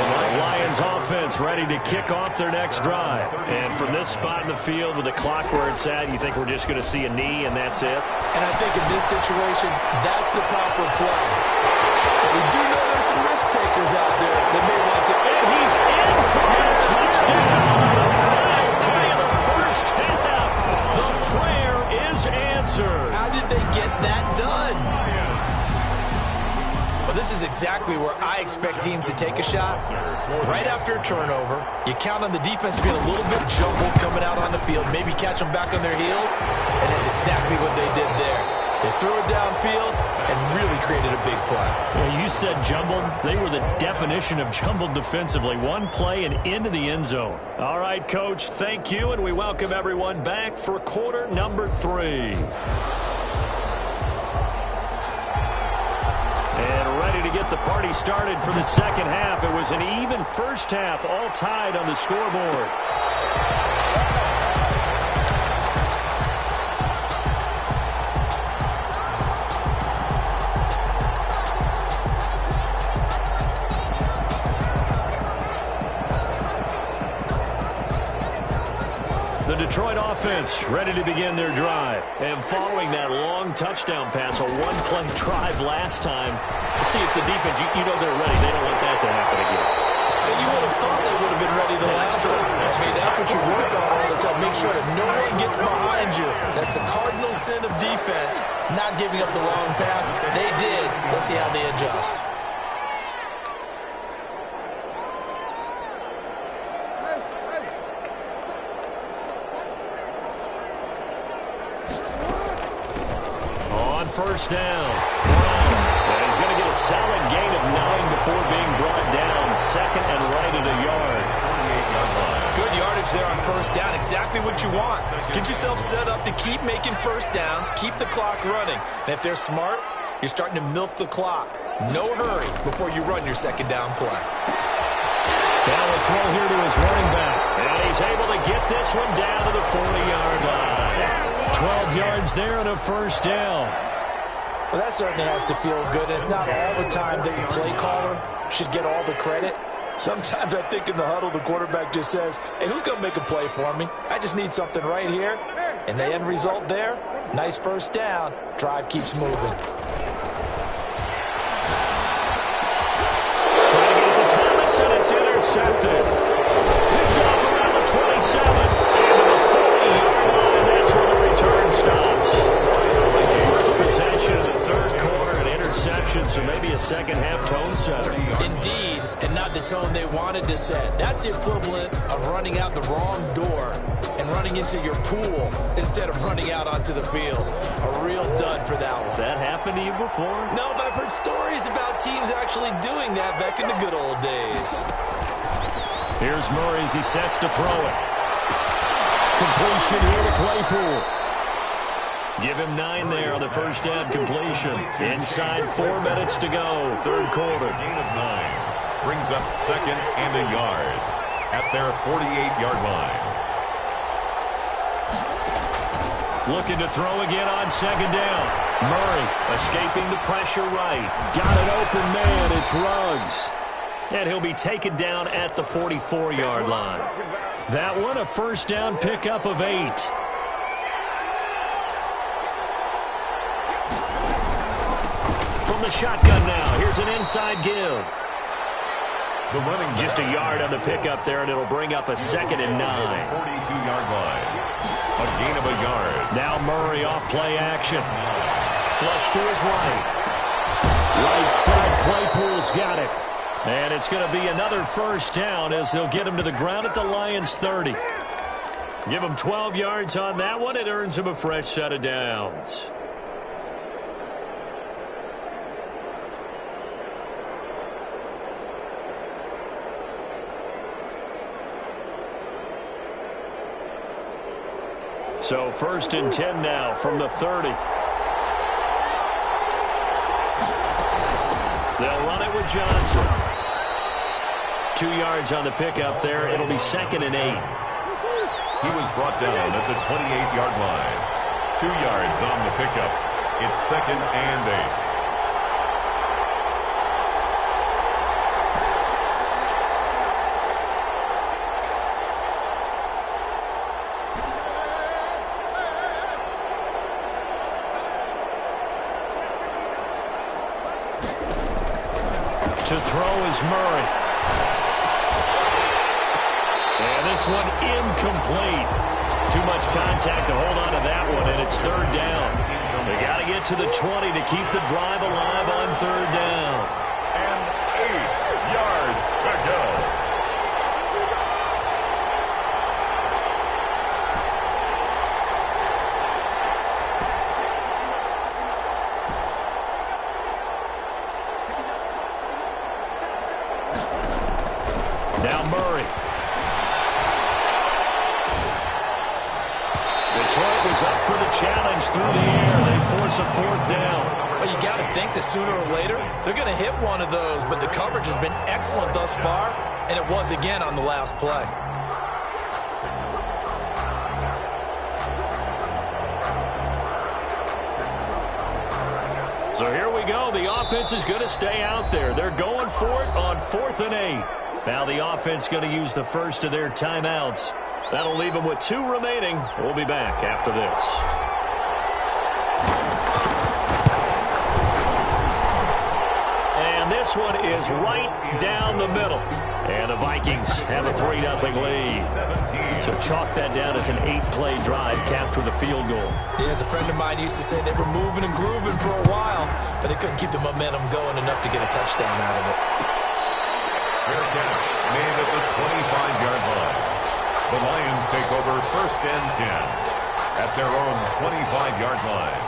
The Lions offense ready to kick off their next drive. And from this spot in the field with the clock where it's at, you think we're just going to see a knee and that's it? And I think in this situation, that's the proper play. But we do know there's some risk takers out there that may want to. And he's in for a touchdown. Final play of the first half. The prayer is answered. How did they get that done? Well, this is exactly where I expect teams to take a shot. Right after a turnover, you count on the defense being a little bit jumbled coming out on the field, maybe catch them back on their heels, and that's exactly what they did there. They threw it downfield and really created a big play. Yeah, you said jumbled. They were the definition of jumbled defensively. One play and into the end zone. All right, Coach, thank you, and we welcome everyone back for quarter number 3. And ready to get the party started for the second half. It was an even first half, all tied on the scoreboard. The Detroit offense ready to begin their drive. And following that long touchdown pass, a one-play drive last time, see if the defense, you know they're ready. They don't want that to happen again. And you would have thought they would have been ready the last time. I mean, that's what you work on all the time. Make sure that no one gets behind you. That's the cardinal sin of defense, not giving up the long pass. They did. Let's see how they adjust. First down. And he's going to get a solid gain of 9 before being brought down. Second and right at a yard. Good yardage there on first down. Exactly what you want. Get yourself set up to keep making first downs. Keep the clock running. And if they're smart, you're starting to milk the clock. No hurry before you run your second down play. Now a throw here to his running back. And he's able to get this one down to the 40-yard line. 12 yards there and a first down. Well, that certainly has to feel good. It's not all the time that the play caller should get all the credit. Sometimes I think in the huddle, the quarterback just says, hey, who's going to make a play for me? I just need something right here. And the end result there, nice first down. Drive keeps moving. Trying to get it to Thomas, and it's intercepted. Picked off around the 27. And to the 40-yard line, that's where the return stops. First possession of the third quarter, an interception, so maybe a second-half tone setter. Indeed, and not the tone they wanted to set. That's the equivalent of running out the wrong door and running into your pool instead of running out onto the field. A real dud for that one. Has that happened to you before? No, but I've heard stories about teams actually doing that back in the good old days. Here's Murray as he sets to throw it. Completion here to Claypool. Give him 9 there on the first down completion. Inside 4 minutes to go, third quarter. Gain of 9 brings up second and a yard at their 48-yard line. Looking to throw again on second down. Murray escaping the pressure right. Got an open man. It's Ruggs. And he'll be taken down at the 44-yard line. That one a first down pickup of 8. From the shotgun now. Here's an inside give. The running just a yard on the pickup there, and it'll bring up a second and 9. 42-yard line. A gain of a yard. Now Murray off play action. Flush to his right. Right side, Claypool's got it. And it's going to be another first down as they'll get him to the ground at the Lions' 30. Give him 12 yards on that one. It earns him a fresh set of downs. So first and 10 now from the 30. They'll run it with Johnson. 2 yards on the pickup there. It'll be second and 8. He was brought down at the 28-yard line. 2 yards on the pickup. It's 2nd and 8. To throw is Murray. And this one incomplete. Too much contact to hold on to that one, and it's 3rd down. They got to get to the 20 to keep the drive alive on 3rd down. And 8 yards to go. Now Murray. Detroit was up for the challenge through the air. They force a 4th down. Well, you got to think that sooner or later, they're going to hit one of those, but the coverage has been excellent thus far, and it was again on the last play. So here we go. The offense is going to stay out there. They're going for it on 4th and 8. Now the offense going to use the first of their timeouts. That'll leave them with 2 remaining. We'll be back after this. And this one is right down the middle. And the Vikings have a 3-0 lead. So chalk that down as an 8-play drive, capture the field goal. Yeah, as a friend of mine used to say, they were moving and grooving for a while, but they couldn't keep the momentum going enough to get a touchdown out of it. Fair catch made at the 25-yard line. The Lions take over 1st and 10 at their own 25-yard line.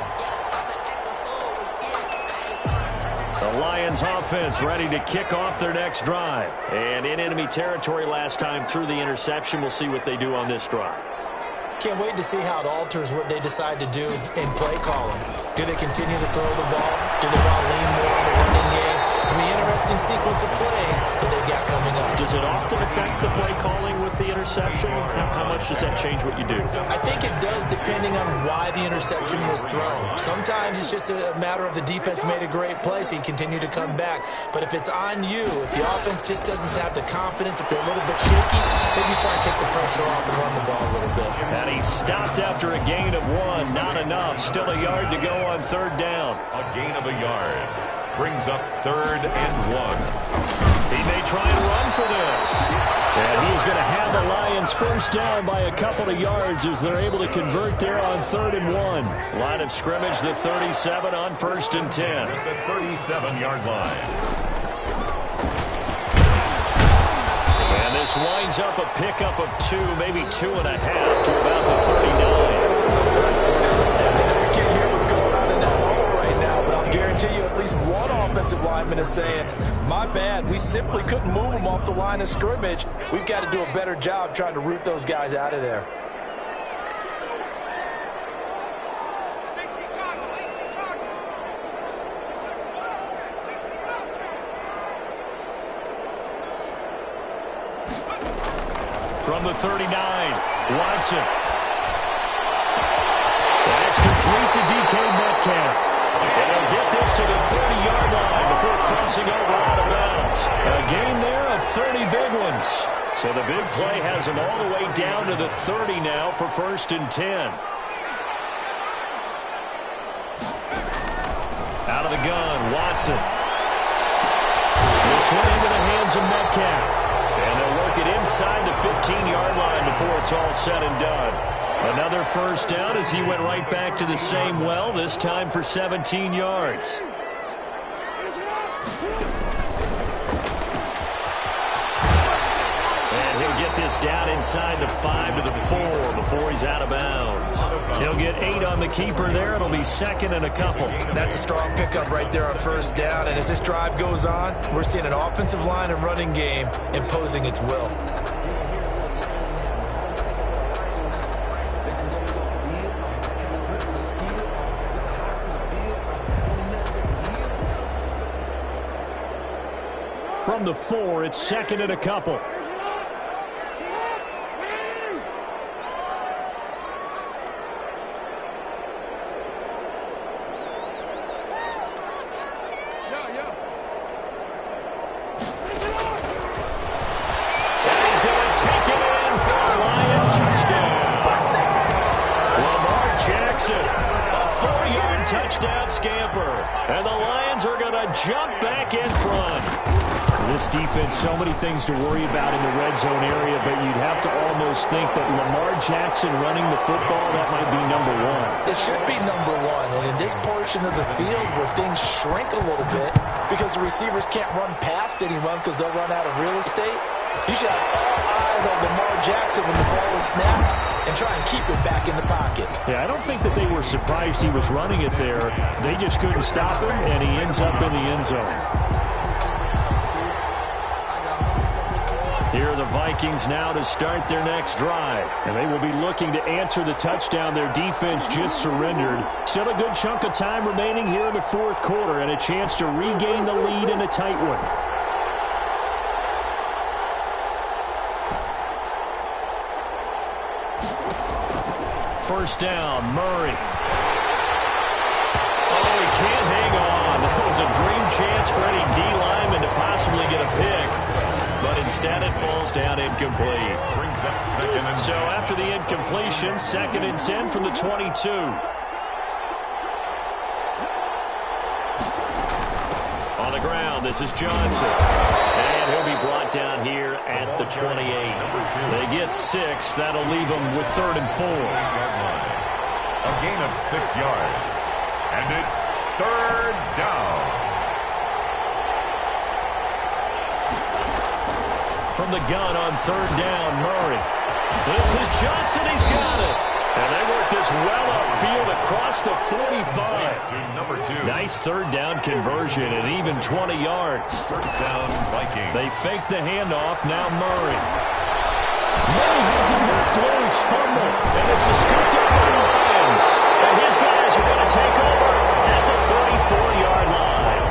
The Lions offense ready to kick off their next drive. And in enemy territory last time through the interception. We'll see what they do on this drive. Can't wait to see how it alters what they decide to do in play calling. Do they continue to throw the ball? Do they want to lean more on the running game? It'll be an interesting sequence of plays that they've got coming up. Does it often affect the play calling with the interception? How much does that change what you do? I think it does, depending on why the interception was thrown. Sometimes it's just a matter of the defense made a great play, so you continue to come back. But if it's on you, if the offense just doesn't have the confidence, if they're a little bit shaky, maybe try and take the pressure off and run the ball a little bit. And he stopped after a gain of 1. Not enough. Still a yard to go on 3rd down. A gain of a yard brings up 3rd and 1. He may try and run for this. And he's going to have the Lions first down by a couple of yards as they're able to convert there on 3rd and 1. Line of scrimmage, the 37 on 1st and 10. At the 37-yard line. And this winds up a pickup of 2, maybe 2.5 to about the 39. I can't hear what's going on in that hole right now, but I'll guarantee you at least one offensive lineman is saying, my bad, we simply couldn't move them off the line of scrimmage. We've got to do a better job trying to root those guys out of there. From the 39, Watson. That's complete to DK Metcalf. And he'll get this to the 30-yard line before crossing over out of bounds. A gain there of 30 big ones. So the big play has him all the way down to the 30 now for 1st and 10. Out of the gun, Watson. This one into the hands of Metcalf. And they'll work it inside the 15-yard line before it's all said and done. Another first down as he went right back to the same well, this time for 17 yards. And he'll get this down inside the 5 to the 4 before he's out of bounds. He'll get 8 on the keeper there. It'll be 2nd and a couple. That's a strong pickup right there on first down. And as this drive goes on, we're seeing an offensive line and running game imposing its will. From the 4, it's 2nd and a couple. And the Lions are going to jump back in front. This defense, so many things to worry about in the red zone area, but you'd have to almost think that Lamar Jackson running the football, that might be number one. It should be number one, and in this portion of the field where things shrink a little bit because the receivers can't run past anyone because they'll run out of real estate, you should have all eyes on Lamar Jackson when the ball is snapped and try and keep it back in the pocket. Yeah, I don't think that they were surprised he was running it there. They just couldn't stop him, and he ends up in the end zone. Here are the Vikings now to start their next drive. And they will be looking to answer the touchdown their defense just surrendered. Still a good chunk of time remaining here in the fourth quarter and a chance to regain the lead in a tight one. First down, Murray. Oh, he can't hang on. That was a dream chance for any D lineman to possibly get a pick. But instead it falls down incomplete. Brings up second and 10. So after the incompletion, 2nd and 10 from the 22. On the ground, this is Johnson. And he'll be brought down here at the 28. They get 6. That'll leave them with 3rd and 4. A gain of 6 yards. And it's 3rd down. From the gun on 3rd down, Murray. This is Johnson. He's got it. And they work this well upfield across the 45. To number 2. Nice 3rd down conversion and even 20 yards. 1st down, Vikings. They fake the handoff. Now Murray. Murray has him knocked loose. Fumble. And it's a scooped up by the Lions. And his guys are going to take over at the 34-yard line.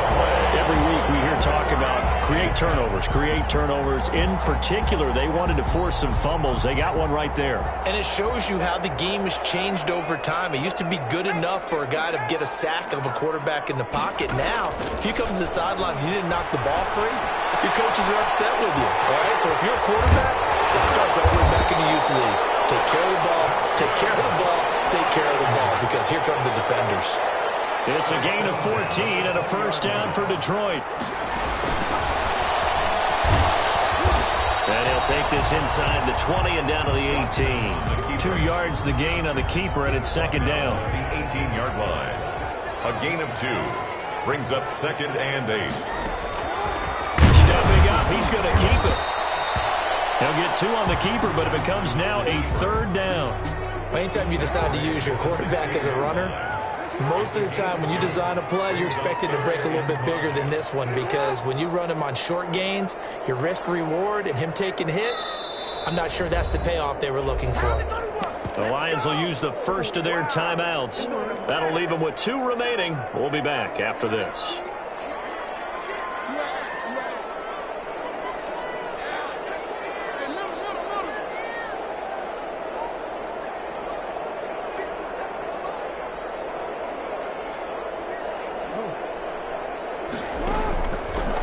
Every week we hear talk about create turnovers. In particular, they wanted to force some fumbles. They got one right there. And it shows you how the game has changed over time. It used to be good enough for a guy to get a sack of a quarterback in the pocket. Now, if you come to the sidelines and you didn't knock the ball free, your coaches are upset with you. All right? So if you're a quarterback, it starts all the way back in the youth leagues. Take care of the ball, take care of the ball, take care of the ball, because here come the defenders. It's a gain of 14 and a 1st down for Detroit. And he'll take this inside the 20 and down to the 18. 2 yards the gain on the keeper, and it's 2nd down. The 18-yard line. A gain of 2. Brings up 2nd and 8. Stepping up, he's going to keep it. He'll get 2 on the keeper, but it becomes now a 3rd down. Anytime you decide to use your quarterback as a runner, most of the time when you design a play, you're expected to break a little bit bigger than this one, because when you run him on short gains, your risk-reward and him taking hits, I'm not sure that's the payoff they were looking for. The Lions will use the first of their timeouts. That'll leave them with 2 remaining. We'll be back after this.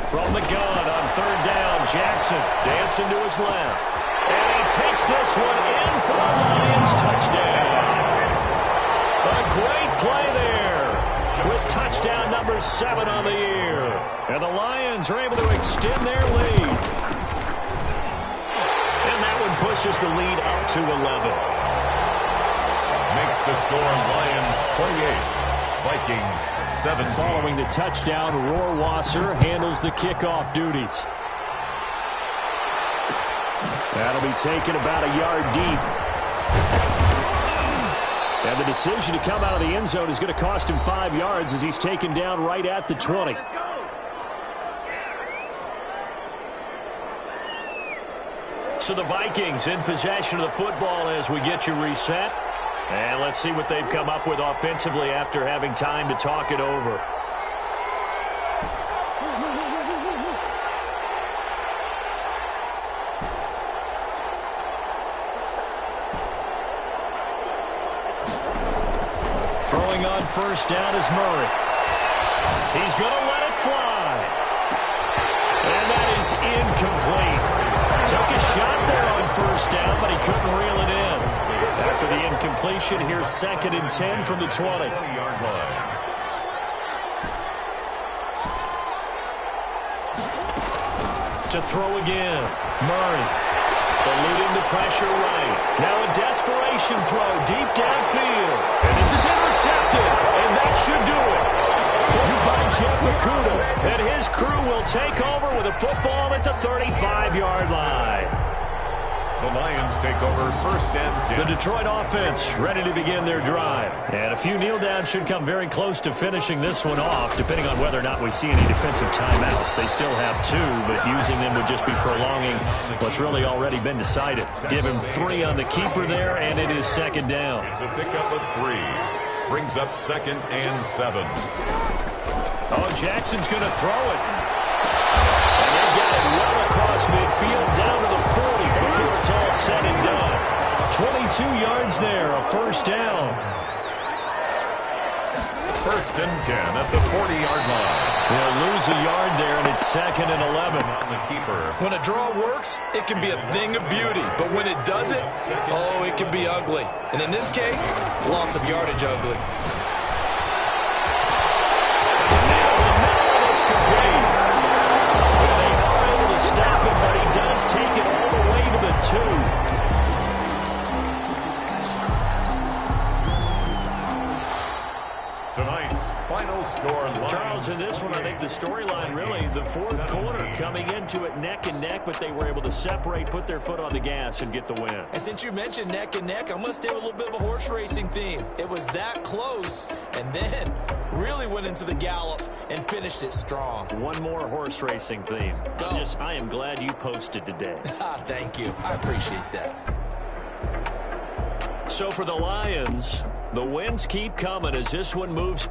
From the gun on 3rd down, Jackson dancing to his left. And he takes this one in for the Lions touchdown. A great play there with touchdown number 7 on the year. And the Lions are able to extend their lead. And that one pushes the lead up to 11. Makes the score Lions 28. Vikings 7. Following the touchdown, Rohrwasser handles the kickoff duties. That'll be taken about a yard deep. And the decision to come out of the end zone is going to cost him 5 yards as he's taken down right at the 20. So the Vikings in possession of the football as we get you reset. And let's see what they've come up with offensively after having time to talk it over. Throwing on 1st down is Murray. He's going to let it fly. And that is incomplete. Took a shot there on 1st down, but he couldn't reel it in. After the incompletion, here's 2nd and 10 from the 20. To throw again. Murray. Eluding the pressure right. Now a desperation throw deep downfield. And this is intercepted. And that should do it. Picked by Jeff Okuda. And his crew will take over with a football at the 35-yard line. The Lions take over 1st and 10. The Detroit offense ready to begin their drive. And a few kneel downs should come very close to finishing this one off, depending on whether or not we see any defensive timeouts. They still have 2, but using them would just be prolonging what's really already been decided. Give him 3 on the keeper there, and it is 2nd down. It's a pickup of 3. Brings up 2nd and 7. Oh, Jackson's going to throw it. And they got it well across midfield, down to the 40 before it's all said and done. 22 yards there, a 1st down. 1st and 10 at the 40-yard line. They'll lose a yard there, and it's 2nd and 11. On the keeper. When a draw works, it can be a thing of beauty. But when it doesn't, oh, it can be ugly. And in this case, loss of yardage ugly. Now it's complete. Well, they are able to stop him, but he does take it all the way to the 2. Tonight's final score. Charles, in this one, I think the storyline really, the 4th quarter coming into it neck and neck, but they were able to separate, put their foot on the gas, and get the win. And since you mentioned neck and neck, I'm going to stay with a little bit of a horse racing theme. It was that close, and then really went into the gallop and finished it strong. One more horse racing theme. Go. I am glad you posted today. Thank you. I appreciate that. So for the Lions, the wins keep coming as this one moves.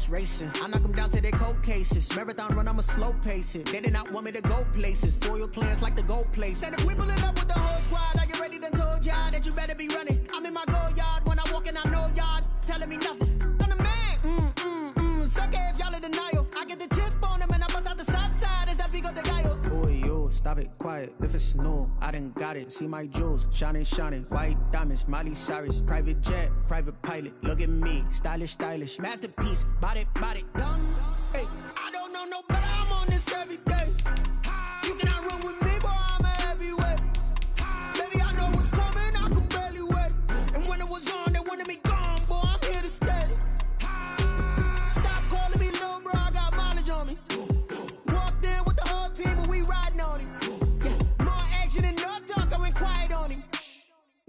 Racing. I knock them down to their cold cases. Marathon run, I'ma slow pace it. They did not want me to go places. Foil plans like the gold place. And if we pulling up with the whole squad, are you ready? Done told y'all that you better be running. I'm in my go yard when I walk in, I know y'all telling me nothing. I'm the man. Sucker if y'all in denial. I get the chip on them and I bust out the south side. Is that Vigo de Gallo? Boy, yo, stop it, quiet. If it's new, I done got it. See my jewels, shining, shining. White diamonds, Miley Cyrus. Private jet, private pilot. Look at me, stylish, stylish. Masterpiece, body, done. Hey, I don't know no better. I'm on this every day. You cannot run with me, boy. I'm a heavyweight. Baby, I know what's coming. I could barely wait. And when it was on, they wanted me gone, boy. I'm here to stay. Stop calling me little bro. I got mileage on me. Walked in with the whole team and we riding on him. Yeah, more action and no talk. I went quiet on him.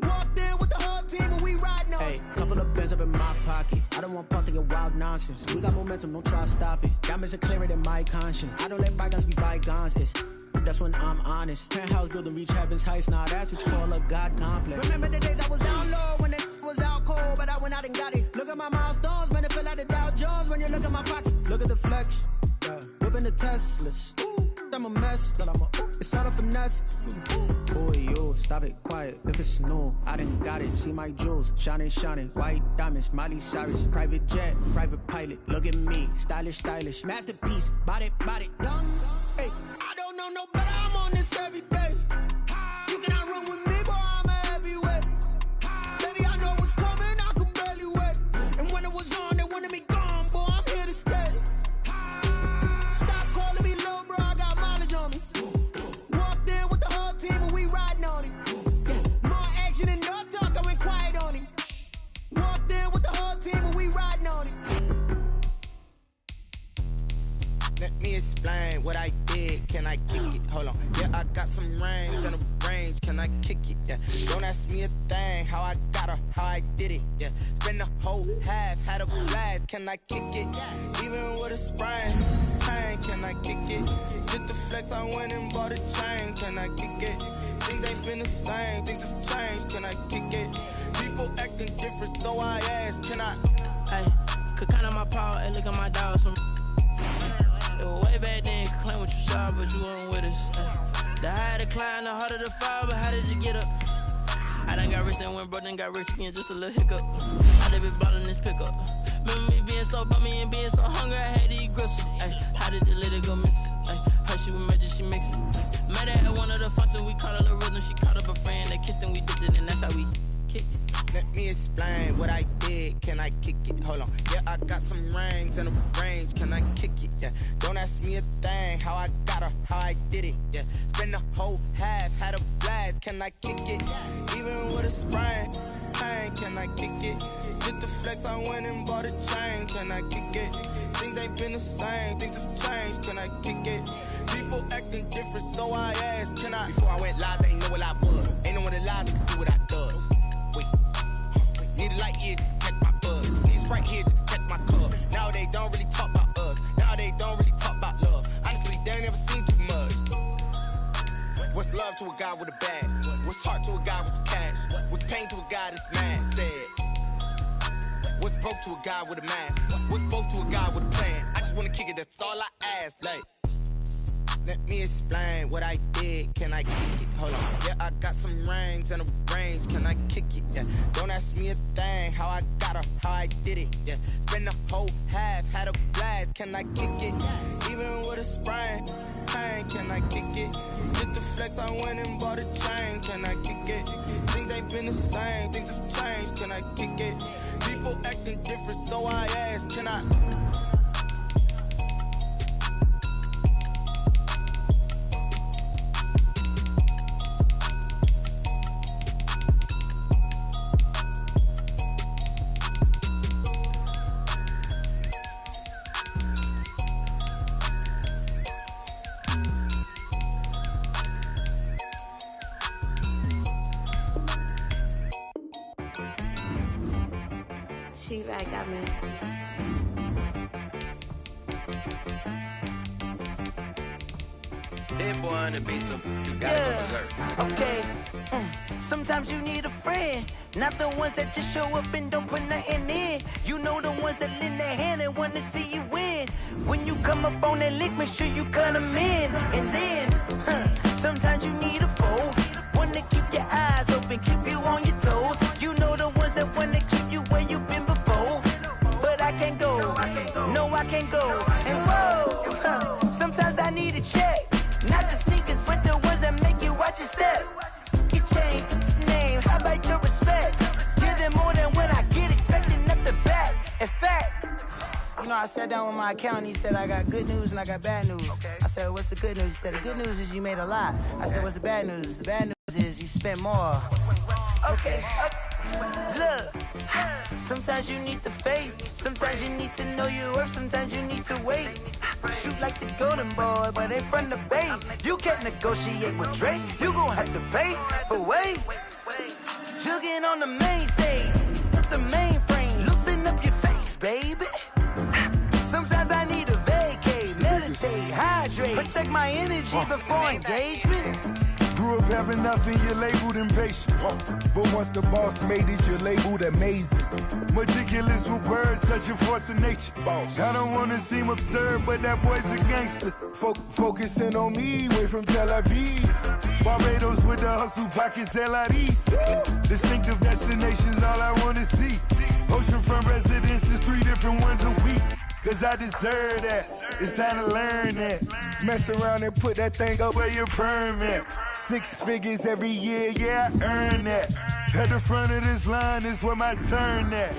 Walked in with the whole team and we riding on him. Hey, couple of bands up in my pocket. I don't want pulse to get wild nonsense. We got momentum, don't try to stop it. Diamonds are clearer than my conscience. I don't let bygones be bygones. That's when I'm honest. Penthouse building, reach heaven's heights. Nah, that's what you call a God complex. Remember the days I was down low when it was out cold, but I went out and got it. Look at my milestones, man, it feel like the Dow Jones when you look at my pocket. Look at the flex, yeah. Whipping the Teslas. I'm a mess, but it's all a finesse. Boy, yo, stop it, quiet. If it's new, I done got it. See my jewels, shining, shining. White diamonds, Miley Cyrus. Private jet, private pilot. Look at me, stylish, stylish. Masterpiece, body, done. Hey, I don't know no better. I'm on this every day. You cannot run with me, boy. I'm a heavyweight. Baby, I know what's coming. I could barely wait. And when it was on, they wanted me gone, boy. I'm here to stay. Let me explain what I did. Can I kick it? Hold on. Yeah, I got some rings and a range. Can I kick it? Yeah. Don't ask me me a thing, how I got her, how I did it, yeah. Spend the whole half, had a blast, can I kick it? Even with a sprain, can I kick it? Just the flex, I went and bought a chain, can I kick it? Things ain't been the same, things have changed, can I kick it? People acting different, so I ask, can I? Hey, could count on my power, hey, look at my dogs from. It was way back then, could claim what you saw, but you weren't with us. The higher the climb, the harder the fall, but how did you get up? I done got rich and went broke, then got rich again, just a little hiccup. I done been ballin' this pickup. Remember me being so bummy and being so hungry, I had to eat gristle. Ay, how did the lady go miss? Ay, her she was magic, she mixed it. Met her at one of the functions, we caught her the rhythm, she caught up a friend, they kissed and we dipped it, and that's how we kicked it. Let me explain what I did, can I kick it? Hold on, yeah, I got some rings and a range, can I kick it? Yeah, don't ask me a thing, how I got her, how I did it? Yeah, spend the whole half, had a blast, can I kick it? Even with a sprain, can I kick it? Just the flex, I went and bought a chain, can I kick it? Things ain't been the same, things have changed, can I kick it? People acting different, so I asked, can I? Before I went live, they ain't know what I was. Ain't no one alive that can do what I does. Wait. Need a light year just to catch my buzz. Need a Sprite here just to catch my cup. Now they don't really talk about us. Now they don't really talk about love. Honestly, they ain't never seen too much. What's love to a guy with a bag? What's heart to a guy with some cash? What's pain to a guy that's mad? Said. What's broke to a guy with a mask? What's both to a guy with a plan? I just wanna kick it, that's all I ask. Like, let me explain what I did, can I kick it? Hold on, yeah, I got some rings and a range, can I kick it? Yeah, don't ask me a thing, how I got her, how I did it? Yeah, spend the whole half, had a blast, can I kick it? Even with a sprain, can I kick it? Just the flex, I went and bought a chain, can I kick it? Things ain't been the same, things have changed, can I kick it? People acting different, so I ask, can I? She-Rag got me. That boy on the beat, so you gotta go berserk. Okay. Sometimes you need a friend, not the ones that just show up and don't put nothing in. You know the ones that lend their hand and want to see you win. When you come up on that lick, make sure you cut them in. And then, sometimes you need a foe, one to keep your eyes open, keep you on your toes. You know the ones that want to keep you where you've been before. But I can't go, no I can't go. And whoa, sometimes I need a check. Not the sneakers, but the ones that make you watch your step. Your chain, name, how about your respect? Give them more than what I get, expecting nothing back. In fact, you know, I sat down with my accountant, he said I got good news and I got bad news. I said, what's the good news? He said, the good news is you made a lot. I said, what's the bad news? The bad news is you spent more. Okay, look, sometimes you need the faith, sometimes you need to know your worth, sometimes you need to wait. Shoot like the golden boy, but in front of the bay. You can't negotiate with Drake, you gon' have to pay. But wait, jugging on the main stage, with the mainframe, loosen up your face, baby. Sometimes I need a vacate, meditate, hydrate, protect my energy before engagement. Grew up having nothing, you're labeled impatient. But once the boss made it, you're labeled amazing. Meticulous with words, such a force of nature. I don't wanna seem absurd, but that boy's a gangster. Focusing on me, way from Tel Aviv. Barbados with the hustle pockets, LIDs. Distinctive destinations, all I wanna see. Oceanfront residences, 3 different ones a week. Cause I deserve that, it's time to learn that. Mess around and put that thing up where your permit. 6 figures every year, yeah, I earn that. At the front of this line is where my turn at.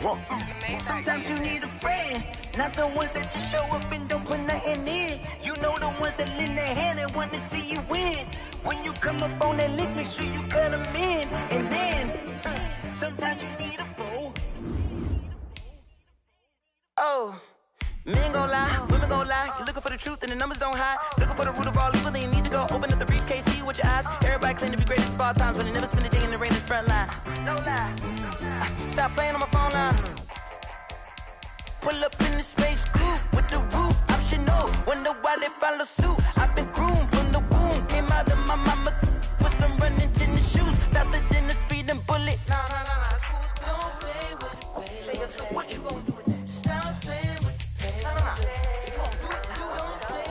Sometimes you need a friend, not the ones that just show up and don't put nothing in. You know the ones that lend their hand and want to see you win. When you come up on that lick, make sure you cut them in. And then, sometimes you need a foe. Oh. Men gon' lie, women gon' lie. You're looking for the truth and the numbers don't hide. Looking for the root of all evil, then you need to go open up the briefcase, see with your eyes. Everybody claim to be greatest of all times, but they never spend a day in the rain in the front line. No lie. Stop playing on my phone line. Pull up in the space coupe with the roof optional. Wonder why they follow suit. I've been groomed from the womb. Came out of my mama with some running tennis shoes. Faster than the speeding bullet. Nah, it's cool, it's cool. Don't play with it. Say what you gon' do with that? Stop playing with it. Nah. If you gon' do it, you don't play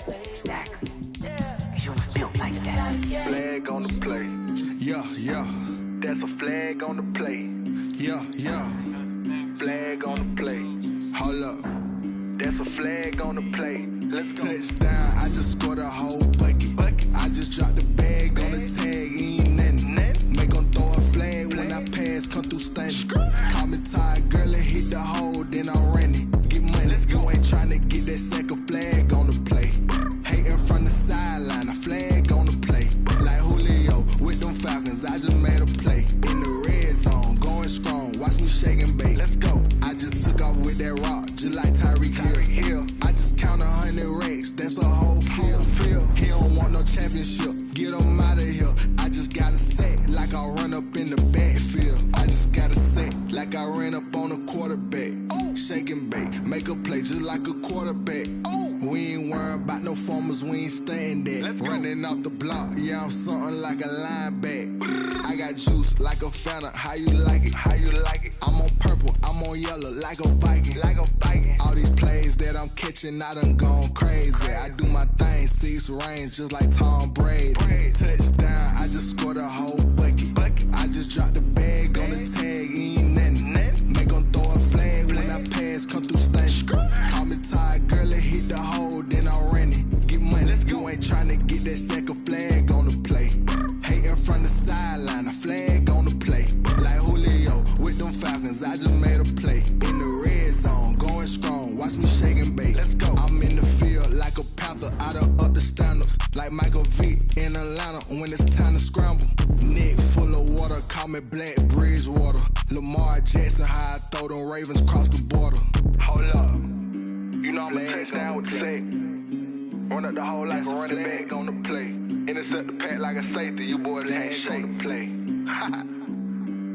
with it. Exactly. You built like that. Flag on the play. Yeah. That's a flag on the play. Yeah. Flag on the play. Hold up. That's a flag on the play. Let's go. Touchdown, I just scored a whole bucket. I just dropped the bag on the tag, ain't nothing. Make 'em throw a flag when I pass, come through stunning. Call me tired, girl, and hit the hole, then I'm running. Get money, you ain't tryna get that second flag on the play. Hating from the sideline, a flag on the play. Like Julio with them Falcons, I just made a play. In the red zone, going strong, watch me shake and bake. Let's go. I just took off with that rock, just like Tyreek Hill. I just count 100 racks, that's a whole field. He don't want no championship, get him out of here. I just got a set, like I run up in the backfield. I just got a set, like I ran up on a quarterback. Shake and bake, make a play just like a quarterback. We ain't worrying about no formers, we ain't staying there. Running off the block, yeah, I'm something like a linebacker. I got juice like a Fanta, how you like it? I'm on purple, I'm on yellow, like a Viking. All these plays that I'm catching, I done gone crazy. I do my thing, 6 range, just like Tom Brady. Touchdown, I just scored a whole bucket. I just dropped the bag on the tag, ain't nothing. Make 'em throw a flag when I pass, come through stunning. Call me tired, girl, and hit the hole, then I'm running. Get money, you ain't tryna get that second flag on the play. Hating from the sideline, a flag on the play. Like Julio with them Falcons, I just made a play. In the red zone, going strong, watch me shake and bake. I'm in the field like a panther, out of up the standards. Like Michael Vick in Atlanta when it's time to scramble. Neck full of water, call me Black Bridgewater. Lamar Jackson, how I throw them Ravens cross the border. Hold up. You know I'm a touchdown with the sack. Run up the hole like a running back on the play. Intercept the pack like a safety. You boys ain't shake. Play.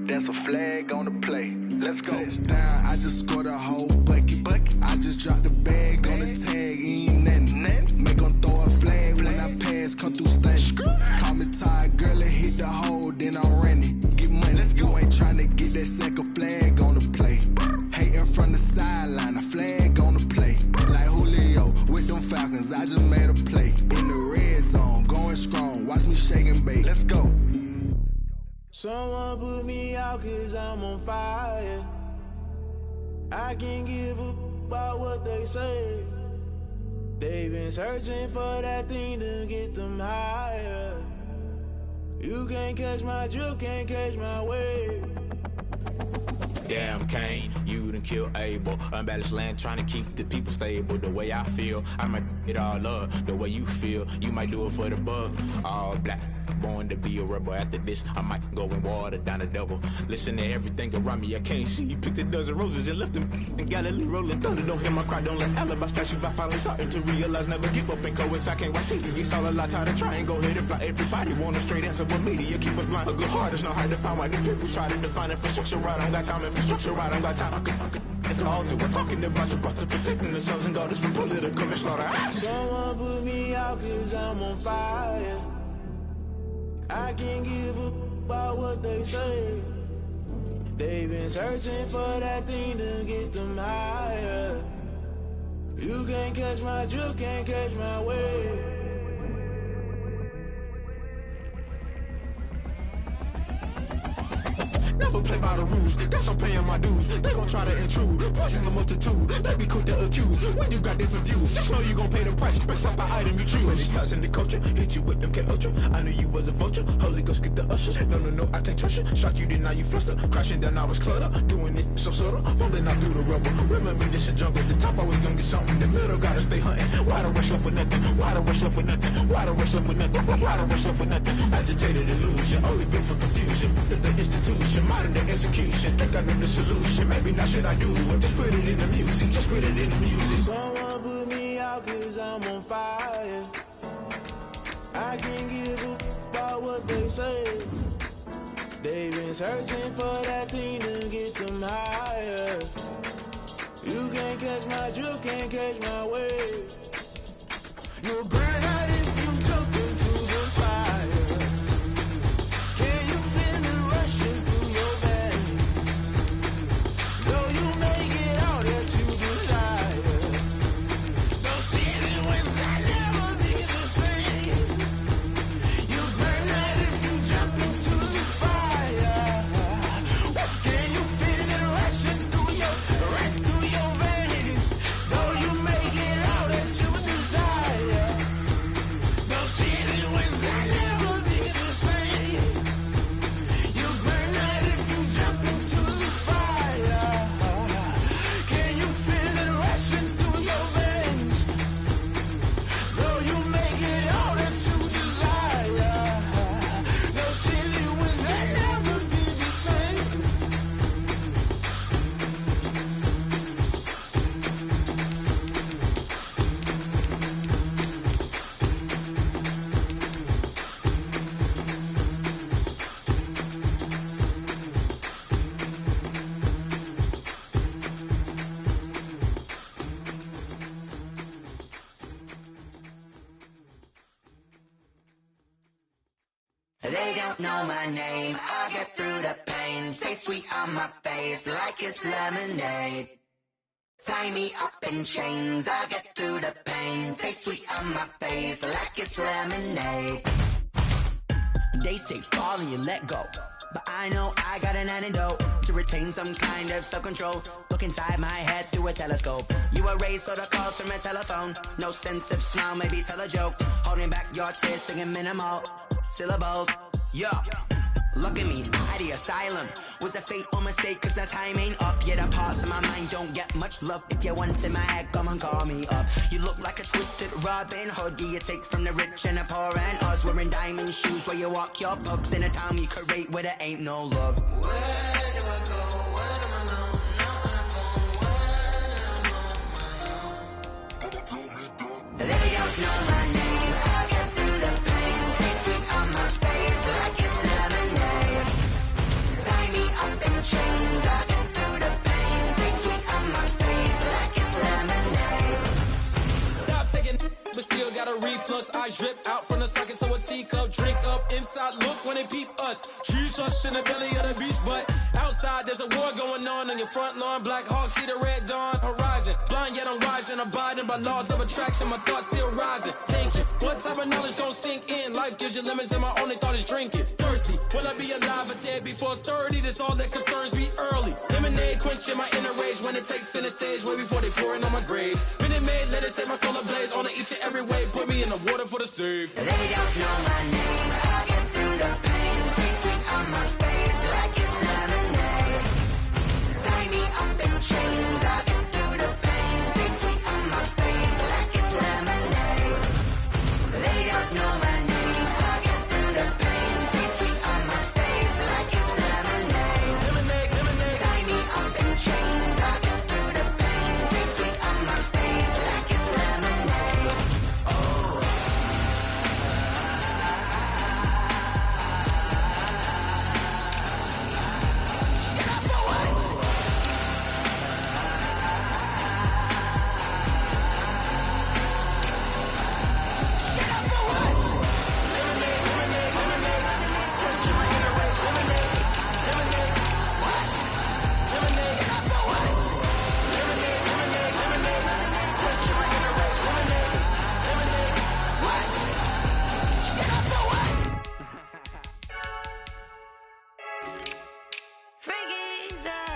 That's a flag on the play. Let's go. Touchdown, I just scored a whole bucket. I just dropped the bag on the tag, ain't nothing. Make 'em throw a flag when I pass, come through stunning. Call me tired, girl, and hit the hole, then I'm running. Get money, you ain't tryna get that second flag on the play. Hating from the sideline, a flag on the play. Like Julio with them Falcons, I just made a play. In the red zone, going strong, watch me shake and bake. Let's go. Someone put me out 'cause I'm on fire. I can't give up about what they say. They've been searching for that thing to get them higher. You can't catch my drift, can't catch my wave. Damn, Kane, you done killed Abel. Unbalanced land, trying to keep the people stable. The way I feel, I might it all up. The way you feel, you might do it for the bug. All black, born to be a rebel. After this, I might go and water down the devil. Listen to everything around me, I can't see. You picked a dozen roses and left them in Galilee rolling thunder. Don't hear my cry, don't let alibis flash. If I finally starting to realize, never give up and coincide. I can't watch TV, it's all a lot. Tired of trying, go ahead and fly. Everybody want a straight answer, but media keep us blind. A good heart is not hard to find. Why the people try to define infrastructure right? I don't got time, infrastructure right, I don't got time. I could it's all to we're talking about your to protecting the sons and daughters from political and slaughter. Someone put me out 'cause I'm on fire. I can't give up about what they say. They've been searching for that thing to get them higher. You can't catch my drift, can't catch my wave. Never play by the rules, guess I'm paying my dues. They gon' try to intrude, poison the multitude. They be quick to accuse, when you got different views. Just know you gon' pay the price, based off the item you choose. When it's touching the culture, hit you with them K-Ultra. I knew you was a vulture, Holy Ghost get the ushers. No, I can't trust you. Shock you, then now you fluster. Crashing down, I was clutter. Doing this so subtle, falling out through the rubble. Remember this a jungle, the top always gonna get something. In the middle, gotta stay hunting. Why the rush left with nothing? Why the rush left with nothing? Why the rush left with nothing? Why the rush left with nothing? Agitated illusion, only built for confusion. The institution, modern day execution. Think I know the solution. Maybe not should I do it? Just put it in the music. Just put it in the music. Someone put me out cause I'm on fire. I can't give a about what they say. They've been searching for that thing to get them higher. You can't catch my drift, can't catch my wave. You'll burn out if you jump into the fire. Can you feel it rushing through your veins? Though you make it all that you desire. No ceiling wins that never be the same. You'll burn out if you jump into the fire. Can you feel it rushing through your veins? Though you make it all that you desire. No ceiling wins that never be the same. You burn out if you jump into the fire. Can you feel it rushing through your veins? Though you make it all that you desire. No ceiling wins that never be the same. They don't know my name, I get through the pain. Taste sweet on my face like it's lemonade. Tie me up in chains, I get through the pain. Taste sweet on my face like it's lemonade. They say fall and you let go, but I know I got an antidote to retain some kind of self-control. Look inside my head through a telescope. You erase all the calls from a telephone. No sense of smile, maybe tell a joke. Holding back your tears, singing minimal syllables. Yo, look at me, at the asylum. Was a fate or mistake, cause the time ain't up. Yet the parts of my mind don't get much love. If you want in my head, come and call me up. You look like a twisted Robin Hood. Do you take from the rich and the poor and us? Wearing diamond shoes where you walk your pugs in a town you create where there ain't no love. Where do I go? When am I alone? Not on the phone, when I'm on my own. They don't know my name, I get through the pain. Taste sweet on my face like it's lemonade. Tie me up in chains, I get through the pain. Taste sweet on my face like it's lemonade. Stop taking but still got a reflux. I drip out from the socket to a teacup. Drink up inside, look when they peep us. She's us in the belly of the beast, but outside there's a war going on your front lawn. Black Hawk, see the red dawn horizon. Blind yet I'm rising, abiding by laws of attraction. My thoughts still rising, thinking what type of knowledge gon' sink in? Life gives you lemons and my only thought is drinking. Thirsty, will I be alive or dead before 30? That's all that concerns me early. Lemonade quenching my inner rage when it takes center stage way before they pouring on my grave. Minute Maid, let it set my soul ablaze on each and every way. Put me in the water for the save. They don't know my name, I get through the pain. Taste sweet on my face like it's lemonade. Tie me up in chains, I get through the pain. Taste sweet on my face like it's lemonade. They don't know my name, I get through the pain. Taste sweet on my face like it's lemonade. Tie me up in chains, I get through the pain. Taste sweet on my face like it's lemonade. Oh.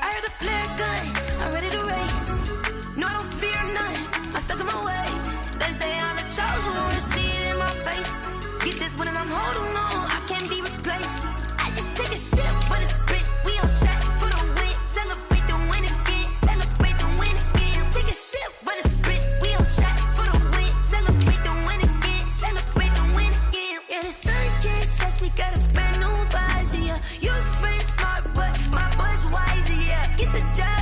I heard a flare gun, I'm ready to race. No, I don't fear none, I'm stuck in my ways. They say I'm the chosen one, see it in my face. Get this one and I'm holding on, I can't be replaced. I just take a sip, but it's grit. We on shot for the win. Celebrate the win again, celebrate the win again. Take a sip, but it's grit. We on shot for the win. Celebrate the win again, celebrate the win again. Yeah, the sun can't touch me, got a brand new visor, yeah. Your friend smart, but my boy's wiser, yeah. Get the job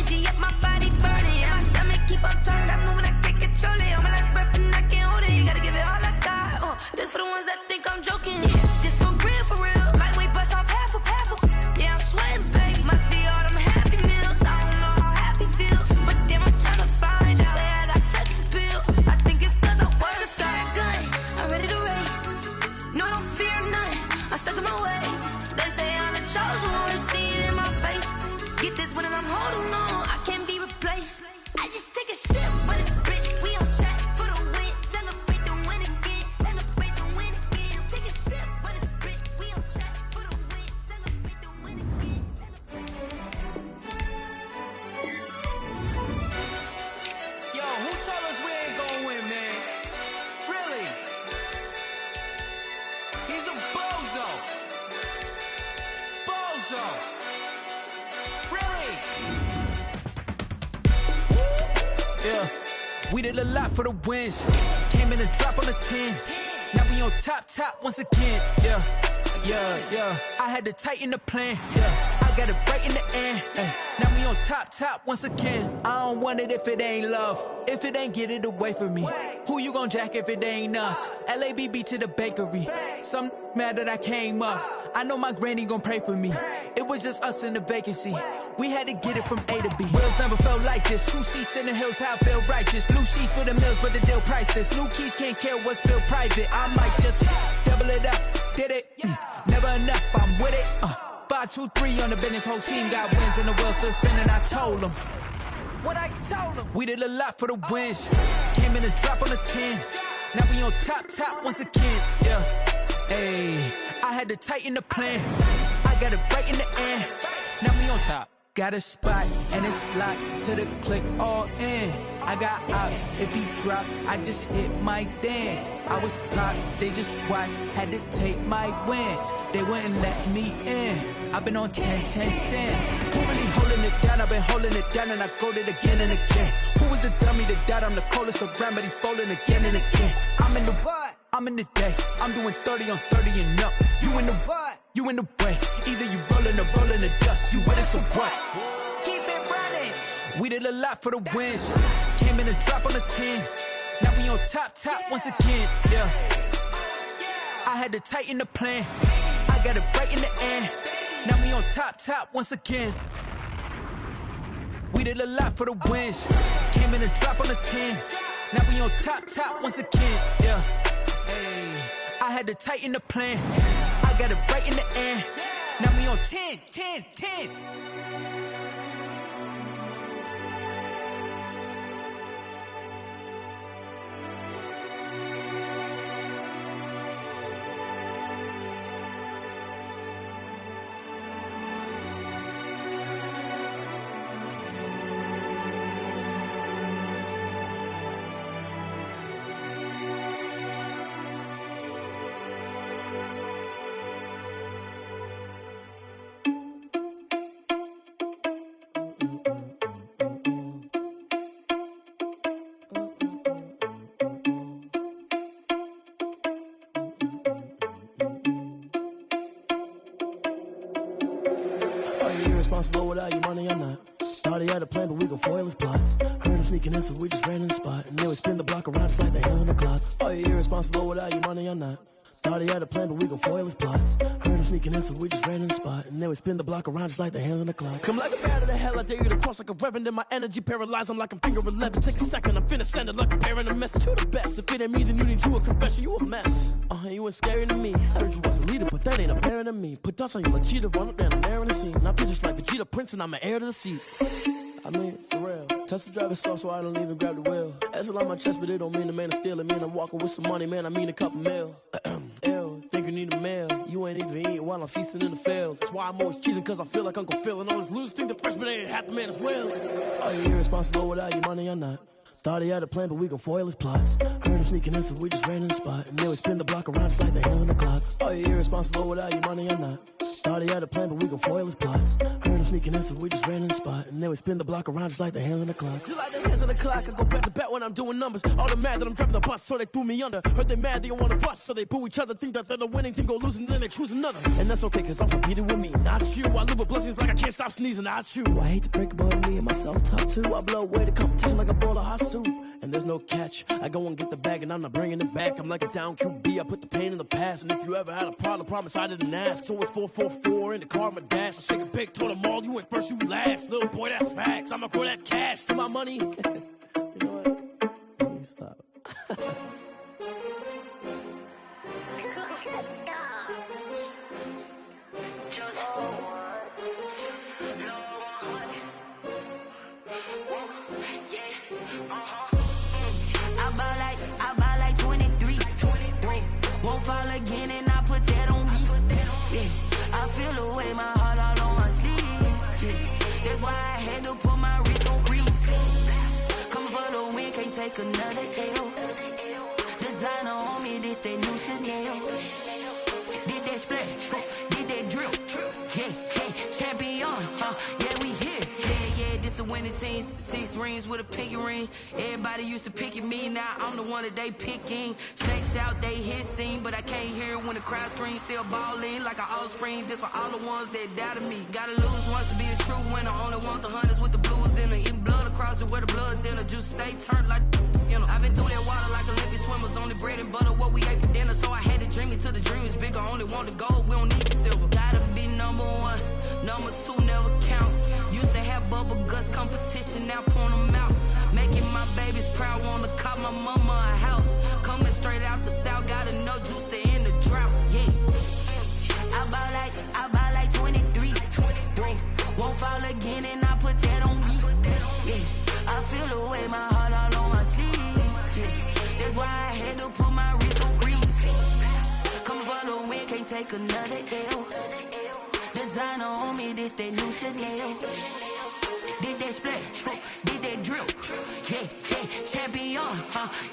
energy up my body burning. And my stomach keep up tossed. Stop moving, I can't control it. On my last breath and I can't hold it. You gotta give it all I got. This for the ones that think I'm joking. This for real. Lightweight bust off half a. Yeah, I'm sweating, babe. Must be all them happy meals. I don't know how happy feels, but damn, I'm tryna find out. Say I got sex appeal. I think it's 'cause I work that gun. I'm ready to race. No, I don't fear nothing. I'm stuck in my ways. They say I'm the chosen one. See it in my face. Get this one and I'm holding on. I can't be replaced. I just take a sip, but it's rich. We on chat for the win. Celebrate the win again. Celebrate the win again. Take a sip, but it's rich. We on chat for the win. Celebrate the win again. Yo, who told us we ain't gonna win, man? Really? He's a bozo. Really? Yeah, we did a lot for the wins. Came in and drop on the 10. Now we on top once again. Yeah. I had to tighten the plan. Yeah, I got it right in the end. Now we on top once again. I don't want it if it ain't love. If it ain't, get it away from me. Who you gon' jack if it ain't us? LABB to the bakery. Some mad that I came up. I know my granny gon' pray for me. It was just us in the vacancy. We had to get it from A to B. Wheels never felt like this. 2 seats in the hills, how I feel righteous. Blue sheets for the mills, but the deal priceless. New keys can't care what's built private. I might just double it up. Did it? Never enough, I'm with it. 5, 2, 3 on the business. Whole team got wins and the wheels still spinning. I told them what I told them. We did a lot for the wins. Came in and drop on the 10. Now we on top once again. Yeah. Hey, I had to tighten the plan. I got it right in the end. Now we on top. Got a spot and it's locked to the click all in. I got ops, if he drop, I just hit my dance. I was pop, they just watched, had to take my wins. They wouldn't let me in. I've been on 10 cents. Who really holding it down? I've been holding it down and I go it again and again. Who was the dummy that died? I'm the coldest around, but he folding again and again. I'm in the what? I'm in the day. I'm doing 30 on 30 and up. You in the what? You in the way. Either you rolling or rolling the dust. You with us or what? Keep it running. We did a lot for the wins. Came in and drop on the 10. Now we on top once again. Yeah. I had to tighten the plan. I got it right in the end. Now we on top once again. We did a lot for the wins. Came in and drop on the 10. Now we on top once again. Yeah. Hey, I had to tighten the plan. I got it right in the end. Now we on 10. Irresponsible without your money or not. Thought he had a plan, but we gon' foil his plot. Heard him sneaking in, so we just ran in the spot. And then we spin the block around just like the hands on the clock. Are you irresponsible without your money or not? Thought he had a plan, but we gon' foil his plot. Heard him sneaking in, so we just ran in the spot. And then we spin the block around just like the hands on the clock. Come like a bat of the hell, I dare you to cross like a reverend. In my energy paralyzed, I'm like I'm finger 11. Take a second, I'm finna send it like a bearing a message to the best. If it ain't me, then you need you a confession, you a mess. You ain't scary to me. Heard you was a leader, but that ain't apparent to me. Put dust on you like cheetah, run up down the air in the scene. I feel just like Vegeta Prince, and I'm an heir to the seat. I mean, for real. Touch the driver's soft, so I don't even grab the wheel. That's on my chest, but it don't mean the man is stealing. Man, I'm walking with some money, man, I mean a couple mil. Ew, think you need a meal. You ain't even eating while I'm feasting in the field. That's why I'm always cheesing, cause I feel like Uncle Phil. And all those losers think the freshman ain't half the man as well. Are you irresponsible without your money or not? Thought he had a plan, but we gon' foil his plot. Heard him sneaking in, so we just ran in the spot. And then we spin the block around just like the hands on the clock. Are you irresponsible without your money or not? Thought he had a plan, but we gon' foil his plot. Heard him sneaking in, so we just ran in the spot. And then we spin the block around just like the hands on the clock. Just like the hands on the clock, I go back to back when I'm doing numbers. All the mad that I'm driving the bus, so they threw me under. Heard they mad, they don't wanna bust, so they boo each other. Think that they're the winning team, go losing, then they choose another. And that's okay, cause I'm competing with me, not you. I live with blessings like I can't stop sneezing, not you. I hate to break about me and myself top two. I blow away the competition like a bowl of hot soup. And there's no catch, I go and get the bag and I'm not bringing it back. I'm like a down QB, I put the pain in the past. And if you ever had a problem, promise I didn't ask. So it's 444 in the car, my dash. I shake a big, told them all, you went first, you last. Little boy, that's facts, I'ma grow that cash to my money. You know what? Let me stop. I buy like 23. Won't fall again and I put that on me. Yeah, I feel the way my heart all on my sleeve. Yeah, that's why I had to put my wrist on freeze. Coming for the win, can't take another L. Designer on me, this that new Chanel. Did that splash, did that drill. Yeah, champion, yeah, we here. Yeah, this the winning team. 6 rings with a pinky ring. Everybody used to pick at me, now I'm the one that they picking. Snakes out, they hit scene, but I can't hear it when the crowd screams. Still ballin' like an offspring. This for all the ones that doubted me. Gotta lose once to be a true winner. Only want the hunters with the blues in it. Eating blood across it where the blood thinner. Juice stay turned like, you know. I've been through that water like Olympic swimmers. Only bread and butter, what we ate for dinner. So I had to dream it till the dream is bigger. Only want the gold, we don't need the silver. Gotta be number 1, number 2 never count. Used to have bubble guts competition, now point them out. Making my babies proud, wanna cop my mama a house. Coming straight out the south, gotta know juice to end the drought. Yeah, I buy like 23. Won't fall again and I put that on me. Yeah, I feel the way my heart all on my sleeve. Yeah, that's why I had to put my wrist on freeze. Coming for the win, can't take another L. Designer on me, this that new Chanel. Did that splash, did that drill. Yeah, champion,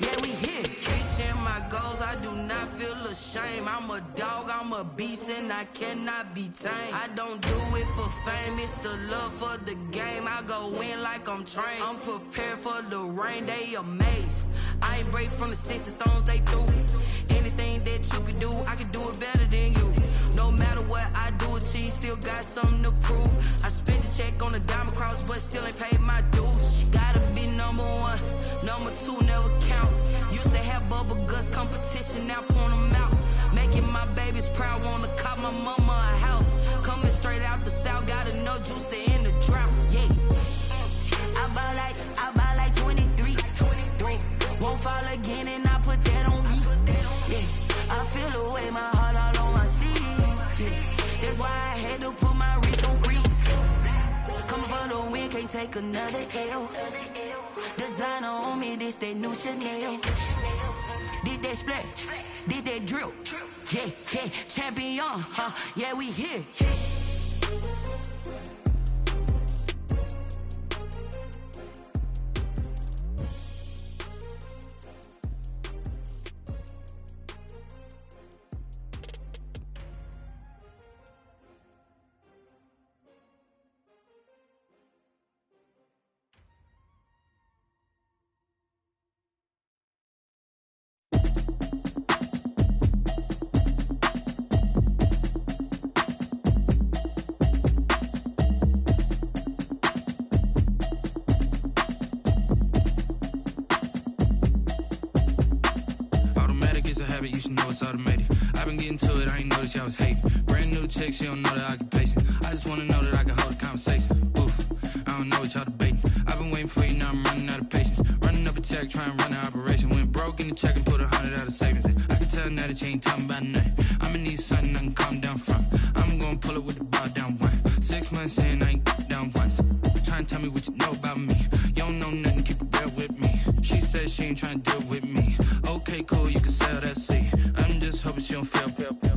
yeah, we here. Reaching my goals, I do not feel ashamed. I'm a dog, I'm a beast, and I cannot be tamed. I don't do it for fame, it's the love for the game. I go in like I'm trained. I'm prepared for the rain, they amazed. I ain't break from the sticks and stones they threw. Anything that you could do, I could do it better than you. No matter what I do, achieve, still got something to prove. I spent the check on the diamond cross, but still ain't paid my dues. Gotta be number 1, number 2 never count. Used to have bubble guts competition, now point them out. Making my babies proud, wanna cop my mama a house. Coming straight out the south, gotta know juice to end the drought. Yeah, I buy like 23. Won't fall again and I put that on me. Yeah, I feel the way my heart all on my sleeve. Yeah, that's why I had to put my wrist on freeze. Coming for the win, can't take another L. Designer on me, this that new Chanel. Did that splash, did that drill. Yeah, champion, yeah, we here. You should know it's automated. I've been getting to it, I ain't noticed y'all was hating. Brand new chick, she don't know the occupation. I just wanna know that I can hold a conversation. Oof, I don't know what y'all debating. I've been waiting for you, now I'm running out of patience. Running up a check, trying to run an operation. Went broke in the check and put 100 out of savings in. I can tell now that you ain't talking about nothing. I'ma need something I can calm down from. I'm gonna pull it with the bar down 1. 6 months in, I ain't down once. Trying to tell me what you know about me. You don't know nothing, keep it real with me. She said she ain't trying to deal with me. Okay, cool, you can sell that seat. I'm just hoping she don't fail.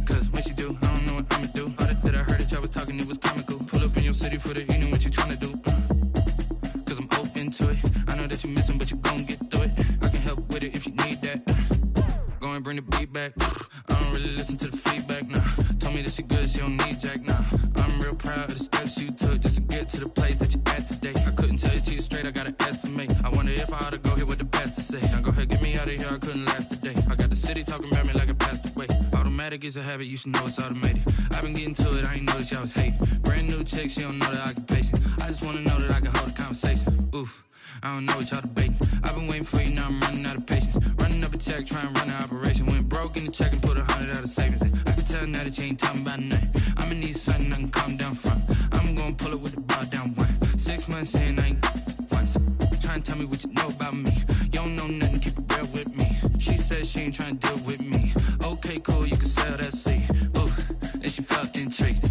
Cause when she do, I don't know what I'ma do. All that I heard that y'all was talking, it was comical. Pull up in your city for the evening, what you tryna do? Cause I'm open to it. I know that you missing, but you gon' get through it. I can help with it if you need that. Go and bring the beat back. I don't really listen to the feedback, nah. Told me that she good, she don't need Jack, nah. I'm real proud of the steps you took just to get to the place that you at today. I couldn't tell you to you straight, I gotta estimate. I wonder if I ought to go here with the best to say. Now go ahead, get me out of here, I couldn't last today. I got the city talking about me like I passed away. Automatic is a habit, you should know it's automated. I've been getting to it, I ain't noticed y'all was hating. Brand new chick, she don't know that I can pace it. I just wanna know that I can hold a conversation. Oof, I don't know what y'all debating. I've been waiting for you, now I'm running out of patience. Running up a check, trying to run an operation. Went broke in the check and put 100 out of savings in. I can tell now that you ain't talking about nothing. I'ma need something I can calm down from. I'm gonna pull it with the bar down one. 6 months in, I ain't once. Trying to tell me what you know about me. You don't know nothing, keep it real with me. She said she ain't trying to deal with me. Okay, cool, you can sell that seed. Ooh, and she felt intrigued.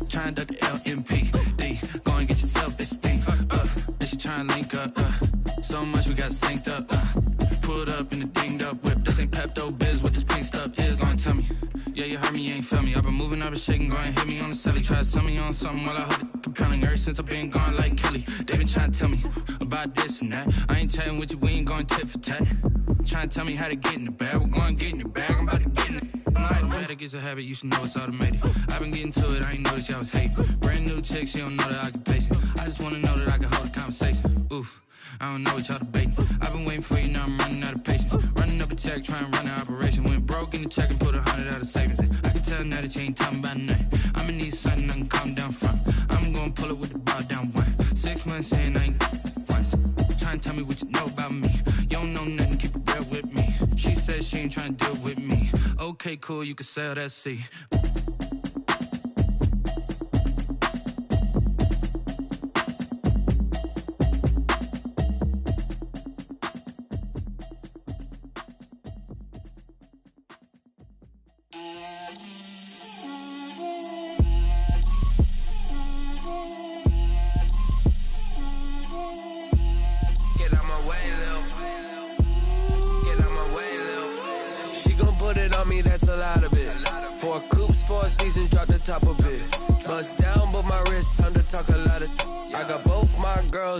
Trying to duck the LMPD. Go and get yourself esteem. And she trying to link up. So much we got synced up. Pulled up in the dinged up whip. This ain't Pepto-Biz, what this pink stuff is. Long tell me. Yeah, you heard me, you ain't felt me. I've been moving, I've been shaking, go and hit me on the celly. Try to sell me on something while I hold it compelling. Ever since I've been gone like Kelly, they been trying to tell me about this and that. I ain't chatting with you, we ain't going tit for tat. Trying to tell me how to get in the bag. We're going to get in the bag, I'm about to get in it. Automatic is a habit, you should know it's automated. I've been getting to it, I ain't noticed y'all was hating. Brand new chick, she don't know that I can pace it. I just wanna know that I can hold a conversation. Oof, I don't know what y'all debating. I've been waiting for you, now I'm running out of patience. Running up a check, trying to run an operation. Went broke in the check and put 100 out of savings in. I can tell now that you ain't talking about nothing. I'ma need something I can calm down from. I'm gonna pull it with the bar down one. 6 months in, I ain't once. Trying to tell me what you know about me. You don't know nothing, keep it real with me. She said she ain't trying to deal with me. Okay, cool, you can sell that seed.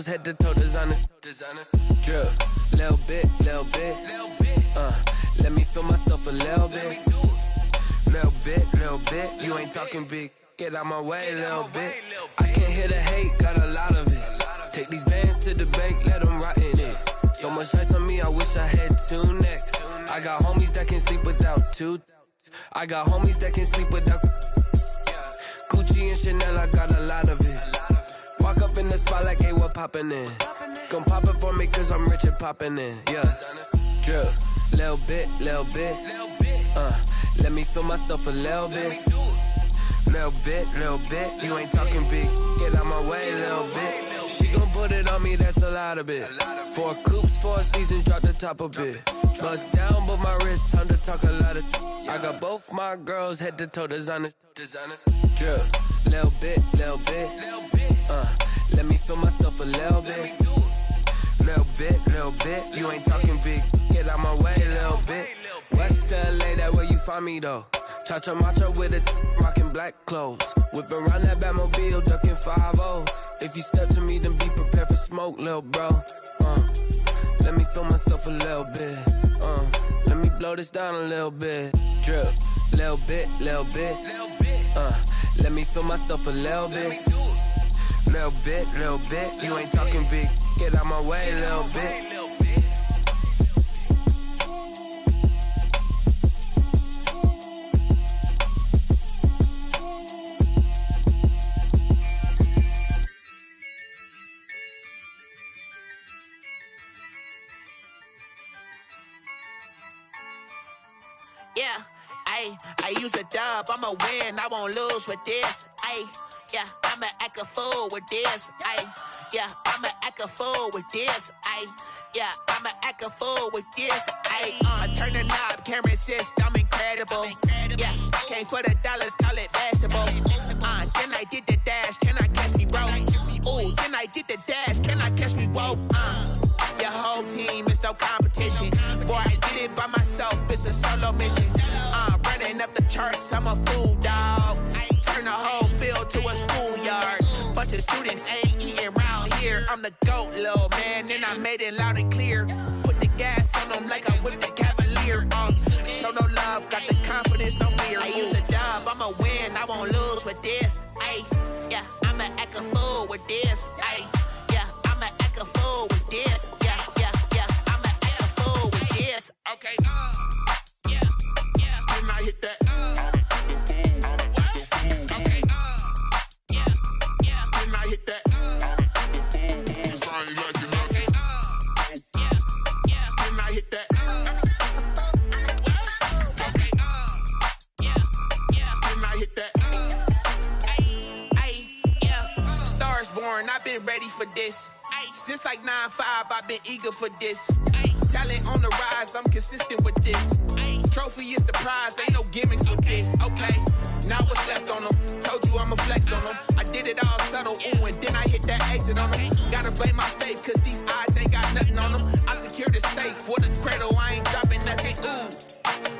Head to toe designer, drip, little bit, let me feel myself a little bit, you ain't talking big, get out my way, little bit, I can't hear the hate, got a lot of it, take these bands to the bank, let them rot in it, so much ice on me, I wish I had 2 necks, I got homies that can sleep without 2, I got homies that can sleep without, Gucci and Chanel, I got a lot of it, walk up in the spot like, hey, what poppin' in? Gon' pop it for me cause I'm rich and poppin' in, yeah. Drip, little bit, let me feel myself a little bit. Little bit, you ain't talking big, get out my way, little bit. She gon' put it on me, that's a lot of it. 4 coupes, 4 seasons, drop the top a bit. Bust down, but my wrist, time to talk a lot of. I got both my girls, head to toe designer. Drip, little bit, let me feel myself a little bit. Little bit, you ain't talking big, get out my way, little bit. West LA, that where you find me though. Cha-cha macha with it, rockin' black clothes. Whippin' around that Batmobile, duckin' 5-0. If you step to me, then be prepared for smoke, lil' bro. Let me feel myself a little bit. Let me blow this down a little bit. Drip, little bit. Let me feel myself a little bit. Little bit, you ain't talking big, get out my way, little bit. Yeah, I use a dub, I'ma win, I won't lose with this, yeah, I'ma act a fool with this, yeah, I'ma act a fool with this, yeah, I'ma act a fool with this, I turn the knob, camera assist, I'm incredible, yeah, came for the dollars, call it vegetable, then I did the dash, can I catch me, bro, ooh, then I did the dash, can I catch me, whoa, your whole team is no competition, boy, I did it by myself, it's a solo mission, running up the charts, I'm a fool, dog, turn the whole field to a schoolyard. Bunch of students ain't eating round here. I'm the GOAT, little man, and I made it loud and clear. Put the gas on them like I whipped the Cavalier. Show no love, got the confidence, no this. Ay, yeah, I'ma act a fool with this. Yeah, yeah, yeah, I'ma act a fool with this. Okay, yeah, yeah, when I hit that. Okay, yeah, yeah, when I hit that. I ain't like it. Okay, yeah, yeah, when I hit that. Okay, yeah, yeah, when I hit that. Ay, yeah, Stars born, I've been ready for this. Ay, since like 9-5, I've been eager for this. Ay, talent on the rise, I'm consistent with this. Ay, trophy is the prize, ain't no gimmicks with this. Okay, now what's left on them? Told you I'ma flex on them. I did it all subtle, ooh, and then I hit that exit on them. Gotta blame my faith, cause these odds ain't got nothing on them. I secure the safe for the cradle, I ain't dropping nothing, ooh.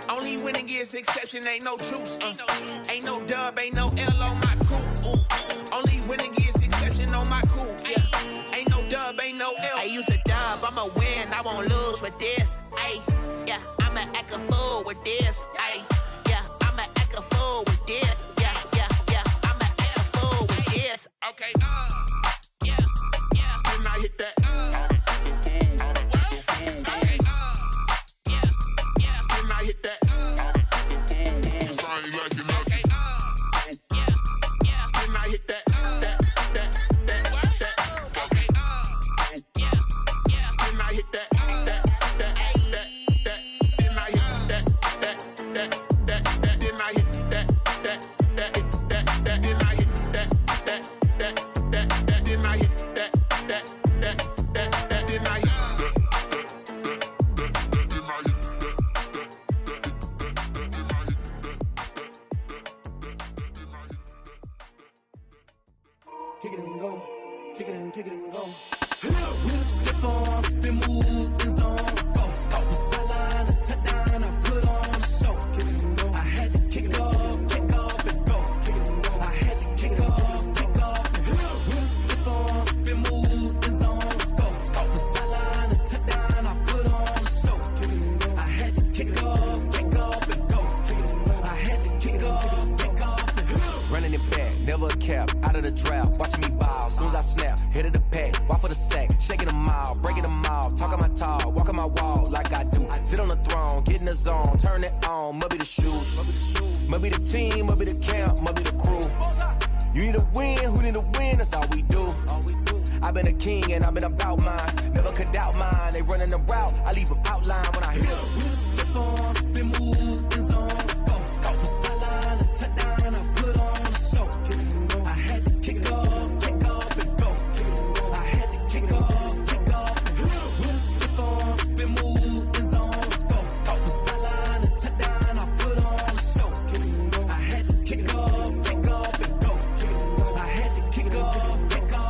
Only winning is exception, ain't no truce. Ain't no dub, ain't no L on my crew. Ooh. Only winning is exception on my crew. Yeah. Ain't no dub, ain't no L. I use a dub, I'ma win, I won't lose with this. Ay, yeah, I'ma act a fool with this. Ay, yeah, I'ma act a fool with this. Yeah, yeah, yeah, I'ma act a fool with this. Okay, yeah, yeah, when I hit that. Okay, yeah, yeah, when I hit that. I ain't like it. Okay, yeah, yeah, when I hit that. Okay, yeah, yeah, when I hit that. Kick it and go, kick it and kick it and go. With a stiff on, spin move, in zone, go. Off the sideline, a touchdown, I put on a show. Kick it and go. I had to kick off and go. Kick it and go. I had to kick off and go. With a stiff on, spin move, in zone, go. Off the sideline, a touchdown, I put on a show. Kick it and go. I had to kick off and go. Kick it and go. I had to kick off and go. Running it back, never a cap, out of the draft, watching me ball. Soon as I snap, hit of the pack, walk for the sack, shaking them all, breaking them all, talking my talk, walking my wall like I do. Sit on the throne, get in the zone, turn it on, must be the shoes, must be the team, must be the camp, must be the crew. You need a win, who need a win, that's all we do. I've been a king and I've been about mine, never could doubt mine. They running the route, I leave them outline when I hit them. With a stiff on, spin move, in zone, go. Off the sideline, a touchdown, I put on a show. Kick it and go. I had to kick off and go. Kick it and go. I had to kick off and go. With a stiff on, spin move, in zone, go. Off the sideline, a touchdown, I put on a show. Kick it and go. I had to kick off and go. Kick it and go. I had to kick off and go.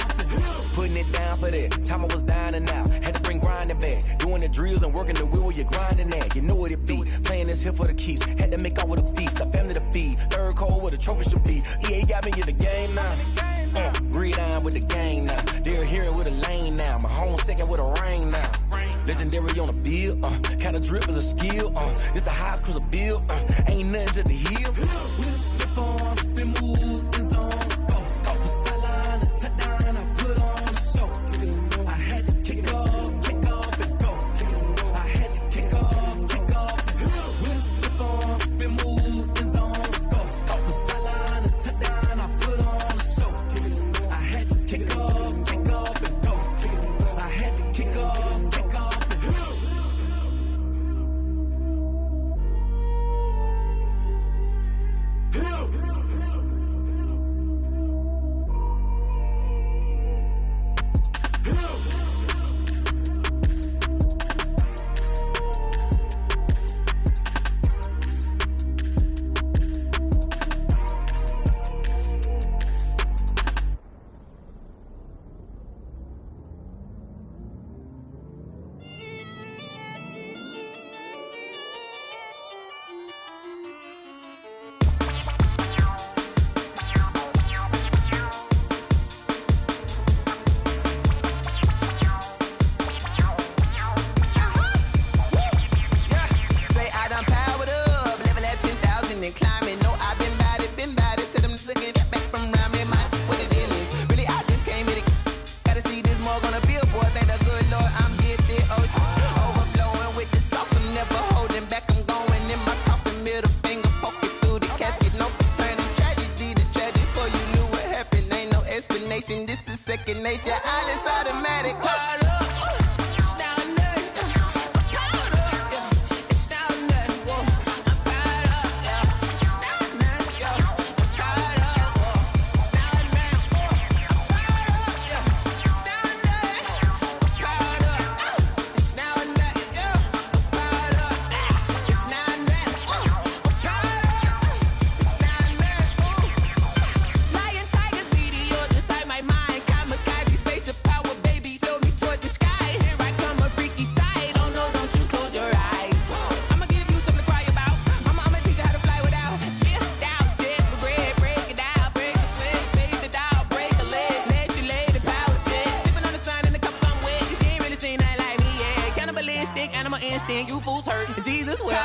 Putting it down for that, time I was down and out, had to bring grinding back, doing the drills and working the wheel where you're grinding at, you know what it be, playing this here for the keeps, had to make out with a feast, a family to feed, third cold where the trophy should be, EA got me in the game now, breathe on with the game now, they're hearing with a lane now, my home second with a ring now, legendary on the field, kind of drip is a skill, it's the highest cruiser bill, ain't nothing to the heel. With a stiff on, spin move, in zone, go. Off the sideline, a touchdown, I put on a show. Kick it and go. I had to kick off and go. Kick it and go. I had to kick off and go. With a stiff on, spin move, in zone, go. Off the sideline, a touchdown, I put on a show. Kick it and go. I had to kick off and go. Kick it and go. I had to kick off and go. station. This is second nature. All is automatic. You fools hurt. Jesus will.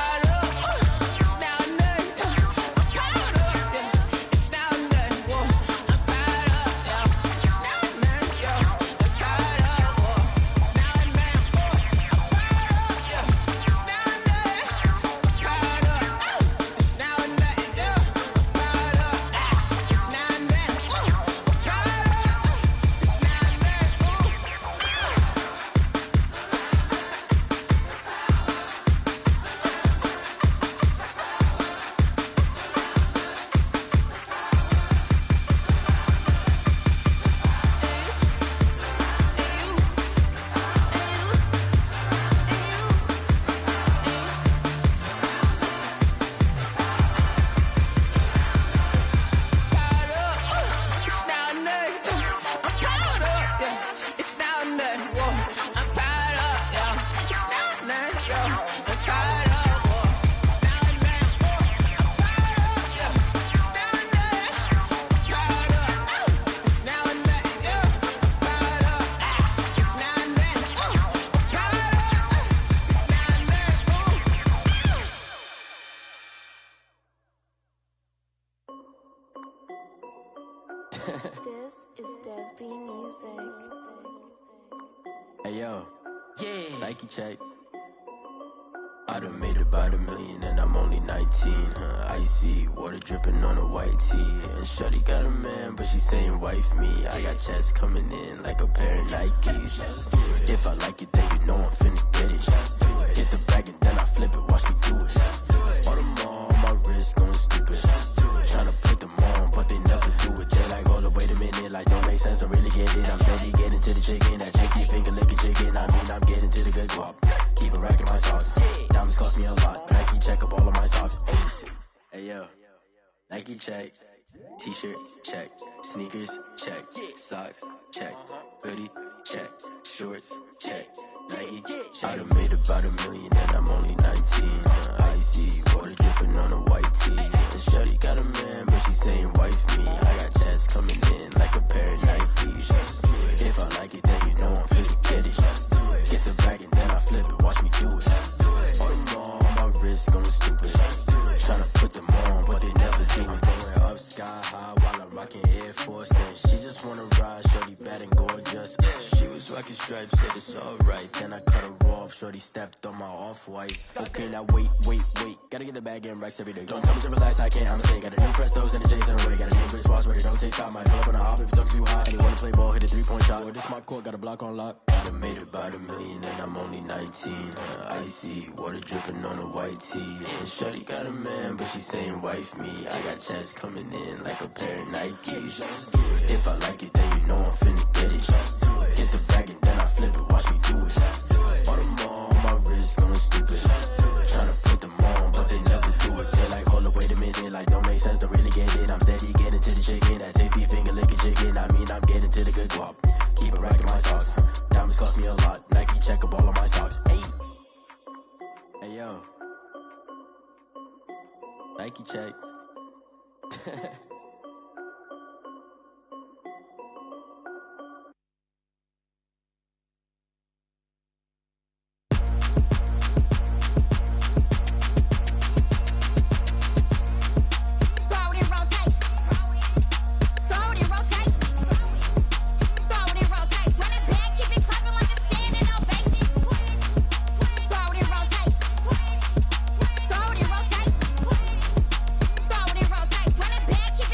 This is Dev B Music. Hey yo, yeah. Nike check. I done made about $1 million and I'm only 19. Icy water dripping on a white tee. And shorty got a man, but she saying wife me. I got checks coming in like a pair of Nikes. If I like it, then you know I'm finna get it. Hit the bag and then I flip it, watch me do it. All them on my wrist going stupid. Tryna put them on, but they never do it. They like, hold up, wait a minute, like don't make sense, don't really get it. I'm steady getting to the chicken, that chicky finger licking chicken. I mean, I'm getting to the good guap. Keep a rack in my socks. Diamonds cost me a lot. Nike check up all of my socks. Hey yo, Nike check. T-shirt check. Sneakers check. Socks check. Hoodie check. Shorts check. Nike check. I done made about $1 million and I'm only 19. Icy water dripping on a white tee. And shorty got a man, but she saying wife me. I got checks coming in like a pair of Nikes. If I like it, then you know I'm finna get it. Get the bag and then I flip it, watch me do it. All them on my wrist going stupid. Tryna put them on, but they never do it. Going up sky high while I'm rocking Air Force. And she just wanna ride, shorty bad and gorgeous. She was rocking stripes, said it's alright. Then I cut her off, shorty stepped on my off-whites. Okay, now wait. Gotta get the bag and racks every day. Don't tell me to relax, I can't, I'm saying. Got a new Prestos and a J's in a way. Got a new wristwatch, but it don't take time. Might pull up on a hop if it's too hot. And he wanna play ball, hit a 3-point shot. Well, this my court, got a block on lock. I done made about $1 million and I'm only 19. Icy water dripping on a white tee. And shorty got a man, but she saying wife me. I got checks coming in like a pair of Nikes. If I like it, then you know I'm finna get it. Hit the bag and then I flip it, watch me do it. All them on my wrist going stupid. Tryna put them on, but they never do it. They like, hold up, wait a minute, like don't make sense, don't really get it. I'm steady getting to the chicken, that tasty finger licking chicken. I mean, I'm getting to the good guap. Keep a rack in my socks. Diamonds cost me a lot. Nike check up all of my socks. Hey yo, Nike check. Keep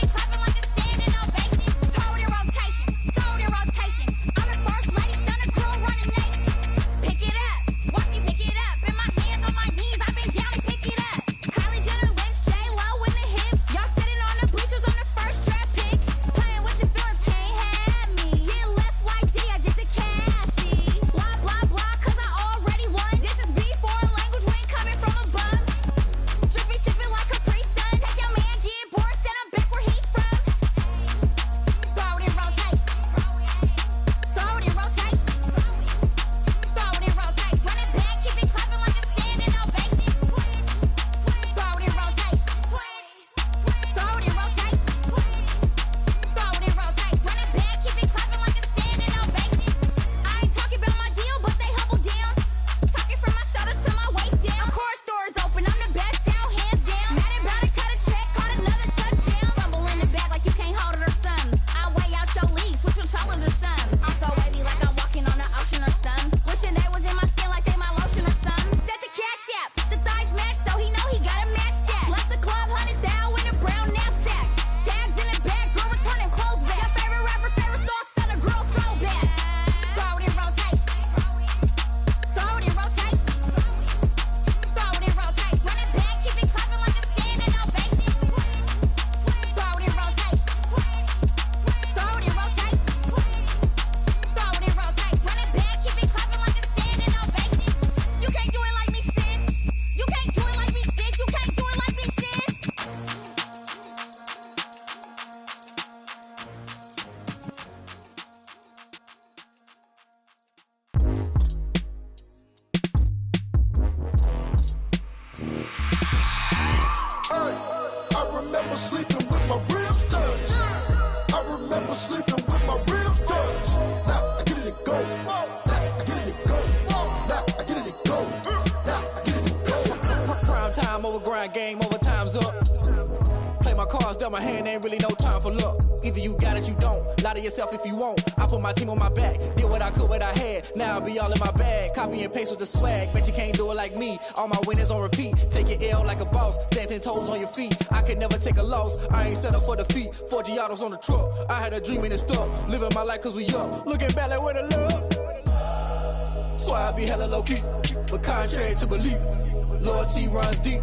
with my ribs touch. Now I get it and go. Now I get it and go. Now I get it and go. Now I get it and go. Prime time over grind game, over time's up. Play my cards, dealt my hand, ain't really no time for luck. Either you got it, you don't. Lie to yourself if you won't. I put my team on my back, did what I could, what I had. Now I be all in my bag, copy and paste with the swag. Bet you can't do it like me. All my winners on repeat. Take your L like a boss, stand 10 toes on your feet. I can never take a loss. I ain't set up for defeat. 4 Giottos on the truck. I had a dream and it stuck. Living my life cause we up. Looking back like where the love. So I be hella low key, but contrary to belief, loyalty runs deep.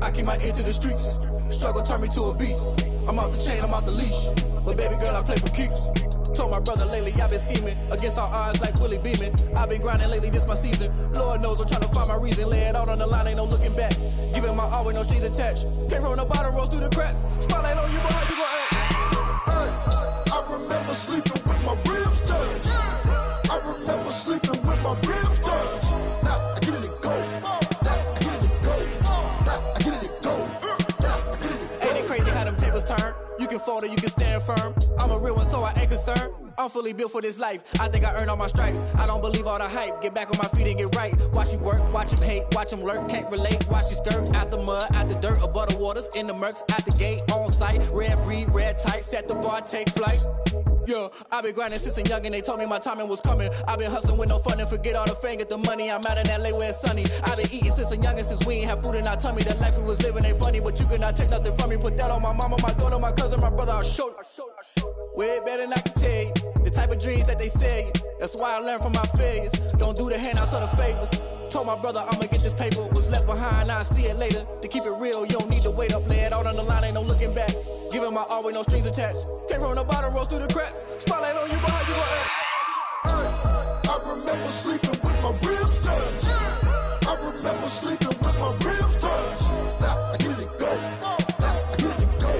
I keep my ear to the streets. Struggle turned me to a beast. I'm out the chain, I'm out the leash. But baby girl, I play for keeps. Told my brother lately, I've been scheming against all odds like Willie Beeman. I've been grinding lately, this my season. Lord knows I'm trying to find my reason. Lay it out on the line, ain't no looking back. Giving my all with no strings attached. Can't roll no bottom, rolls through the cracks. Spotlight on you, but how you gon' act? Hey, I remember sleeping with my ribs touched. I remember sleeping with my ribs touched. Now I get it and go. Now I get it and go. Now I get it and go. Now I get it and go. Ain't it crazy how them tables turn? You can fold or you can stand firm. I'm a real one, so I ain't concerned. I'm fully built for this life. I think I earned all my stripes. I don't believe all the hype. Get back on my feet and get right. Watch you work, watch him hate, watch him lurk. Can't relate, watch you skirt. Out the mud, out the dirt, above the waters, in the murks, out the gate, on site. Red breed, red tight, set the bar, take flight. Yeah, I been grinding since a young and they told me my timing was coming. I been hustling with no fun and forget all the fame, get the money. I'm out in LA where it's sunny. I been eating since a young and since we ain't have food in our tummy. The life we was living ain't funny, but you cannot take nothing from me. Put that on my mama, my daughter, my cousin, my brother, I'll show you. Way better than I can tell you. The type of dreams that they sell you. That's why I learned from my failures. Don't do the handouts or the favors. Told my brother I'ma get this paper. Was left behind, I'll see it later. To keep it real, you don't need to wait up. Lay it out on the line, ain't no looking back. Giving my all with no strings attached. Can't roll no bottom, rolls through the cracks. Spotlight on you, but how you gon' act? I remember sleeping with my ribs touched. I remember sleeping with my ribs touched. Now I get it and go. Now I get it and go.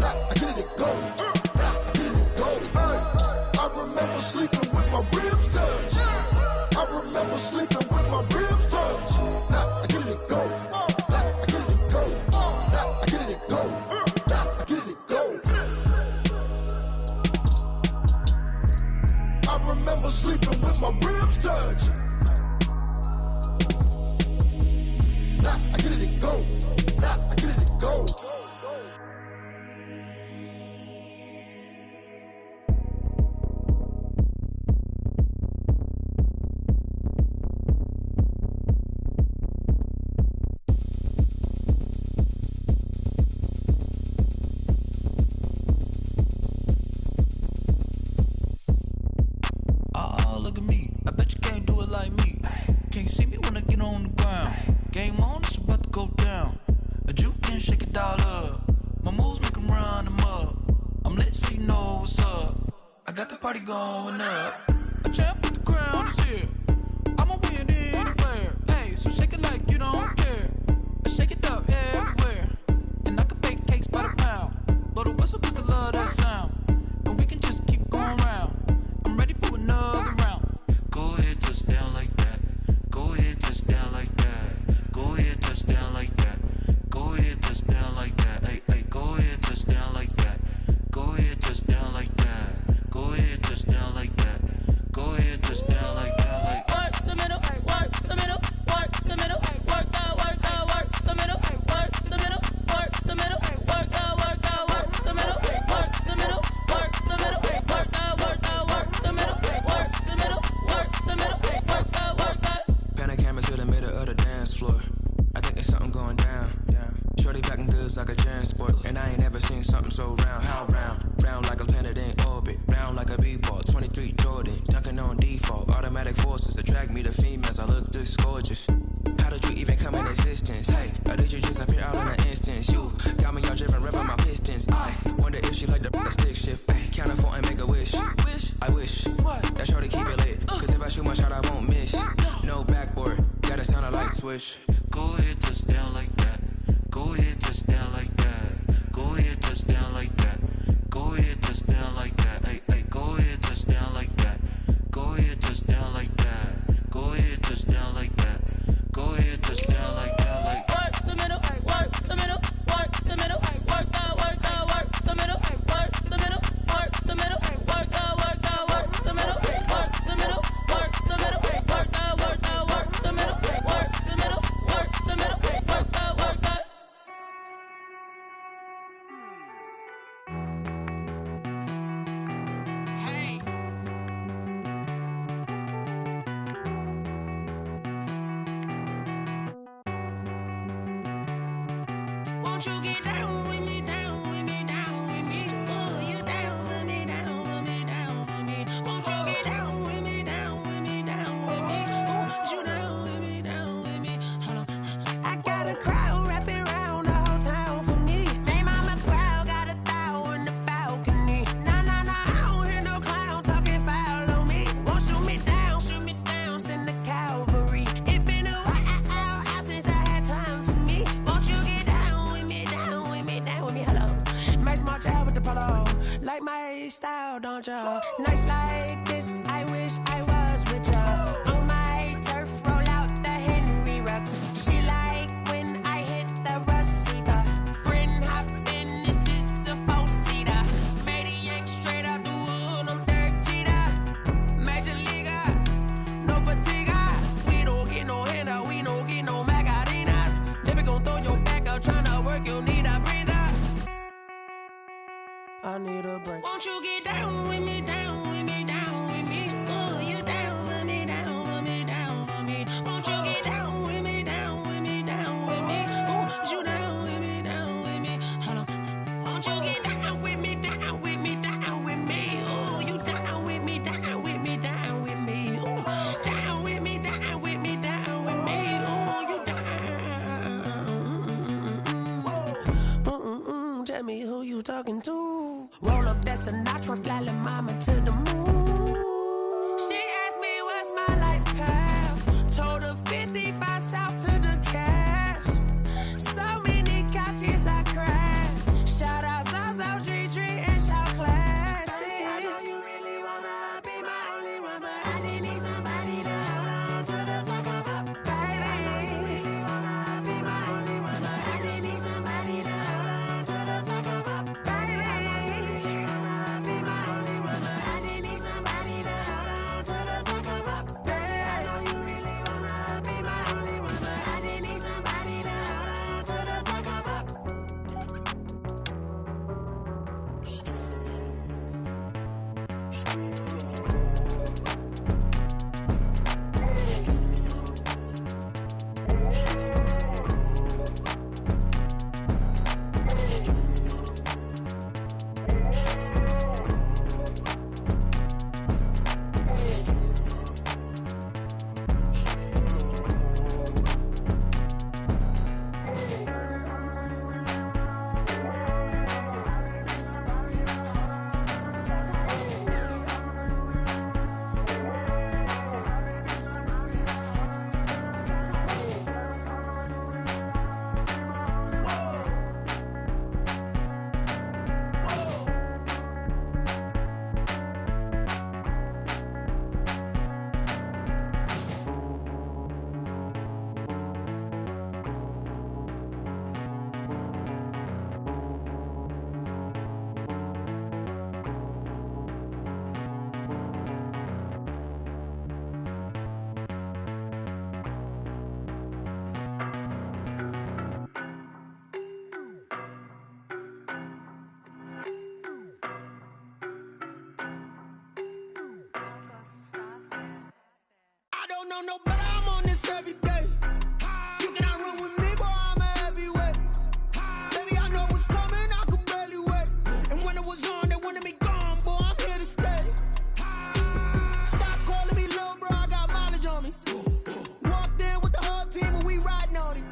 Now I get it and go. Now I get it and go. I remember sleeping with my ribs touched. I remember sleeping with my ribs touched. Now I get it and go. Now I get it and go. Now I get it and go. Now I get it and go. I remember sleeping with my ribs touched. Now I get it and go. Now I get it and go. Oh, look at me. I bet you can't do it like me. Can't see me when I get on the ground. Game on, it's about to go down. A juke and shake it all up. My moves make 'em run them up. I'm lit so you know what's up. I got the party going up. A champ with the crown is here. I'ma win anywhere. Hey, so shake it like you don't care. I shake it up everywhere. And I can bake cakes by the pound. Blow the whistle 'cause I love that sound. And we can just keep going round. I'm ready for another round. Go ahead, touch down like that. Go ahead, touch down like that. Go ahead, touch down like that. Go ahead, touch down like that. Hey, hey, go ahead, touch down like that. Go ahead, touch down like that. Go ahead, touch down like that. Go ahead, touch down like that. Like work the middle, work the middle, work the middle, work the middle, work the middle, work the middle, work the middle, work the middle, work the middle, work the middle, work the middle, work the middle, work the. Pan a camera to the middle of the dance floor. I think there's something going down. Shorty backing goods like a transport, and I ain't never seen something so round. How round? Round like a planet in orbit, round like a b-ball. 23 Jordan, dunking on default. Automatic forces attract me to females. I look this gorgeous. How did you even come in existence? Hey, or did you just appear out in an instance? You got me all driven, revving my pistons. I wonder if she like the stick shift. Ay, count a four and make a wish. I wish that shorty keep it lit. Cause if I shoot my shot, I won't miss. No backboard, gotta sound a light switch. go ahead, touch down like that. Go ahead, touch down like that. Go ahead, touch down like that. Go ahead, touch down like that. Hey, hey, go ahead, touch down like that. Go ahead, touch down like that. Go ahead, touch down like that. Go ahead, touch down like that. Like work the middle, work the middle, work the middle, work the middle, work the middle, work the middle, work the middle, work the Won't you get down with me, down with me, down with me? Oh, you down with me, down with me, down with me. Won't you get down with me, down with me, down with me? Oh, you down with me, down with me? Hold on. I got a crowd wrapping around the whole town for me. Made mama proud, got a thou in the balcony. Nah, nah, nah, I don't hear no clown talking foul on me. Won't shoot me down, send the cavalry. It been a while since I had time for me. Won't you get down with me, down with me, down with me? Hello. Max March out with the polo. Like my style, don't ya? Nights like this, I wish I was with ya. On my turf, roll out the Henry Rux. She like when I hit the receiver. Friend hop in, this is a four-seater. Made a yank straight out the wood, I'm Dirk Jeter. Major leaguer, no fatigue. We don't get no handout, we don't get no Macarinas. Never gon' throw your back out, tryna work, you need a breather. I need a break. Won't you get down with me, down with me, down with me? Oh, you down with me, down with me, down with me? Won't you get down with me, down with me, down with me? Oh, you down with me, down with me? Hold on. Won't you get down with me, down with me, down with me? Oh, you down with me, down with me, down with me? Oh, down with me, down with me, down with me? Oh, you down. Tell me who you talking to. Roll up that Sinatra, fly la mama to the moon. She asked me what's my life path. Told her 55 south to the cash. So many couches I crashed. Shout out South Street and shout classic. I know you really wanna be my only one, but I didn't need somebody to hold on to the second up. Baby, I know you really wanna be my only one, but I didn't need somebody to hold on to the second up. Baby, I know you really wanna be my only one, but I didn't need somebody to hold on to the second up. Baby, I know you really wanna be my only one, but I didn't need somebody to hold on to the second up. I don't know no better, I'm on this every day. You cannot run with me, boy, I'm a heavyweight. Baby, I know what's coming, I could barely wait. And when it was on, they wanted me gone, boy, I'm here to stay. Stop calling me little bro, I got mileage on me. Walked in with the whole team and we riding on it.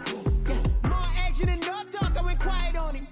Yeah. More action and no talk, I went quiet on him.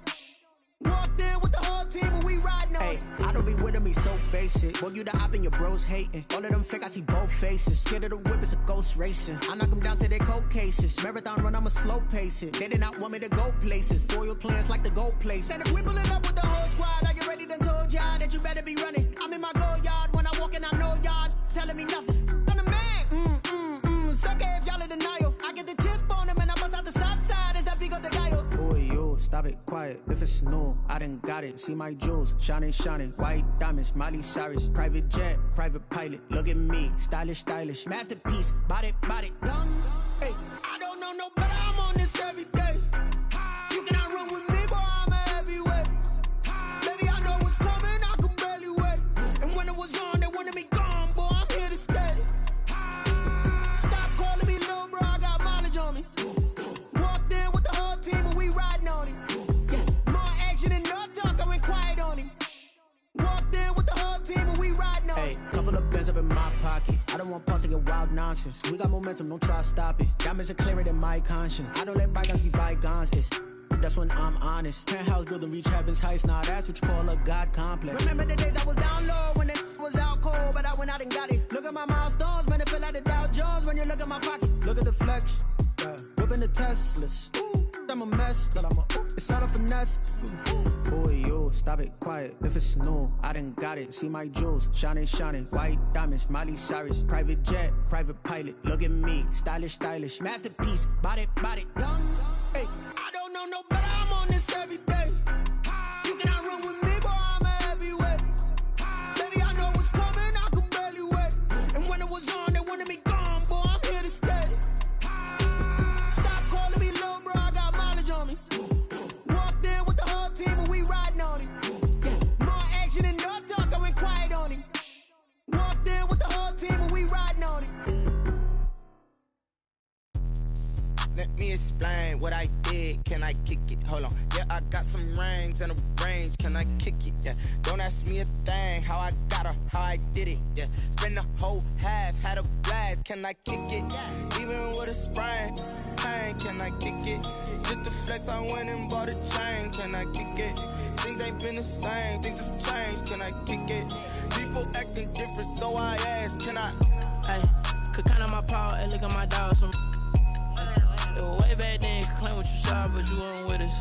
Walked in with the whole team and we riding on it. I don't be with him, he's so basic. Boy, you the op and your bros hating. All of them fake, I see both faces. Scared of the whip, it's a ghost racing. I knock them down to their cold cases. Marathon run, I'ma slow pace it. They did not want me to go places. Foil plans like the gold place. And if we pulling up with the whole squad, are you ready? Done told y'all that you better be running. I'm in my go yard. When I walk in, I know y'all telling me nothing. I'm the man. Suck it if y'all in denial. I get the chip on them and I bust out the south side. Is that Vigo de Gallo? Boy, yo, stop it, quiet. If it's new, I done got it. See my jewels, shining, shining. White diamonds, Miley Cyrus. Private jet, private pilot. Look at me, stylish, stylish. Masterpiece, body, done. Hey, I don't know no better, I'm on this every day. You cannot run with me, boy, I'm a heavyweight. Baby, I know what's coming, I could barely wait. And when it was on, they wanted me gone, boy, I'm here to stay. Stop calling me little bro, I got mileage on me. Walked in with the whole team and we riding on it. Couple of bands up in my pocket. I don't want pause to get wild nonsense. We got momentum, don't try to stop it. Diamonds are clearer than my conscience. I don't let bygones be bygones. That's when I'm honest. Penthouse building, reach heaven's heights. Nah, that's what you call a God complex. Remember the days I was down low when it was out cold, but I went out and got it. Look at my milestones, man, it feel like the Dow Jones when you look at my pocket. Look at the flex, whipping the Teslas. I'm a mess, but it's all a finesse. Boy, you stop it, quiet. If it's new, I done got it. See my jewels, shining, white diamonds, Miley Cyrus, private jet, private pilot. Look at me, stylish, masterpiece, body, young. Hey, I don't know no better. I'm on this every day. You cannot run with me, boy. I'm a heavyweight. Baby, I know what's coming. I could barely wait. And when it was on, they wanted me gone, boy. I'm here to stay. Stop calling me little bro. I got mileage on me. Walked in with the whole team and we riding on it. More action and no talk. I went quiet on him. Walked in with the whole team and we riding on it. Let me explain what I did. Can I kick it? Hold on. Yeah, I got some rings and a range. Can I kick it? Yeah. Don't ask me a thing. How I got her, how I did it. Yeah. Spend the whole half, had a blast. Can I kick it? Even with a sprain. Pain, can I kick it? Just to flex, I went and bought a chain. Can I kick it? Things ain't been the same. Things have changed. Can I kick it? People acting different, so I ask. Can I? Hey, could count on my power and look at my dogs from. Way back then, you could claim what you saw, but you weren't with us.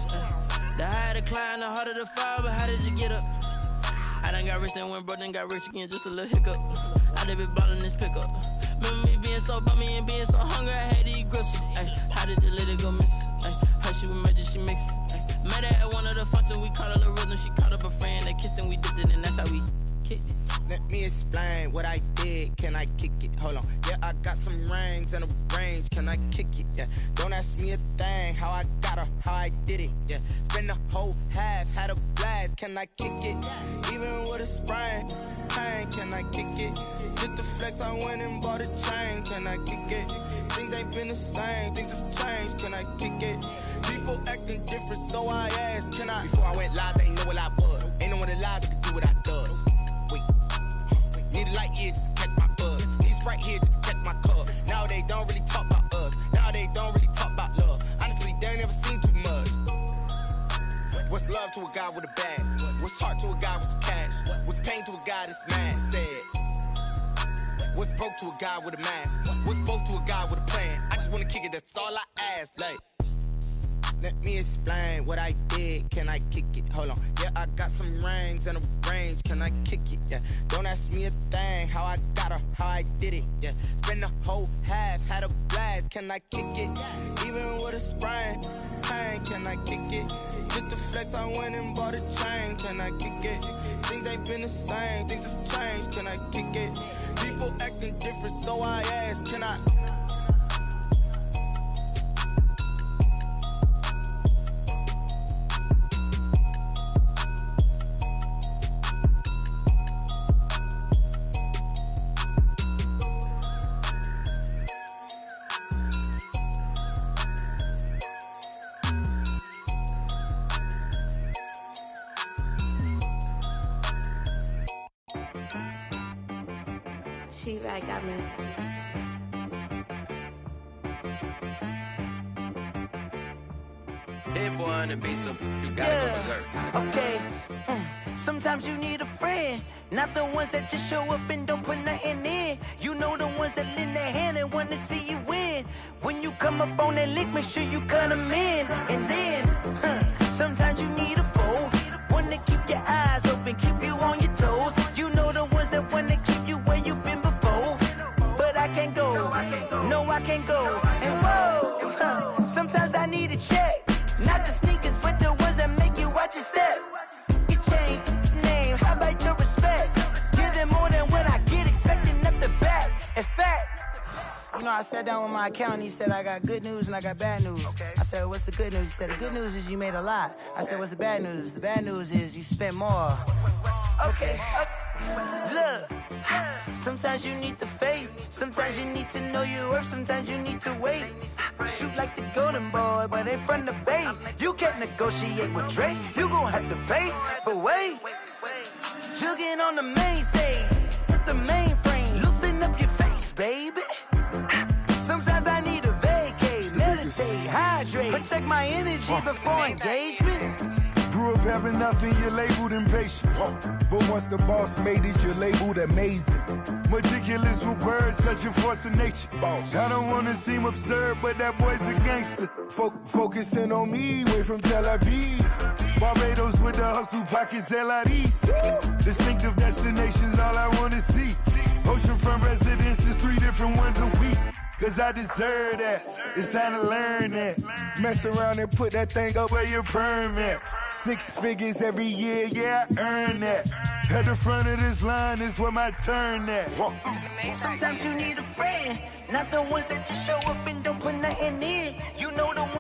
The higher the climb, the harder the fall, but how did you get up? I done got rich and went broke, then got rich again, just a little hiccup. I done been ballin' this pickup. Remember me being so bummy and being so hungry, I had to eat gristle. How did the lady go miss? How she was magic, she mixed. Met her at one of the functions, we caught her the rhythm. She caught up a friend, they kissed and we dipped it, and that's how we kicked it. Let me explain what I did. Can I kick it? Hold on. Yeah, I got some rings and a range. Can I kick it? Yeah. Don't ask me a thing. How I got her, how I did it. Yeah. Spend the whole half, had a blast. Can I kick it? Even with a sprain. Pain, can I kick it? Just to flex, I went and bought a chain. Can I kick it? Things ain't been the same. Things have changed. Can I kick it? People acting different, so I asked. Can I? Before I went live, they ain't know what I was. Ain't no one alive that could do what I does. Wait. Need a light here just to catch my buzz. Need Sprite here just to catch my cup. Now they don't really talk about us. Now they don't really talk about love. Honestly, they ain't never seen too much. What's love to a guy with a bag? What's heart to a guy with some cash? What's pain to a guy that's mad? Said. What's broke to a guy with a mask? What's both to a guy with a plan? I just wanna kick it, that's all I ask. Like. Let me explain what I did. Can I kick it? Hold on. Yeah, I got some rings and a range. Can I kick it? Yeah. Don't ask me a thing. How I got her, how I did it. Yeah. Spend the whole half, had a blast. Can I kick it? Even with a sprain. Pain, can I kick it? Just to flex, I went and bought a chain. Can I kick it? Things ain't been the same. Things have changed. Can I kick it? People acting different, so I ask. Can I? She right, got me. Hit boy on the beat, so you gotta go berserk. Okay. Sometimes you need a friend, not the ones that just show up and don't put nothing in. You know the ones that lend their hand and want to see you win. When you come up on that lick, make sure you cut them in. And then, sometimes you need a foe, one to keep your eyes open, keep you on your toes. You know the ones that want to keep you where you've been before. But I can't go, no I can't go. And whoa, sometimes I need a check. Not the sneakers, but the ones that make you watch your step. Your chain, name, how about your respect? Give them more than what I get, expecting up the back. In fact, you know, I sat down with my accountant, he said, I got good news and I got bad news. Okay. I said, what's the good news? He said, the good news is you made a lot. I said, what's the bad news? The bad news is you spent more. Okay. Look, sometimes you need the faith, sometimes you need to know your worth, sometimes you need to wait. Shoot like the golden boy, but ain't from the bay. You can't negotiate with Drake, you gon' have to pay. But wait, jugging on the main stage, with the main protect my energy before engagement. Grew up having nothing, you're labeled impatient. But once the boss made it, you're labeled amazing. Meticulous with words, such a force of nature. I don't wanna seem absurd, but that boy's a gangster. Focusing on me, way from Tel Aviv. Barbados with the hustle pockets, LIDs. Distinctive destinations, all I wanna see. Oceanfront residences, 3 different ones a week. Cause I deserve that, it's time to learn that. Mess around and put that thing up where your permit. 6 figures every year, yeah, I earn that. At the front of this line is where my turn at. Sometimes you need a friend, not the ones that just show up and don't put nothing in. You know the